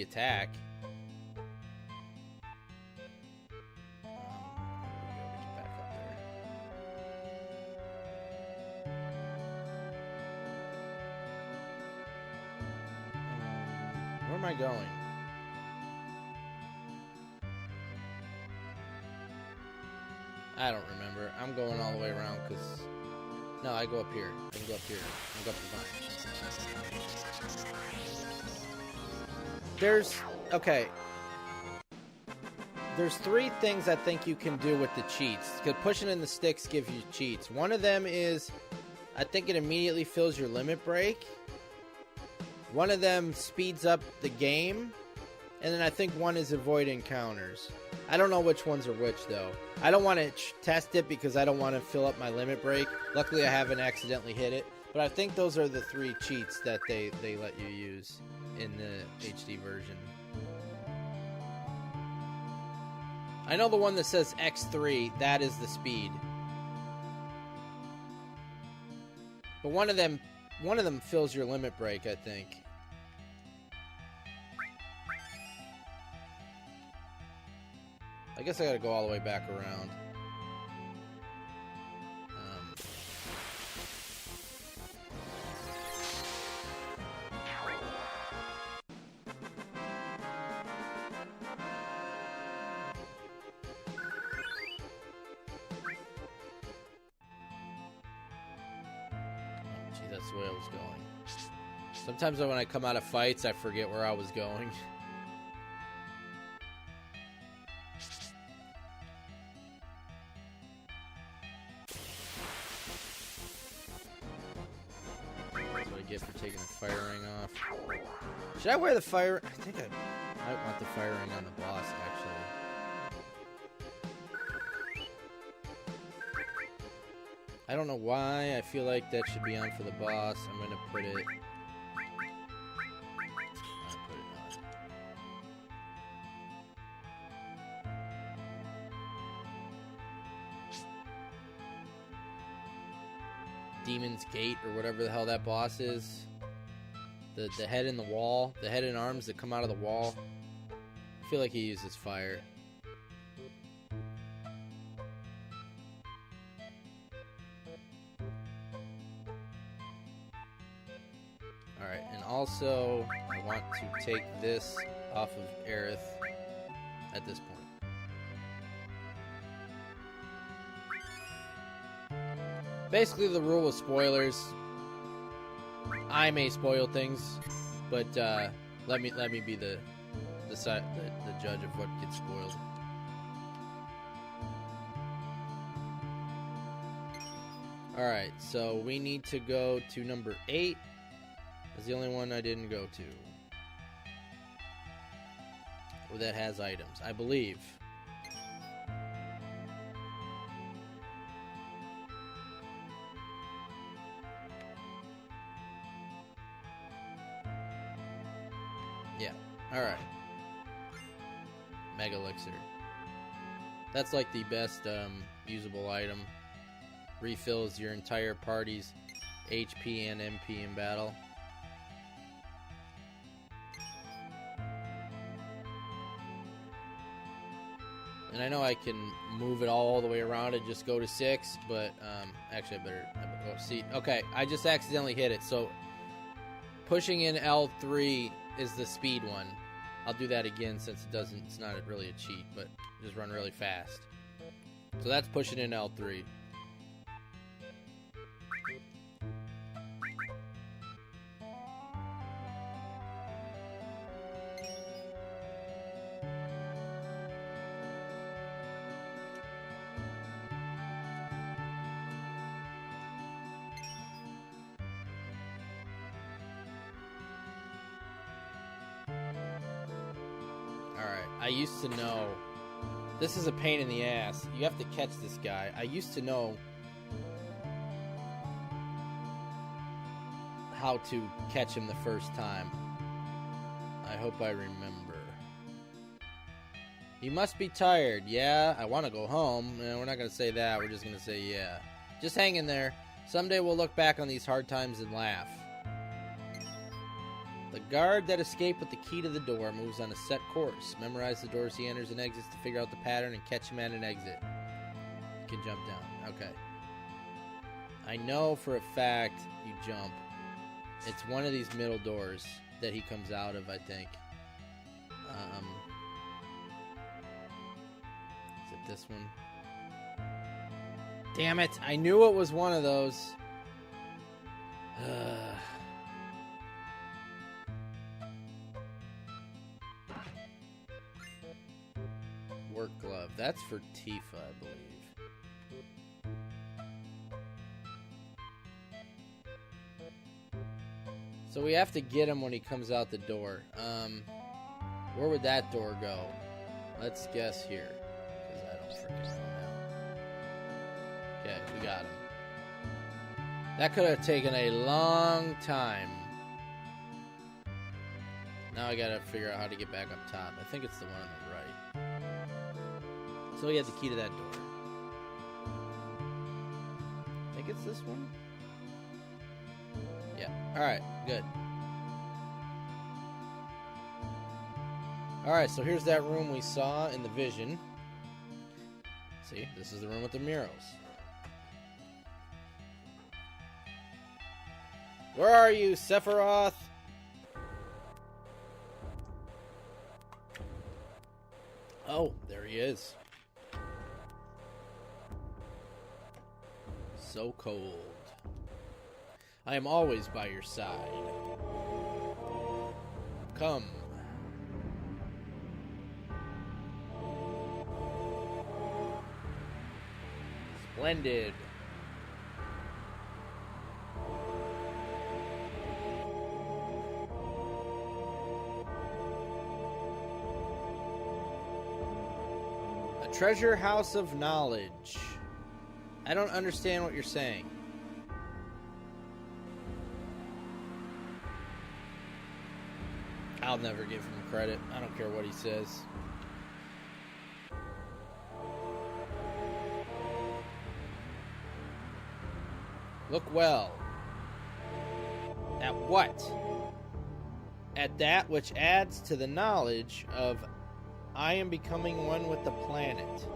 attack. Back up there. Where am I going? I don't remember. I'm going all the way around because... No, I go up here. I can go up here. I can go up the vine. There's... Okay. there's three things I think you can do with the cheats. Because pushing in the sticks gives you cheats. One of them is, I think it immediately fills your limit break. One of them speeds up the game. And then I think one is avoid encounters. I don't know which ones are which, though. I don't want to test it because I don't want to fill up my limit break. Luckily, I haven't accidentally hit it. But I think those are the three cheats that they let you use in the HD version. I know the one that says X3, that is the speed. But one of them fills your limit break, I think. I guess I gotta go all the way back around. Gee, that's the way I was going. Sometimes when I come out of fights, I forget where I was going. For taking the fire ring off. Should I wear the fire? I think I might want the fire ring on the boss, actually. I don't know why I feel like that should be on for the boss. I'm gonna put it. I'll put it on. Demon's Gate or whatever the hell that boss is. The head in the wall, the head and arms that come out of the wall. I feel like he uses fire. Alright, and also I want to take this off of Aerith at this point. Basically, the rule with spoilers, I may spoil things, but let me be the judge of what gets spoiled. All right, so we need to go to number 8. That's the only one I didn't go to, or that has items, I believe. Yeah, alright. Mega Elixir. That's like the best usable item. Refills your entire party's HP and MP in battle. And I know I can move it all the way around and just go to 6, but actually I better oh, see. Okay, I just accidentally hit it, so pushing in L3 is the speed one. I'll do that again since it's not really a cheat, but just run really fast. So that's pushing in L3. I used to know, this is a pain in the ass. You have to catch this guy. I used to know how to catch him the first time. I hope I remember. You must be tired. Yeah, I want to go home. We're not going to say that. We're just going to say yeah. Just hang in there. Someday we'll look back on these hard times and laugh. The guard that escaped with the key to the door moves on a set course. Memorize the doors he enters and exits to figure out the pattern and catch him at an exit. You can jump down. Okay. I know for a fact you jump. It's one of these middle doors that he comes out of, I think. Is it this one? Damn it! I knew it was one of those. Work glove. That's for Tifa, I believe. So we have to get him when he comes out the door. Where would that door go? Let's guess here. Because I don't freaking know now. Okay, we got him. That could have taken a long time. Now I gotta figure out how to get back up top. I think it's the one on the right. So he had the key to that door. I think it's this one? Yeah. Alright, good. Alright, so here's that room we saw in the vision. See, this is the room with the murals. Where are you, Sephiroth? Oh, there he is. So cold. I am always by your side. Come. Splendid. A treasure house of knowledge. I don't understand what you're saying. I'll never give him credit. I don't care what he says. Look well. At what? At that which adds to the knowledge of I am becoming one with the planet.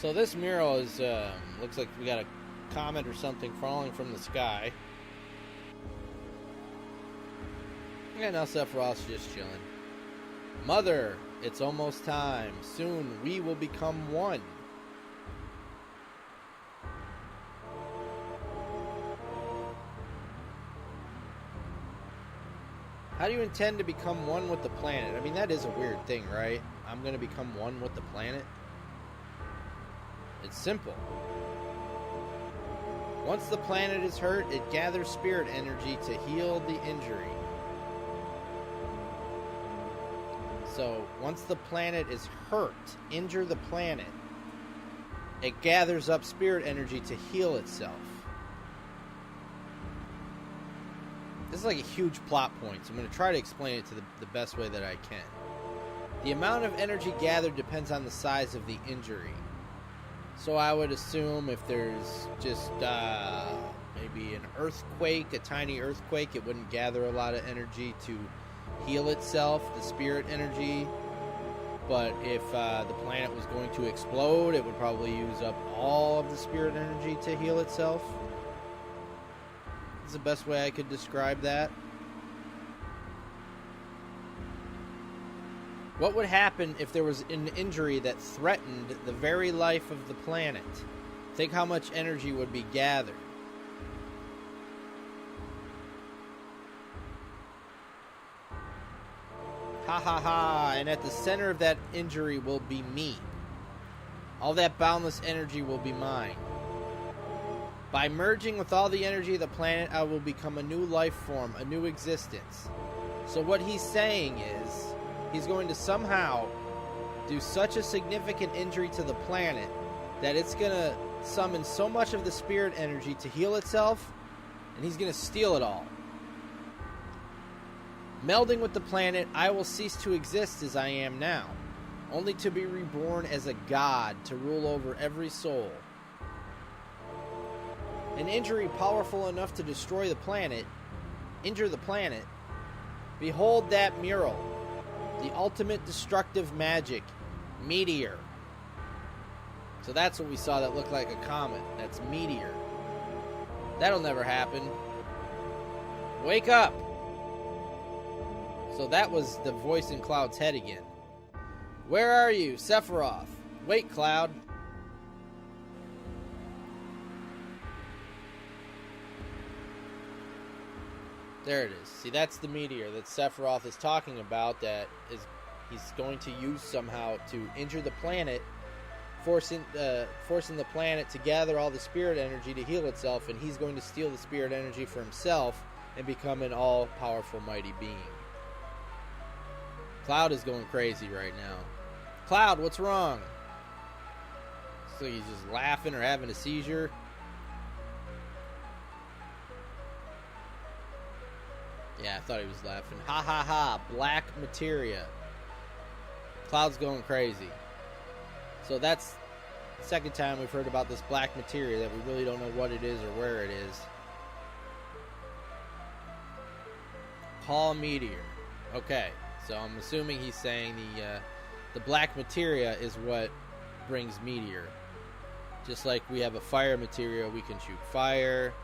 So this mural is, looks like we got a comet or something falling from the sky. And now Sephiroth's just chilling. Mother, it's almost time. Soon we will become one. How do you intend to become one with the planet? I mean, that is a weird thing, right? I'm going to become one with the planet? It's simple. Once the planet is hurt, it gathers spirit energy to heal the injury. So, once the planet is hurt, injure the planet, it gathers up spirit energy to heal itself. This is like a huge plot point, so I'm going to try to explain it to the best way that I can. The amount of energy gathered depends on the size of the injury. So I would assume if there's just maybe an earthquake, a tiny earthquake, it wouldn't gather a lot of energy to heal itself, the spirit energy. But if the planet was going to explode, it would probably use up all of the spirit energy to heal itself. That's the best way I could describe that. What would happen if there was an injury that threatened the very life of the planet? Think how much energy would be gathered. Ha ha ha, and at the center of that injury will be me. All that boundless energy will be mine. By merging with all the energy of the planet, I will become a new life form, a new existence. So what he's saying is, he's going to somehow do such a significant injury to the planet that it's going to summon so much of the spirit energy to heal itself, and he's going to steal it all. Melding with the planet, I will cease to exist as I am now, only to be reborn as a god to rule over every soul. An injury powerful enough to destroy the planet, injure the planet, behold that mural. The ultimate destructive magic, Meteor. So that's what we saw that looked like a comet. That's Meteor. That'll never happen. Wake up! So that was the voice in Cloud's head again. Where are you, Sephiroth? Wait, Cloud. There it is. See, that's the meteor that Sephiroth is talking about, that is he's going to use somehow to injure the planet, forcing the planet to gather all the spirit energy to heal itself, and he's going to steal the spirit energy for himself and become an all-powerful mighty being. Cloud is going crazy right now. Cloud, what's wrong? So he's just laughing or having a seizure. Yeah, I thought he was laughing. Ha ha ha, Black Materia. Cloud's going crazy. So that's the second time we've heard about this Black Materia that we really don't know what it is or where it is. Call Meteor. Okay, so I'm assuming he's saying the Black Materia is what brings Meteor. Just like we have a fire materia, we can shoot fire.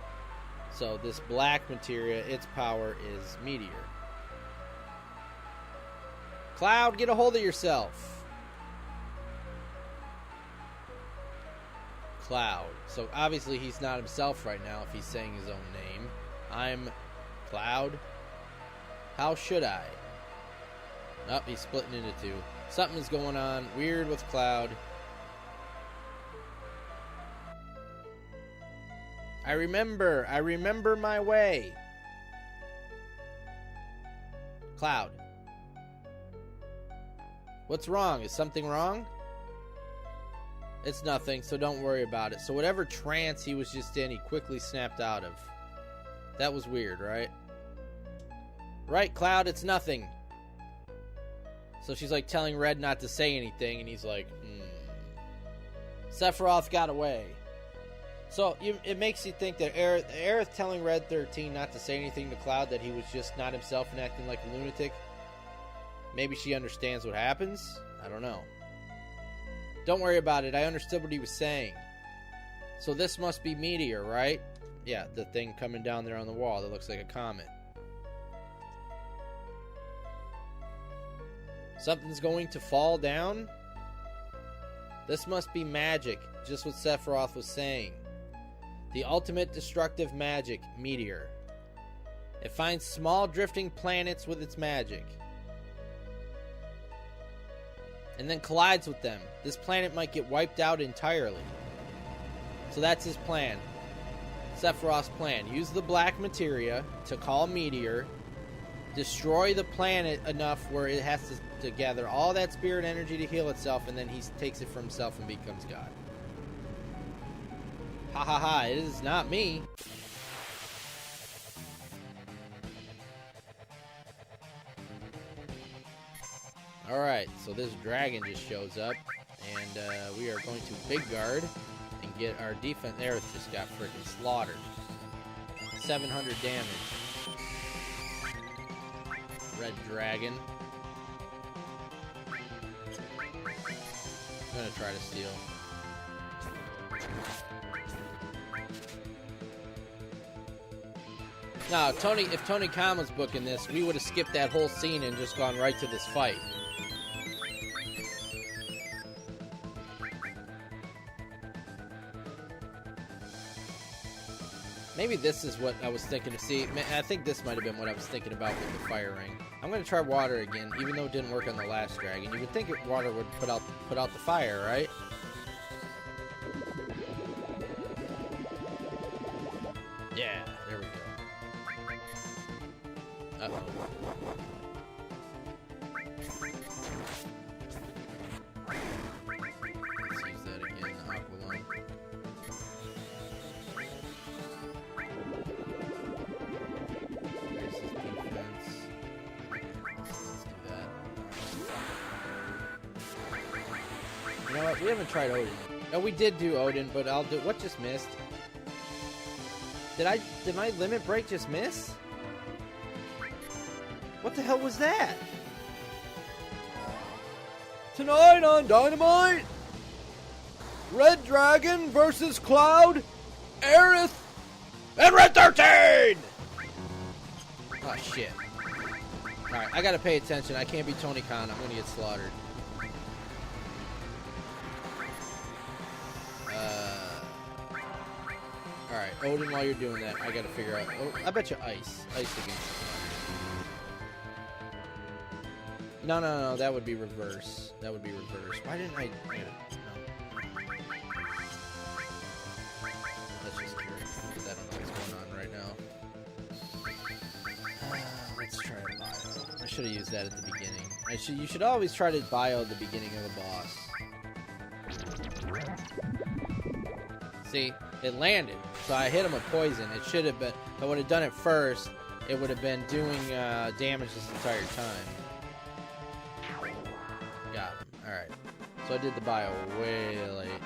So this Black Materia, its power is Meteor. Cloud, get a hold of yourself. Cloud. So obviously he's not himself right now if he's saying his own name. I'm Cloud. How should I? Oh, he's splitting into two. Something's going on weird with Cloud. I remember my way. Cloud. What's wrong? Is something wrong? It's nothing, so don't worry about it. So whatever trance he was just in, he quickly snapped out of. That was weird, right? Right, Cloud, it's nothing. So she's like telling Red not to say anything, and he's like, Sephiroth got away. So it makes you think that Aerith telling Red 13 not to say anything to Cloud, that he was just not himself and acting like a lunatic. Maybe she understands what happens? I don't know. Don't worry about it. I understood what he was saying. So this must be Meteor, right? Yeah, the thing coming down there on the wall that looks like a comet. Something's going to fall down? This must be magic, just what Sephiroth was saying. The ultimate destructive magic, Meteor. It finds small drifting planets with its magic, and then collides with them. This planet might get wiped out entirely. So that's his plan. Sephiroth's plan. Use the Black Materia to call Meteor, destroy the planet enough where it has to gather all that spirit energy to heal itself, and then he takes it for himself and becomes God. Ha ha ha, it is not me. Alright, so this dragon just shows up, and we are going to Big Guard and get our defense. Aerith just got freaking slaughtered. 700 damage. Red dragon. I'm gonna try to steal. Now, if Tony Khan was booking this, we would have skipped that whole scene and just gone right to this fight. Maybe this is what I was thinking to see. I think this might have been what I was thinking about with the fire ring. I'm going to try water again, even though it didn't work on the last dragon. You would think water would put out the fire, right? Yeah, there we go. Uh-oh. Let's use that again, the Aqualung. There's his defense. Let's do that. You know what? We haven't tried Odin. No, we did do Odin, but I'll do... What just missed? Did my limit break just miss? What the hell was that? Tonight on Dynamite, Red Dragon versus Cloud, Aerith, and Red 13! Oh, shit. Alright, I gotta pay attention. I can't be Tony Khan. I'm gonna get slaughtered. Alright. Odin, while you're doing that, I gotta figure out... Oh, I bet you ice. Ice against... No, that would be reverse. That would be reverse. Why didn't I... No. Let's just curious, because I don't know what's going on right now. Let's try a bio. I should have used that at the beginning. You should always try to bio at the beginning of a boss. See, it landed. So I hit him with poison. It should have been... If I would have done it first, it would have been doing damage this entire time. Got him. Alright. So I did the bio way late.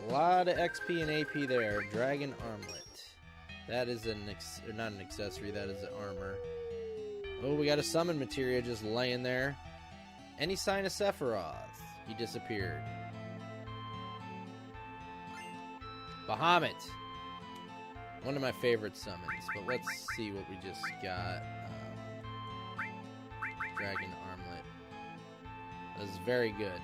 A lot of XP and AP there. Dragon Armlet. That is not an accessory, that is an armor. Oh, we got a summon materia just laying there. Any sign of Sephiroth? He disappeared. Bahamut. One of my favorite summons, but let's see what we just got. Dragon Armlet. That is very good.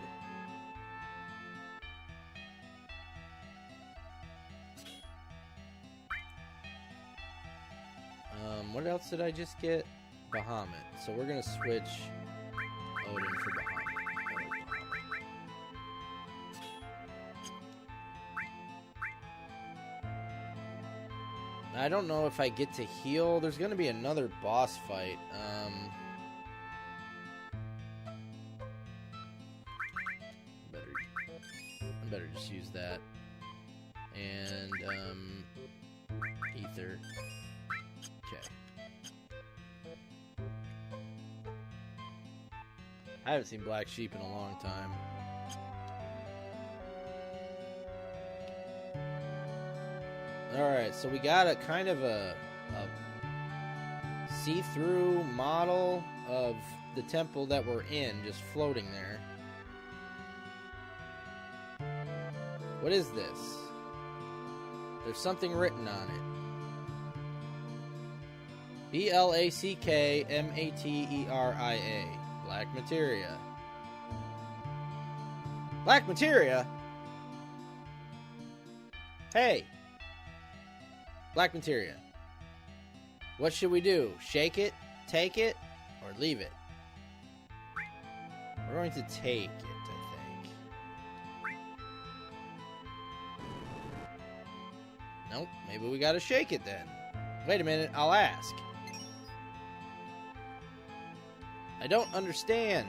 What else did I just get? Bahamut. So we're gonna switch Odin for Bahamut. I don't know if I get to heal. There's gonna be another boss fight. I better just use that. And ether. Okay. I haven't seen Black Sheep in a long time. Alright, so we got a kind of a see-through model of the temple that we're in, just floating there. What is this? There's something written on it. B-L-A-C-K-M-A-T-E-R-I-A. Black Materia. Black Materia? Hey! Black Materia. What should we do? Shake it? Take it? Or leave it? We're going to take it, I think. Nope. Maybe we gotta shake it then. Wait a minute. I'll ask. I don't understand.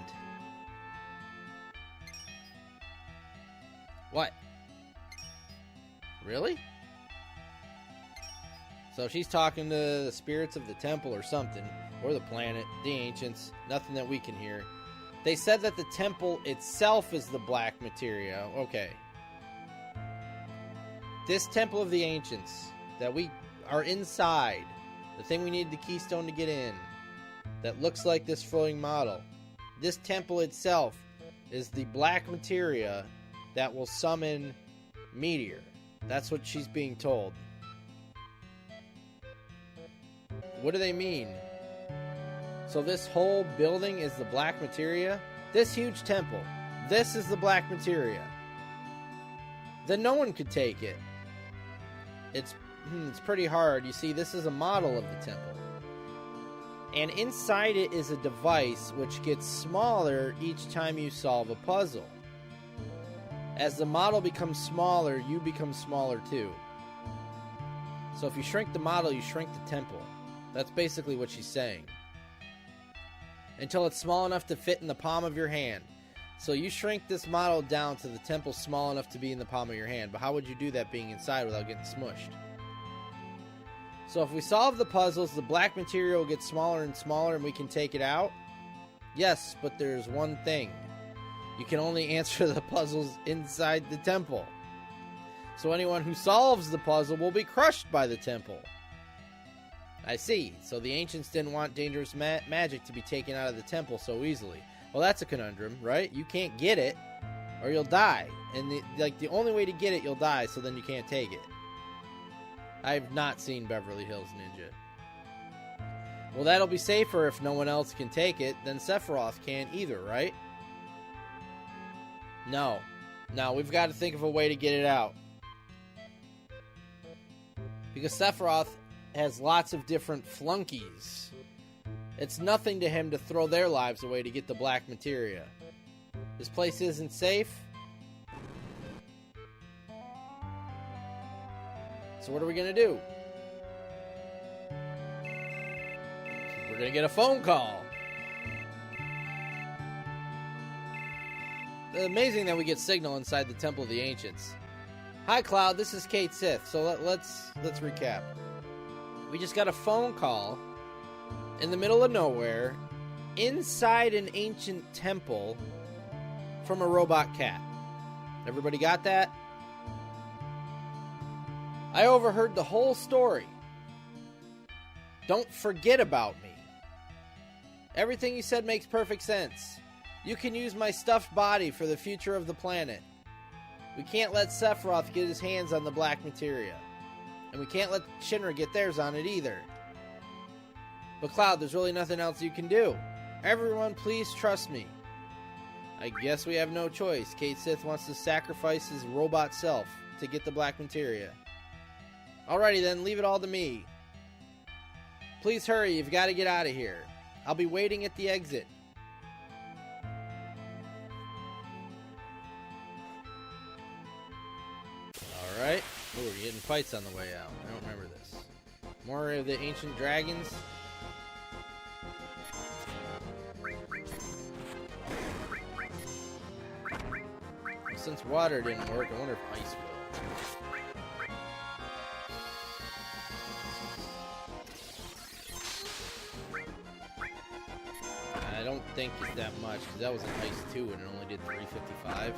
What? Really? So she's talking to the spirits of the temple or something, or the planet, the ancients, nothing that we can hear. They said that the temple itself is the Black Materia. Okay. This temple of the ancients that we are inside, the thing we need the keystone to get in, that looks like this floating model. This temple itself is the Black Materia that will summon Meteor. That's what she's being told. What do they mean? So this whole building is the Black Materia? This huge temple, this is the Black Materia. Then no one could take it. It's pretty hard. You see, this is a model of the temple. And inside it is a device which gets smaller each time you solve a puzzle. As the model becomes smaller, you become smaller too. So if you shrink the model, you shrink the temple. That's basically what she's saying. Until it's small enough to fit in the palm of your hand. So you shrink this model down to the temple small enough to be in the palm of your hand. But how would you do that being inside without getting smushed? So if we solve the puzzles, the Black Materia will get smaller and smaller and we can take it out? Yes, but there's one thing. You can only answer the puzzles inside the temple. So anyone who solves the puzzle will be crushed by the temple. I see. So the ancients didn't want dangerous magic to be taken out of the temple so easily. Well, that's a conundrum, right? You can't get it or you'll die. And the only way to get it, you'll die, so then you can't take it. I've not seen Beverly Hills Ninja. Well, that'll be safer if no one else can take it. Then Sephiroth can't either, right? No. No, we've got to think of a way to get it out. Because Sephiroth has lots of different flunkies. It's nothing to him to throw their lives away to get the Black Materia. This place isn't safe. So what are we going to do? We're going to get a phone call. It's amazing that we get signal inside the Temple of the Ancients. Hi, Cloud. This is Kate Sith. So let's recap. We just got a phone call in the middle of nowhere inside an ancient temple from a robot cat. Everybody got that? I overheard the whole story. Don't forget about me. Everything you said makes perfect sense. You can use my stuffed body for the future of the planet. We can't let Sephiroth get his hands on the Black Materia. And we can't let Shinra get theirs on it either. But Cloud, there's really nothing else you can do. Everyone, please trust me. I guess we have no choice. Kate Sith wants to sacrifice his robot self to get the Black Materia. Alrighty then, leave it all to me. Please hurry, you've got to get out of here. I'll be waiting at the exit. Alright. Oh, we're getting fights on the way out. I don't remember this. More of the ancient dragons. Since water didn't work, I wonder if ice will. I don't think it's that much, because that was an ice 2 and it only did 355.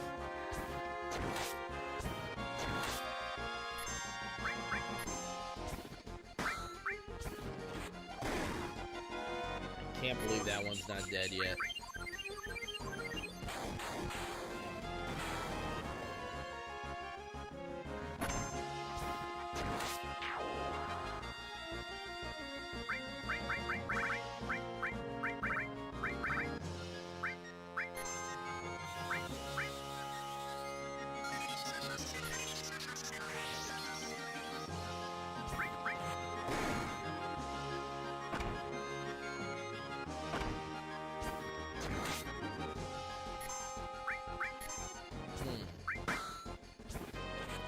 I can't believe that one's not dead yet.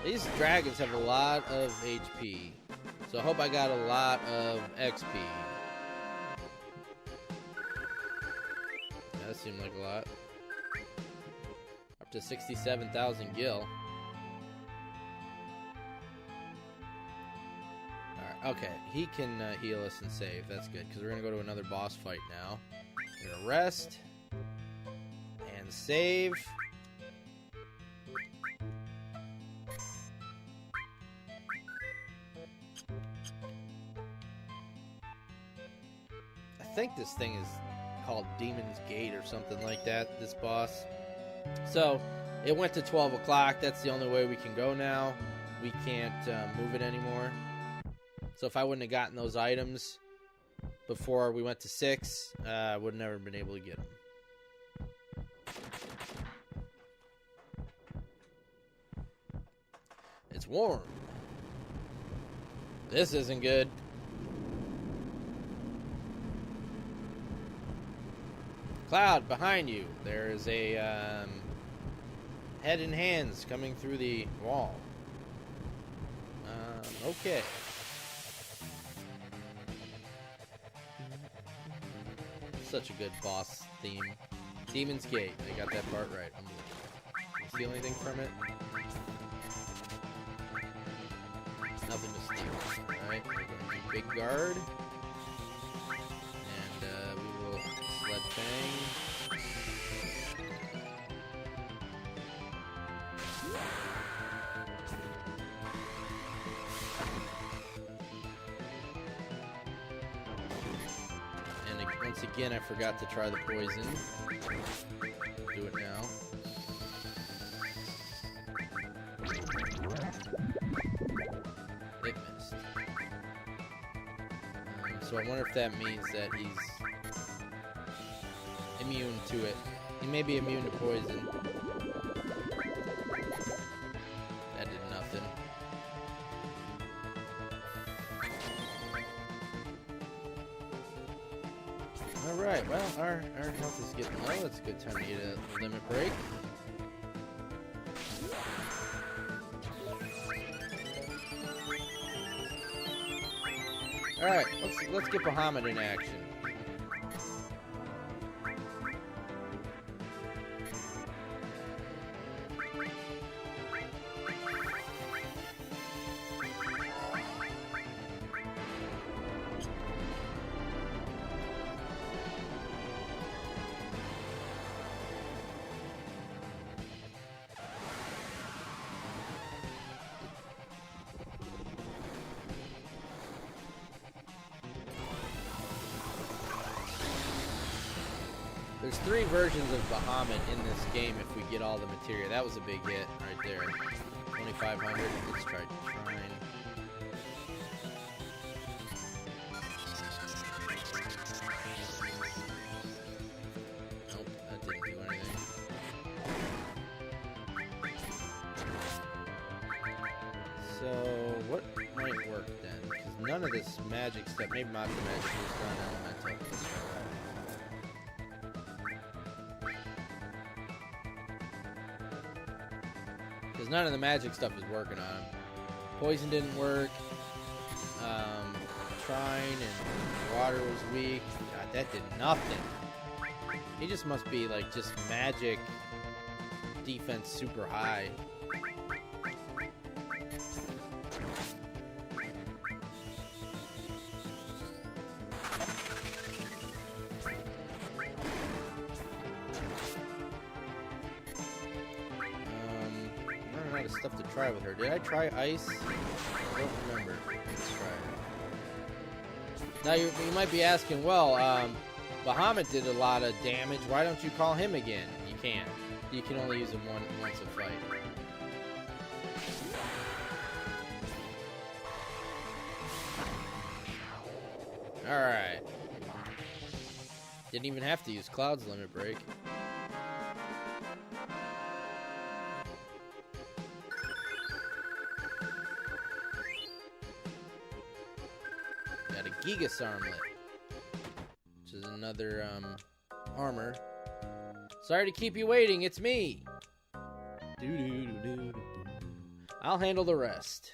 These dragons have a lot of HP, so I hope I got a lot of XP. That seemed like a lot. Up to 67,000 gil. Alright, okay. He can heal us and save. That's good, because we're going to go to another boss fight now. We're going to rest and save. I think this thing is called Demon's Gate or something like that, this boss. So, it went to 12 o'clock. That's the only way we can go now. We can't move it anymore. So if I wouldn't have gotten those items before we went to 6, I would have never been able to get them. It's warm. This isn't good. Cloud, behind you. There is a head and hands coming through the wall. Okay. Such a good boss theme. Demon's Gate. I got that part right. Can you steal anything from it? Nothing to steal. Alright, we're going to do Big Guard. And we will Sled Fang. And once again, I forgot to try the poison. Do it now. It missed. So I wonder if that means that he's immune to it. He may be immune to poison. Alright, well, our health is getting low. It's a good time to get a limit break. Alright, let's get Bahamut in action. There's 3 versions of Bahamut in this game if we get all the materia. That was a big hit right there. 2,500. Let's try Trine. Nope, that didn't do anything. So, what might work then? Because none of this magic stuff, maybe Macho Magic was done elemental. Let's try that. Because none of the magic stuff is working on him. Poison didn't work. Trine and water was weak. God, that did nothing. He just must be like just magic defense super high. Stuff to try with her. Did I try ice? I don't remember. Let's try it. Now you might be asking, well, Bahamut did a lot of damage. Why don't you call him again? You can't. You can only use him once a fight. Alright. Didn't even have to use Cloud's limit break. Gigas Armlet, which is another armor. Sorry to keep you waiting, it's me. I'll handle the rest.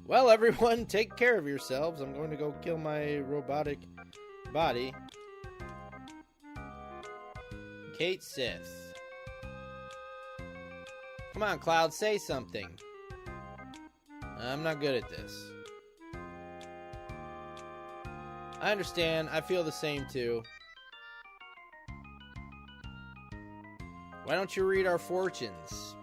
Well, everyone, take care of yourselves. I'm going to go kill my robotic body. Kate Sith. Come on, Cloud, say something. I'm not good at this. I understand. I feel the same, too. Why don't you read our fortunes?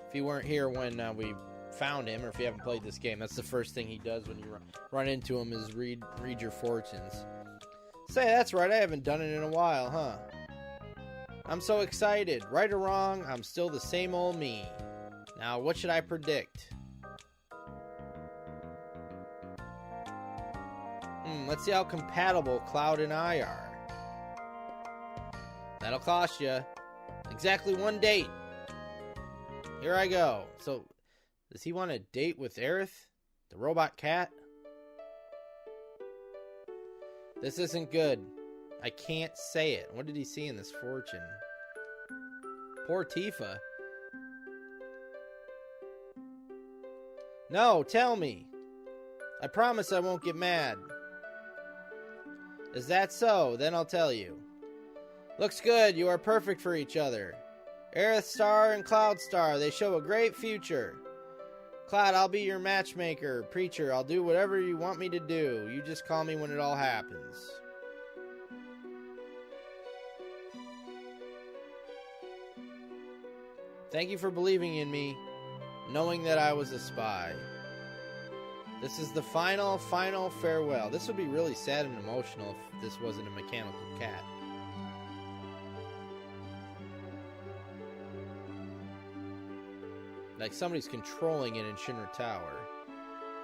If you weren't here when we found him, or if you haven't played this game, that's the first thing he does when you run into him is read your fortunes. Say, that's right. I haven't done it in a while, huh? I'm so excited. Right or wrong, I'm still the same old me. Now, what should I predict? Let's see how compatible Cloud and I are. That'll cost you exactly 1 date. Here I go. So, does he want a date with Aerith, the robot cat? This isn't good. I can't say it. What did he see in this fortune? Poor Tifa. No, tell me. I promise I won't get mad. Is that so? Then I'll tell you. Looks good. You are perfect for each other. Aerith Star and Cloud Star. They show a great future. Cloud, I'll be your matchmaker. Preacher, I'll do whatever you want me to do. You just call me when it all happens. Thank you for believing in me, knowing that I was a spy. This is the final farewell. This would be really sad and emotional if this wasn't a mechanical cat. Like somebody's controlling it in Shinra Tower.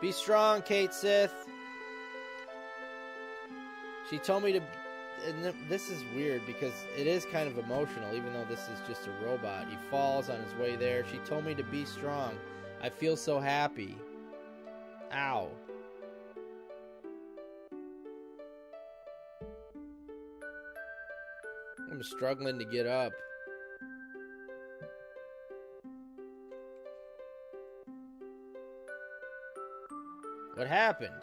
Be strong, Kate Sith. She told me to... And this is weird because it is kind of emotional, even though this is just a robot. He falls on his way there. She told me to be strong. I feel so happy. Ow. I'm struggling to get up. What happened?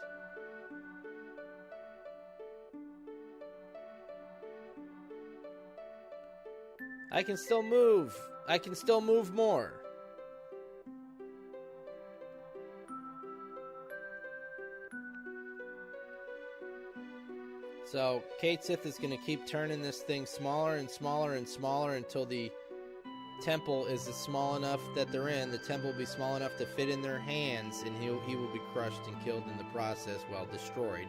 I can still move. I can still move more. So, Kate Sith is going to keep turning this thing smaller and smaller and smaller until the temple is small enough that they're in. The temple will be small enough to fit in their hands, and he will be crushed and killed in the process, well, destroyed.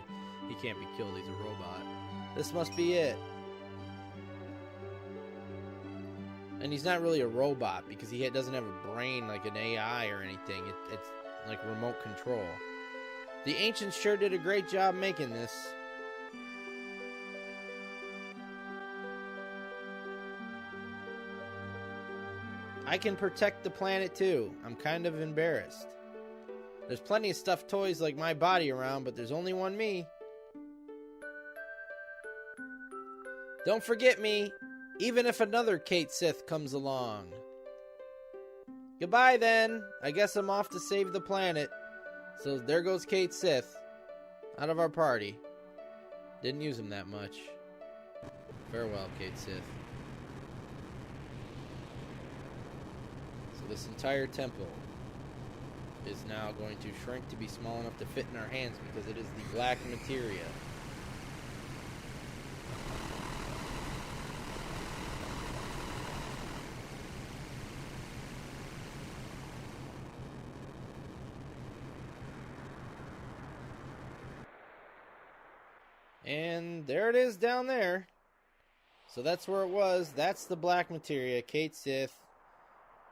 He can't be killed, he's a robot. This must be it. And he's not really a robot, because he doesn't have a brain like an AI or anything. It's like remote control. The Ancients sure did a great job making this. I can protect the planet too. I'm kind of embarrassed. There's plenty of stuffed toys like my body around, but there's only one me. Don't forget me, even if another Kate Sith comes along. Goodbye then. I guess I'm off to save the planet. So there goes Kate Sith. Out of our party. Didn't use him that much. Farewell, Kate Sith. This entire temple is now going to shrink to be small enough to fit in our hands because it is the Black Materia. And there it is down there. So that's where it was. That's the Black Materia. Kate Sith.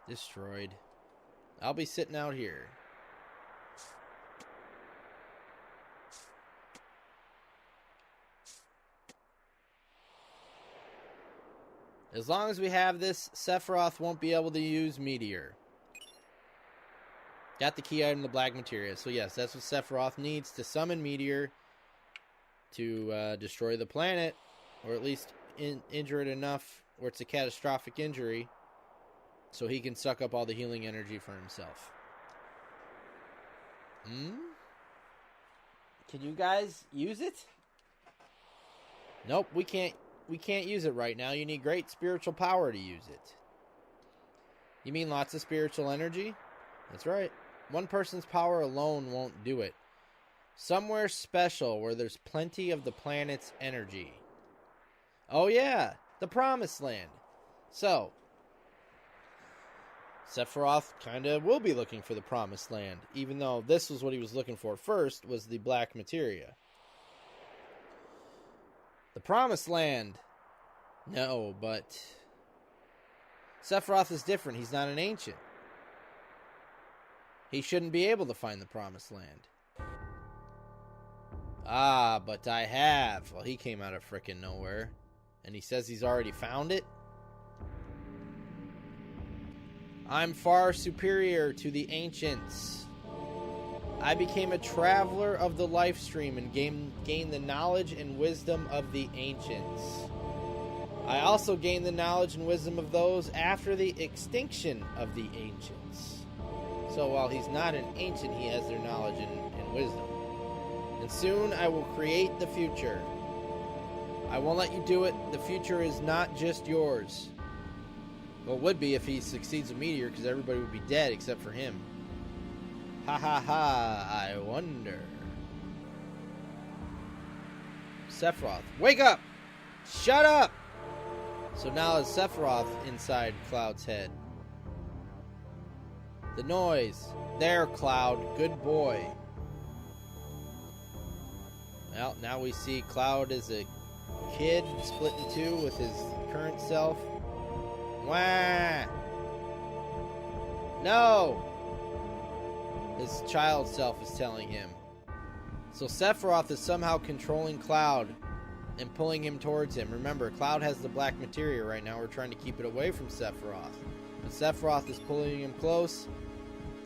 Destroyed. I'll be sitting out here. As long as we have this, Sephiroth won't be able to use Meteor. Got the key item, the Black Materia. So yes, that's what Sephiroth needs to summon Meteor to destroy the planet, or at least injure it enough where it's a catastrophic injury. So he can suck up all the healing energy for himself. Can you guys use it? Nope, we can't use it right now. You need great spiritual power to use it. You mean lots of spiritual energy? That's right. One person's power alone won't do it. Somewhere special where there's plenty of the planet's energy. Oh yeah, the Promised Land. So, Sephiroth kind of will be looking for the Promised Land, even though this was what he was looking for first, was the Black Materia. The Promised Land. No, but Sephiroth is different. He's not an ancient. He shouldn't be able to find the Promised Land. Ah, but I have. Well, he came out of frickin' nowhere. And he says he's already found it? I'm far superior to the ancients. I became a traveler of the life stream and gained the knowledge and wisdom of the ancients. I also gained the knowledge and wisdom of those after the extinction of the ancients. So while he's not an ancient, he has their knowledge and wisdom. And soon I will create the future. I won't let you do it. The future is not just yours. Well, it would be if he succeeds a meteor, because everybody would be dead except for him. Ha ha ha, I wonder. Sephiroth, wake up! Shut up! So now it's Sephiroth inside Cloud's head. The noise. There, Cloud. Good boy. Well, now we see Cloud as a kid split in two with his current self. Wah! No! His child self is telling him. So Sephiroth is somehow controlling Cloud and pulling him towards him. Remember, Cloud has the Black Materia right now. We're trying to keep it away from Sephiroth. But Sephiroth is pulling him close,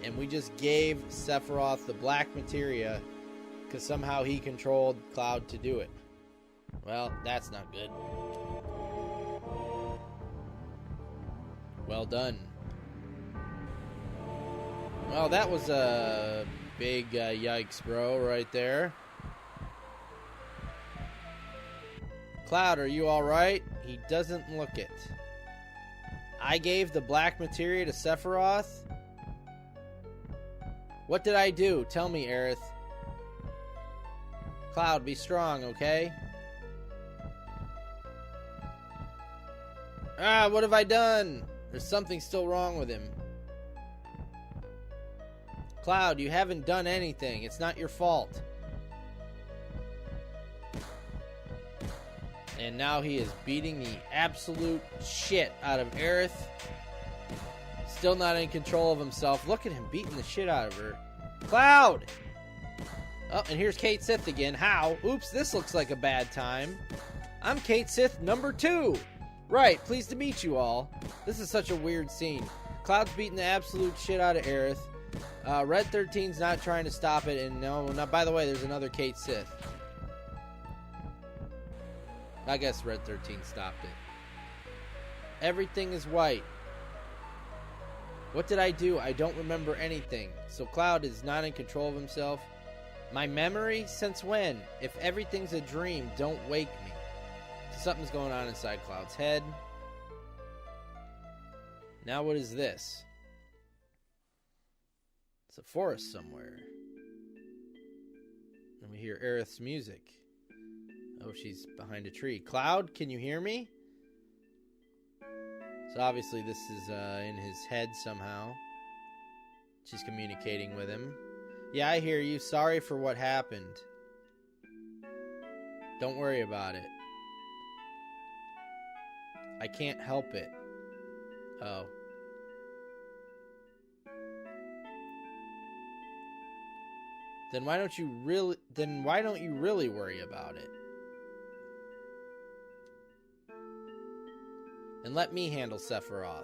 and we just gave Sephiroth the Black Materia because somehow he controlled Cloud to do it. Well, that's not good. Well done. Well, that was a big yikes, bro, right there. Cloud, are you alright? He doesn't look it. I gave the Black Materia to Sephiroth? What did I do? Tell me, Aerith. Cloud, be strong, okay? Ah, what have I done? There's something still wrong with him. Cloud, you haven't done anything. It's not your fault. And now he is beating the absolute shit out of Aerith. Still not in control of himself. Look at him beating the shit out of her. Cloud! Oh, and here's Kate Sith again. How? Oops, this looks like a bad time. I'm Kate Sith number 2. Right, pleased to meet you all. This is such a weird scene. Cloud's beating the absolute shit out of Aerith. Red 13's not trying to stop it. And no, by the way, there's another Kate Sith. I guess Red 13 stopped it. Everything is white. What did I do? I don't remember anything. So Cloud is not in control of himself. My memory? Since when? If everything's a dream, don't wake me. Something's going on inside Cloud's head. Now what is this? It's a forest somewhere. And we hear Aerith's music. Oh, she's behind a tree. Cloud, can you hear me? So obviously this is in his head somehow. She's communicating with him. Yeah, I hear you. Sorry for what happened. Don't worry about it. I can't help it. Oh. Then why don't you really worry about it? And let me handle Sephiroth.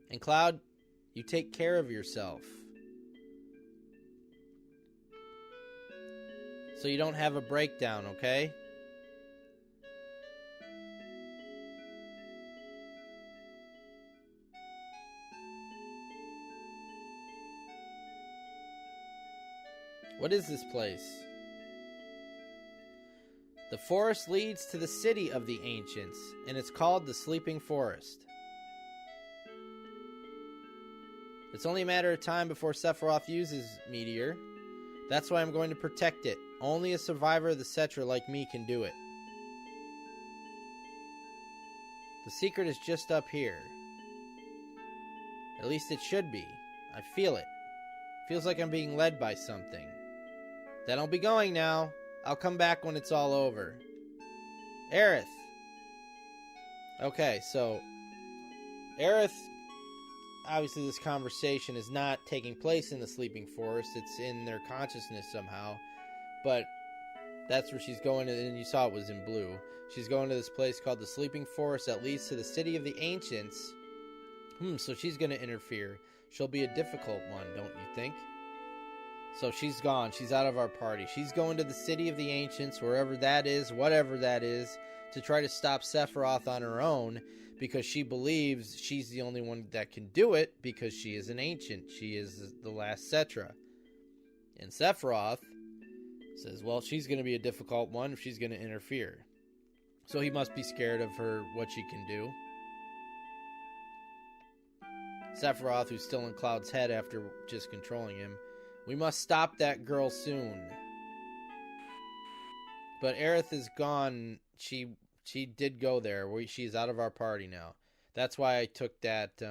And Cloud, you take care of yourself. So you don't have a breakdown, okay? What is this place? The forest leads to the city of the ancients, and it's called the Sleeping Forest. It's only a matter of time before Sephiroth uses Meteor. That's why I'm going to protect it. Only a survivor of the Cetra like me can do it. The secret is just up here. At least it should be. I feel it. Feels like I'm being led by something. Then I'll be going now. I'll come back when it's all over. Aerith. Okay, so Aerith, obviously this conversation is not taking place in the Sleeping Forest. It's in their consciousness somehow. But that's where she's going, and you saw it was in blue. She's going to this place called the Sleeping Forest that leads to the city of the ancients. So she's going to interfere. She'll be a difficult one, don't you think? So she's gone. She's out of our party. She's going to the city of the ancients, wherever that is, whatever that is, to try to stop Sephiroth on her own, because she believes she's the only one that can do it, because she is an ancient. She is the last Cetra. And Sephiroth says, well, she's going to be a difficult one if she's going to interfere. So he must be scared of her, what she can do. Sephiroth, who's still in Cloud's head after just controlling him. We must stop that girl soon. But Aerith is gone. She did go there. She's out of our party now. That's why I took that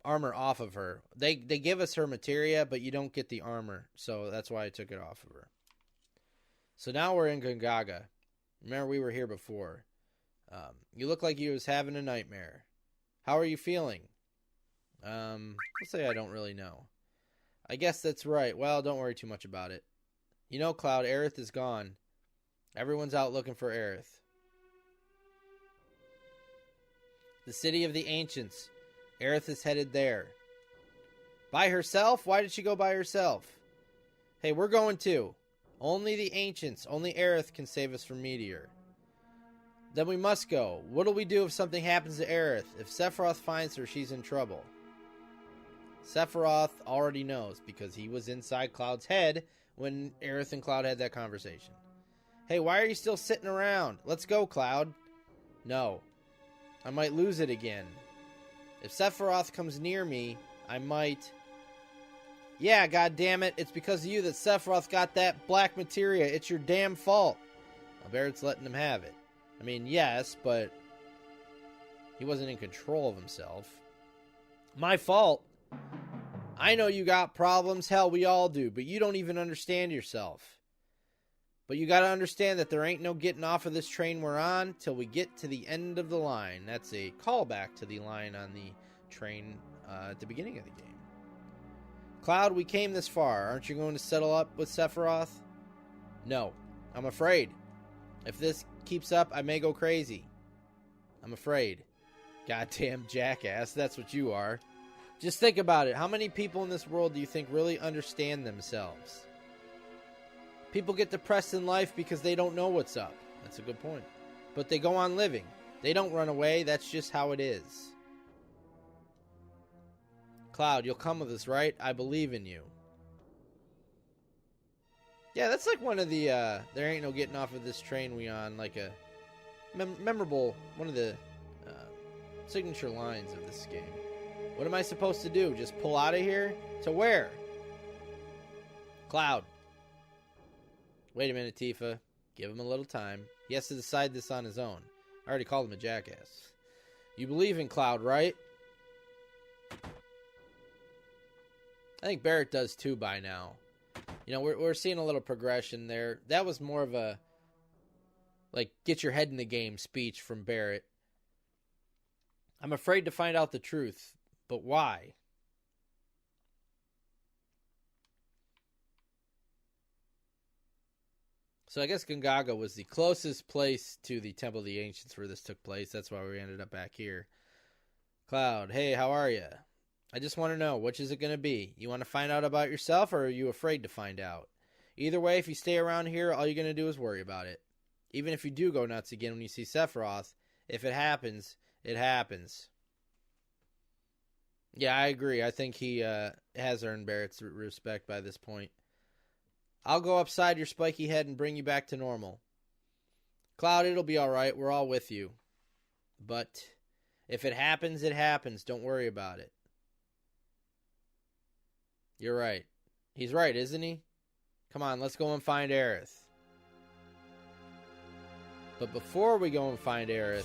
armor off of her. They give us her materia, but you don't get the armor. So that's why I took it off of her. So now we're in Gongaga. Remember, we were here before. You look like you was having a nightmare. How are you feeling? Let's say I don't really know. I guess that's right. Well, don't worry too much about it. You know, Cloud, Aerith is gone. Everyone's out looking for Aerith. The city of the ancients. Aerith is headed there. By herself? Why did she go by herself? Hey, we're going too. Only the ancients, only Aerith can save us from Meteor. Then we must go. What'll we do if something happens to Aerith? If Sephiroth finds her, she's in trouble. Sephiroth already knows because he was inside Cloud's head when Aerith and Cloud had that conversation. Hey, why are you still sitting around? Let's go, Cloud. No. I might lose it again. If Sephiroth comes near me, I might... Yeah, goddammit, it's because of you that Sephiroth got that Black Materia. It's your damn fault. Well, Barrett's letting him have it. I mean, yes, but he wasn't in control of himself. My fault. I know you got problems. Hell, we all do, but you don't even understand yourself. But you gotta understand that there ain't no getting off of this train we're on till we get to the end of the line. That's a callback to the line on the train at the beginning of the game. Cloud, we came this far. Aren't you going to settle up with Sephiroth? No. I'm afraid. If this keeps up, I may go crazy. I'm afraid. Goddamn jackass. That's what you are. Just think about it. How many people in this world do you think really understand themselves? People get depressed in life because they don't know what's up. That's a good point. But they go on living. They don't run away. That's just how it is. Cloud, you'll come with us, right? I believe in you. Yeah, that's like one of the, there ain't no getting off of this train we on, like a memorable, one of the signature lines of this game. What am I supposed to do? Just pull out of here? To where? Cloud. Wait a minute, Tifa. Give him a little time. He has to decide this on his own. I already called him a jackass. You believe in Cloud, right? I think Barrett does too by now. You know, we're seeing a little progression there. That was more of a, like, get your head in the game speech from Barrett. I'm afraid to find out the truth, but why? So I guess Gongaga was the closest place to the Temple of the Ancients where this took place. That's why we ended up back here. Cloud, hey, how are you? I just want to know, which is it going to be? You want to find out about yourself, or are you afraid to find out? Either way, if you stay around here, all you're going to do is worry about it. Even if you do go nuts again when you see Sephiroth, if it happens, it happens. Yeah, I agree. I think he has earned Barrett's respect by this point. I'll go upside your spiky head and bring you back to normal. Cloud, it'll be alright. We're all with you. But if it happens, it happens. Don't worry about it. You're right. He's right, isn't he? Come on, let's go and find Aerith. But before we go and find Aerith,